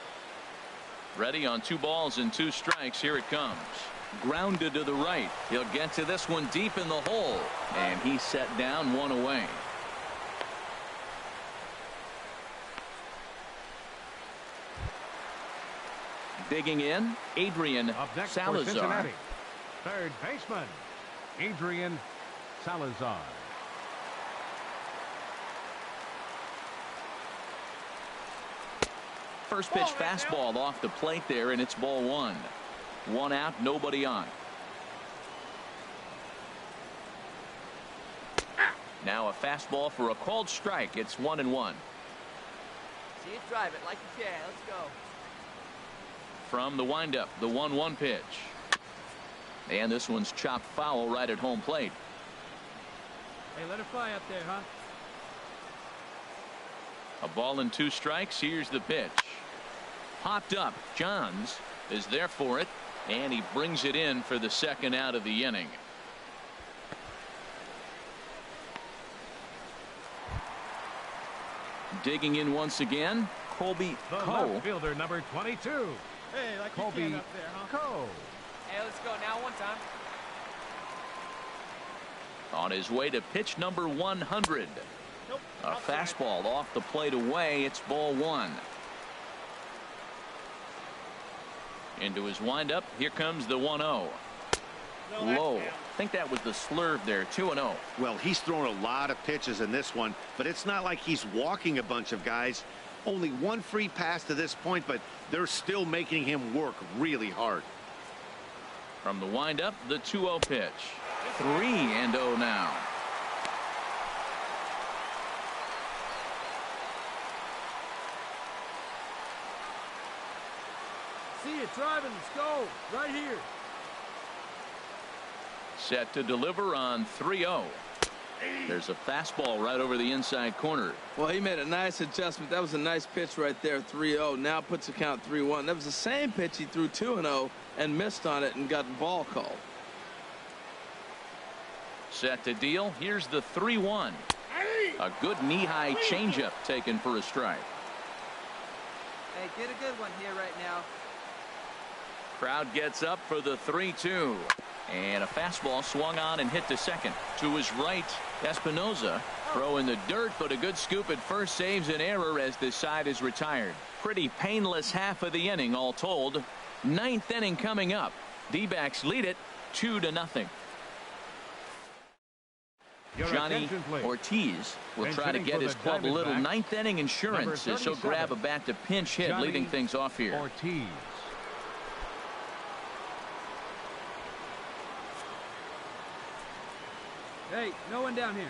Ready on 2 balls and 2 strikes. Here it comes. Grounded to the right. He'll get to this one deep in the hole, and he's set down 1 away. Digging in, Adrian Salazar.
Third baseman, Adrian Salazar.
First pitch fastball off the plate there, and it's ball 1. 1 out, nobody on. Now a fastball for a called strike. It's 1-1.
See it, drive it like you can. Let's go.
From the windup, the 1-1 pitch. And this one's chopped foul right at home plate.
Hey, let it fly up there, huh?
A ball and 2 strikes. Here's the pitch. Popped up. Johns is there for it, and he brings it in for the 2nd out of the inning. Digging in once again, Colby Coe.
Left fielder number 22.
Hey, like
Colby
you can up there, huh?
Coe.
Hey, let's go now. 1 time.
On his way to pitch number 100.
Nope.
A fastball off the plate away. It's ball 1. Into his windup. Here comes the 1-0. Low. I think that was the slurve there. 2-0.
Well, he's thrown a lot of pitches in this one, but it's not like he's walking a bunch of guys. Only 1 free pass to this point, but they're still making him work really hard.
From the windup, the 2-0 pitch. 3-0 now.
See it, driving. Let's go. Right here.
Set to deliver on 3-0. There's a fastball right over the inside corner.
Well, he made a nice adjustment. That was a nice pitch right there, 3-0. Now puts the count 3-1. That was the same pitch he threw 2-0 and missed on it and got the ball called.
Set to deal. Here's the 3-1. A good knee-high changeup taken for a strike.
Hey, get a good one here right now.
Crowd gets up for the 3-2. And a fastball swung on and hit to second. To his right, Espinoza. Throw in the dirt, but a good scoop at first saves an error as this side is retired. Pretty painless half of the inning all told. Ninth inning coming up. D-backs lead it 2-0. Johnny Ortiz will try to get his club a little ninth inning insurance as he'll grab a bat to pinch hit, leading things off here.
Ortiz.
Hey, no one down here.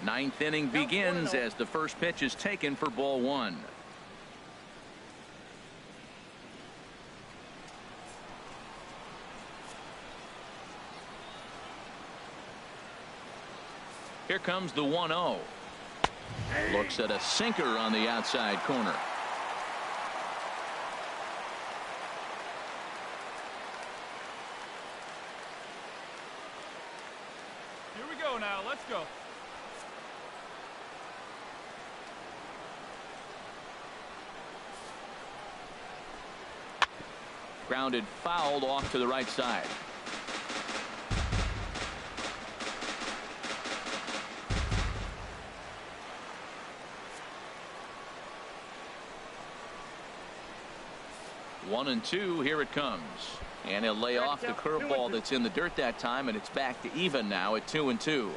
Ninth inning begins as the first pitch is taken for ball one. Here comes the 1-0. Looks at a sinker on the outside corner.
Here we go now. Let's go.
Grounded fouled off to the right side. One and two. Here it comes. And he'll lay off the curveball that's in the dirt that time, and it's back to even now at 2-2.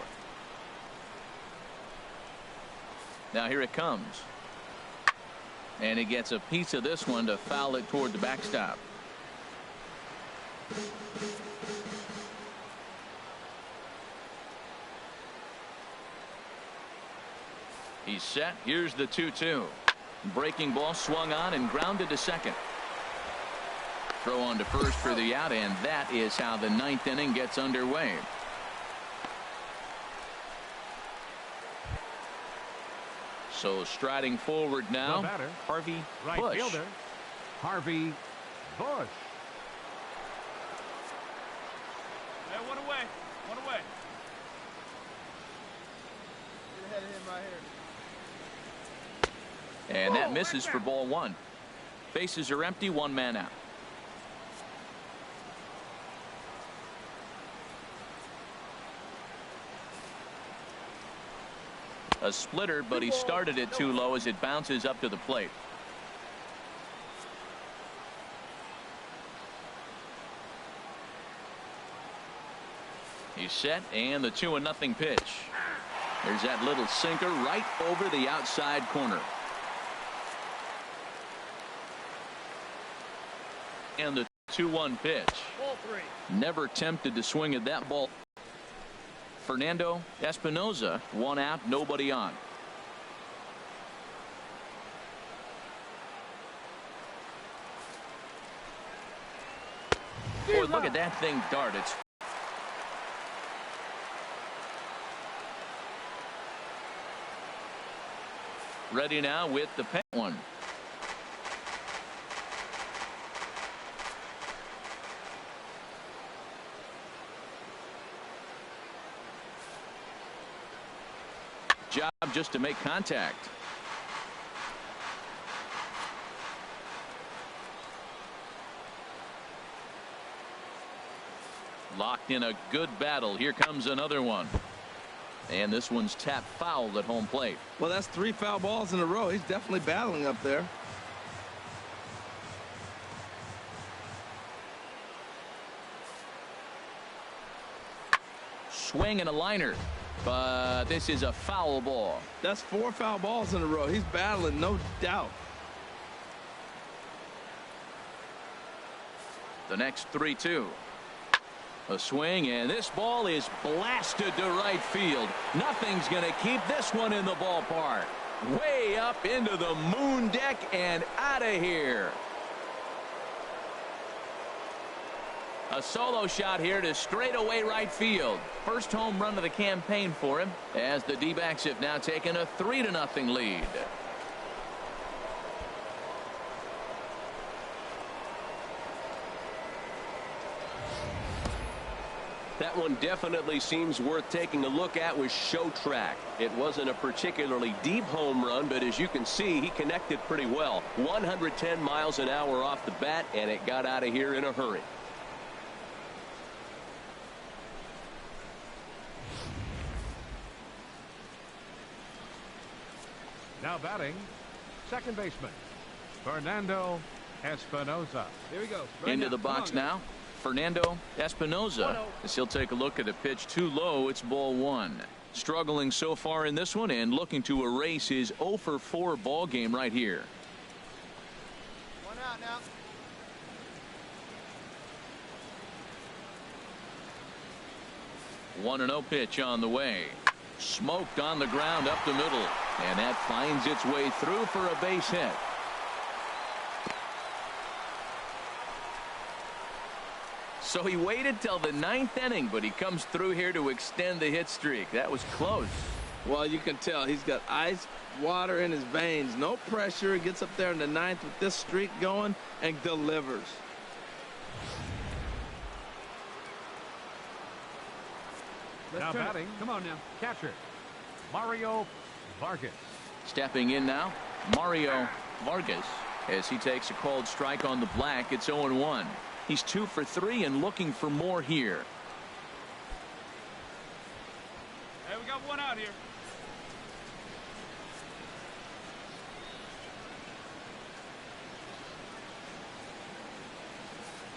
Now here it comes. And he gets a piece of this one to foul it toward the backstop. He's set. Here's the 2-2. Breaking ball swung on and grounded to second. Throw on to first for the out, and that is how the ninth inning gets underway. So striding forward now, Harvey
right
Bush.
Fielder, Harvey Bush.
Hey, one away. One away.
Get ahead of him right here.
And that misses for ball one. Bases are empty, one man out. A splitter, but he started it too low as it bounces up to the plate. He's set, and the 2-0 pitch. There's that little sinker right over the outside corner. And the 2-1 pitch.
Ball three.
Never tempted to swing at that ball. Fernando Espinoza, one out, nobody on. Boy, look at that thing dart. It's ready now with the pen one. Job just to make contact. Locked in a good battle. Here comes another one. And this one's tapped foul at home plate.
Well, that's 3 foul balls in a row. He's definitely battling up there.
Swing and a liner. But this is a foul ball.
That's 4 foul balls in a row. He's battling, no doubt.
The next 3-2. A swing, and this ball is blasted to right field. Nothing's going to keep this one in the ballpark. Way up into the moon deck and out of here. A solo shot here to straightaway right field. First home run of the campaign for him, as the D-backs have now taken a 3-0 lead. That
That one definitely seems worth taking a look at with Show Track. It wasn't a particularly deep home run, but as you can see, he connected pretty well. 110 miles an hour off the bat, and it got out of here in a hurry.
Now batting, second baseman, Fernando Espinosa.
Here we go.
Into the box now, Fernando Espinosa, as he'll take a look at a pitch too low. It's ball one. Struggling so far in this one and looking to erase his 0 for 4 ball game right here.
1 out now.
One and 0 pitch on the way. Smoked on the ground up the middle, and that finds its way through for a base hit. So he waited till the 9th inning, but he comes through here to extend the hit streak. That was close.
Well, you can tell he's got ice water in his veins. No pressure. He gets up there in the 9th with this streak going and delivers.
Now batting, come on now, catcher, Mario Vargas.
Stepping in now, Mario Vargas, as he takes a called strike on the black. It's 0-1. He's 2 for 3 and looking for more here.
Hey, we got 1 out here.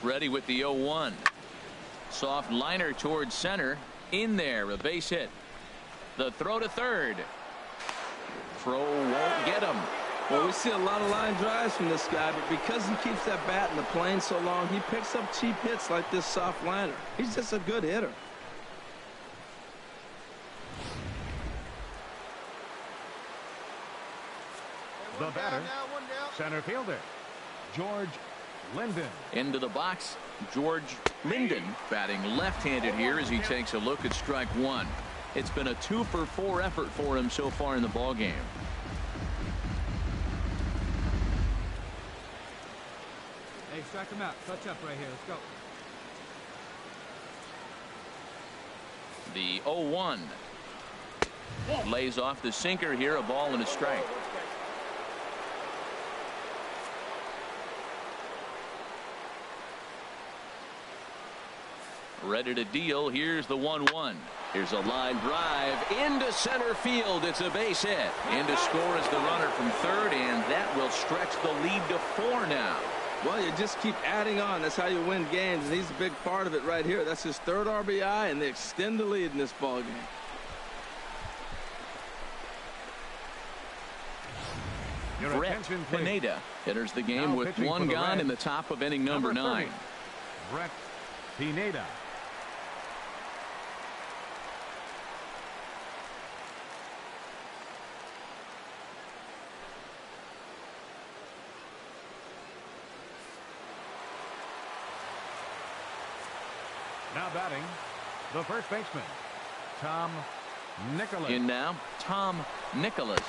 Ready with the 0-1. Soft liner towards center. In there, a base hit. The throw to third. Throw won't get him.
Well, we see a lot of line drives from this guy, but because he keeps that bat in the plane so long, he picks up cheap hits like this soft liner. He's just a good hitter.
The batter, center fielder, George Linden.
Into the box, George Linden batting left-handed here as he takes a look at strike one. It's been a 2 for 4 effort for him so far in the ball game.
Hey, strike him out. Touch up right here. Let's go.
The 0-1 lays off the sinker here. A ball and a strike. Ready to deal. Here's the 1-1.
Here's a line drive into center field. It's a base hit.
In to score is the runner from third, and that will stretch the lead to 4 now.
Well, you just keep adding on. That's how you win games, and he's a big part of it right here. That's his 3rd RBI, and they extend the lead in this ball game.
Brett Pineda enters the game
now
with 1 gone in the top of inning number 9.
Brett Pineda. Now batting, the first baseman, Tom Nicholas.
In now, Tom Nicholas.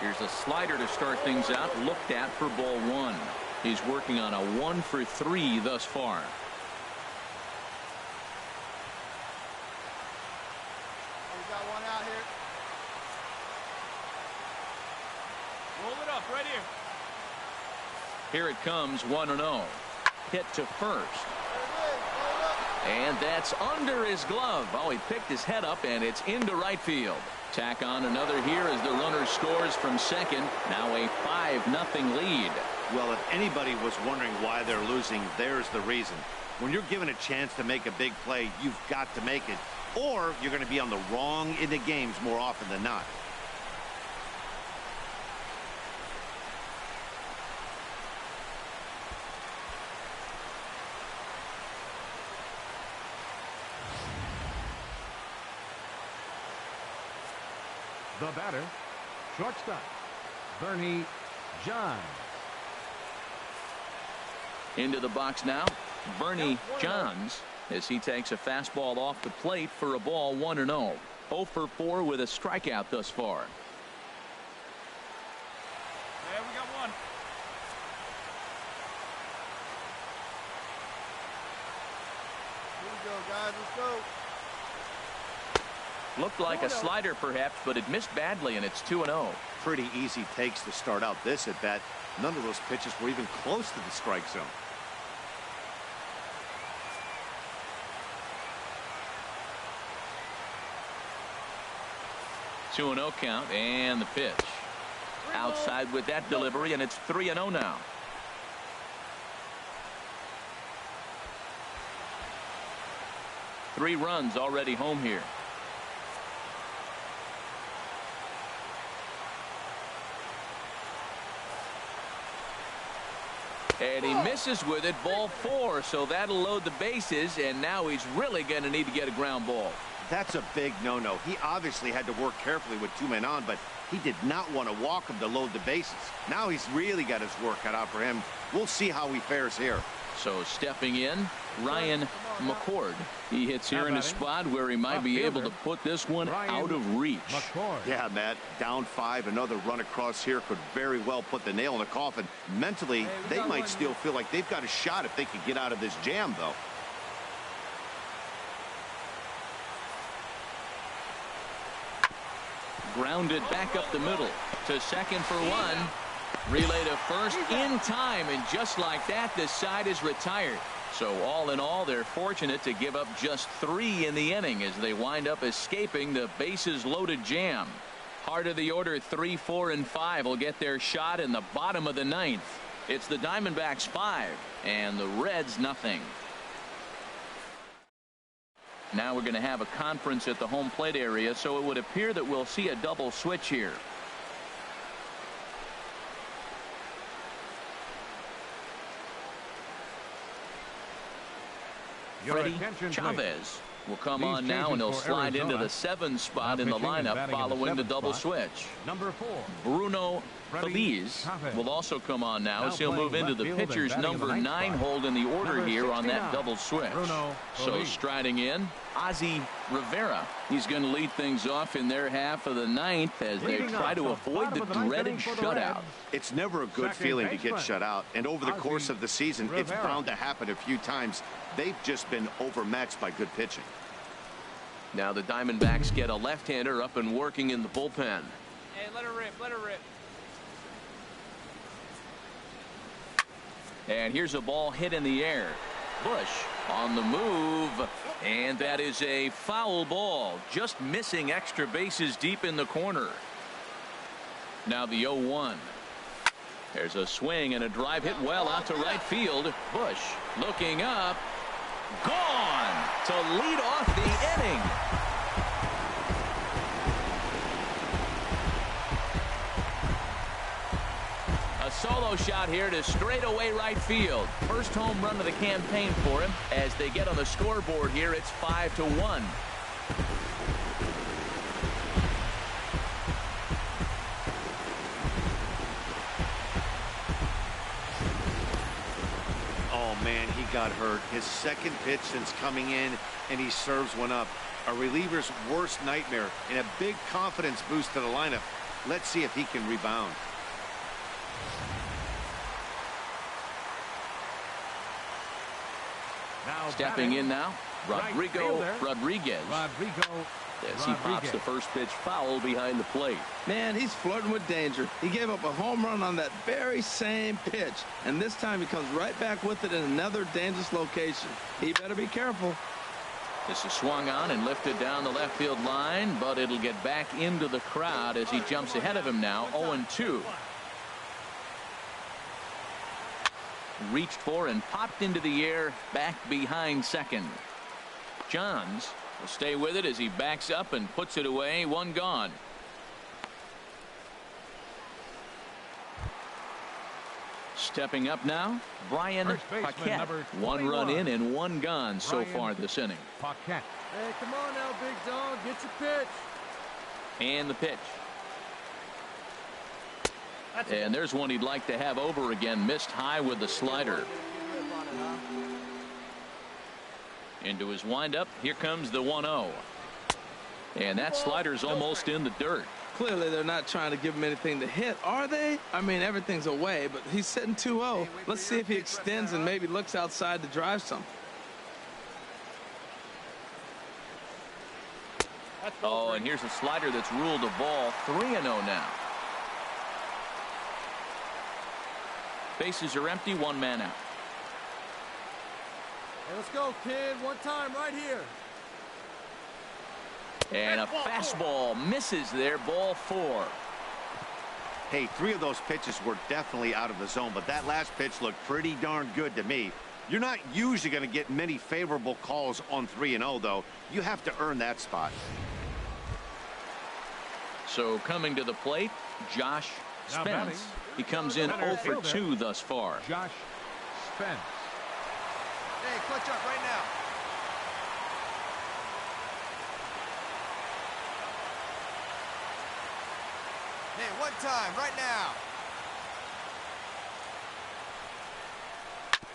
Here's a slider to start things out, looked at for ball 1. He's working on a 1 for 3 thus far.
We got 1 out here.
Roll it up right here.
Here it comes, 1-0. Hit to first. And that's under his glove. Oh, he picked his head up, and it's into right field. Tack on another here as the runner scores from second. Now a 5-0 lead.
Well, if anybody was wondering why they're losing, there's the reason. When you're given a chance to make a big play, you've got to make it, or you're going to be on the wrong end of games more often than not.
The batter, shortstop, Bernie Johns.
Into the box now, Bernie Johns, as he takes a fastball off the plate for a ball, 1-0. 0 for 4 with a strikeout thus far.
Yeah, we got 1.
Here we go, guys. Let's go.
Looked like a slider perhaps, but it missed badly, and it's 2-0.
Pretty easy takes to start out this at bat. None of those pitches were even close to the strike zone.
2-0 count, and the pitch. Outside with that delivery, and it's 3-0 now. Three runs already home here. And he misses with it, ball 4, so that'll load the bases, and now he's really going to need to get a ground ball.
That's a big no-no. He obviously had to work carefully with 2 men on, but he did not want to walk him to load the bases. Now he's really got his work cut out for him. We'll see how he fares here.
So stepping in, Ryan McCord. He hits here in a spot where he might be able to put this one out of reach.
Yeah, Matt, down 5, another run across here could very well put the nail in the coffin. Mentally, they might still feel like they've got a shot if they can get out of this jam, though.
Grounded back up the middle to second for 1. Relay to first in time, and just like that, the side is retired. So all in all, they're fortunate to give up just 3 in the inning as they wind up escaping the bases loaded jam. Heart of the order, 3, 4, and 5 will get their shot in the bottom of the 9th. It's the Diamondbacks 5 and the Reds nothing. Now we're going to have a conference at the home plate area, so it would appear that we'll see a double switch here. Freddie Chavez will come on now, and he'll slide into the 7 spot in the lineup following the double switch.
Number 4.
Bruno Feliz will also come on now as he'll move into the pitcher's number 9 hold in the order here on that double switch. So striding in, Ozzie Rivera. He's going to lead things off in their half of the 9th as they try to avoid the dreaded shutout.
It's never a good feeling to get shut out, and over the course of the season, it's bound to happen a few times. They've just been overmatched by good pitching.
Now the Diamondbacks get a left-hander up and working in the bullpen.
Hey, let her rip, let her rip.
And here's a ball hit in the air. Bush on the move, and that is a foul ball, just missing extra bases deep in the corner. Now the 0-1. There's a swing and a drive hit well out to right field. Bush looking up, gone to lead off the inning. A solo shot here to straightaway right field. First home run of the campaign for him. As they get on the scoreboard here, it's 5-1.
Oh, man, he got hurt. His second pitch since coming in, and he serves one up. A reliever's worst nightmare and a big confidence boost to the lineup. Let's see if he can rebound.
Stepping in now, Rodrigo Rodriguez. As he pops the first pitch foul behind the plate.
Man, he's flirting with danger. He gave up a home run on that very same pitch, and this time he comes right back with it in another dangerous location. He better be careful.
This is swung on and lifted down the left field line, but it'll get back into the crowd as he jumps ahead of him now, 0-2. Reached for and popped into the air back behind second. Johns will stay with it as he backs up and puts it away. 1 gone. Stepping up now, Brian Paquette. 1 run in and 1 gone so far this inning.
Hey, come on now, big dog. Get your pitch.
And the pitch. And there's one he'd like to have over again. Missed high with the slider. Into his windup. Here comes the 1-0. And that slider's almost in the dirt.
Clearly, they're not trying to give him anything to hit, are they? I mean, everything's away, but he's sitting 2-0. Let's see if he extends and maybe looks outside to drive something.
Oh, and here's a slider that's ruled a ball. 3-0 now. Bases are empty, one man out.
Hey, let's go, kid. One time right here.
And a fastball misses there, ball 4.
Hey, 3 of those pitches were definitely out of the zone, but that last pitch looked pretty darn good to me. You're not usually going to get many favorable calls on 3-0, though. You have to earn that spot.
So coming to the plate, Josh Spence. He comes in 0 for 2 thus far.
Josh Spence.
Hey, clutch up right now. Hey, one time right now.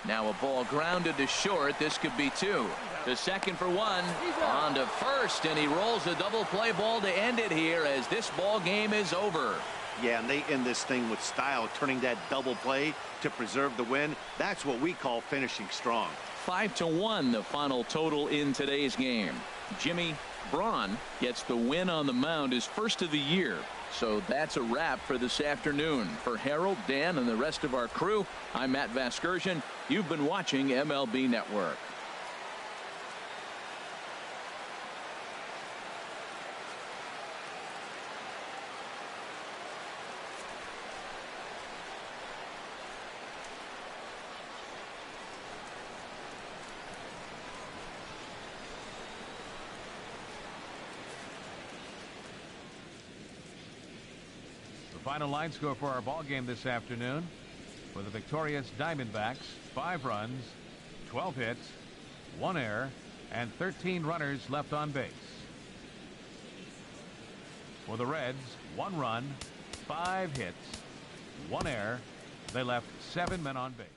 Now a ball grounded to short. This could be 2. To second for 1. On to first, and he rolls a double play ball to end it here as this ball game is over.
Yeah, and they end this thing with style, turning that double play to preserve the win. That's what we call finishing strong.
5-1 the final total in today's game. Jimmy Braun gets the win on the mound, his first of the year. So that's a wrap for this afternoon. For Harold, Dan, and the rest of our crew, I'm Matt Vasgersian. You've been watching MLB Network.
Final line score for our ball game this afternoon. For the victorious Diamondbacks, 5 runs, 12 hits, 1 error, and 13 runners left on base. For the Reds, 1 run, 5 hits, 1 error. They left 7 men on base.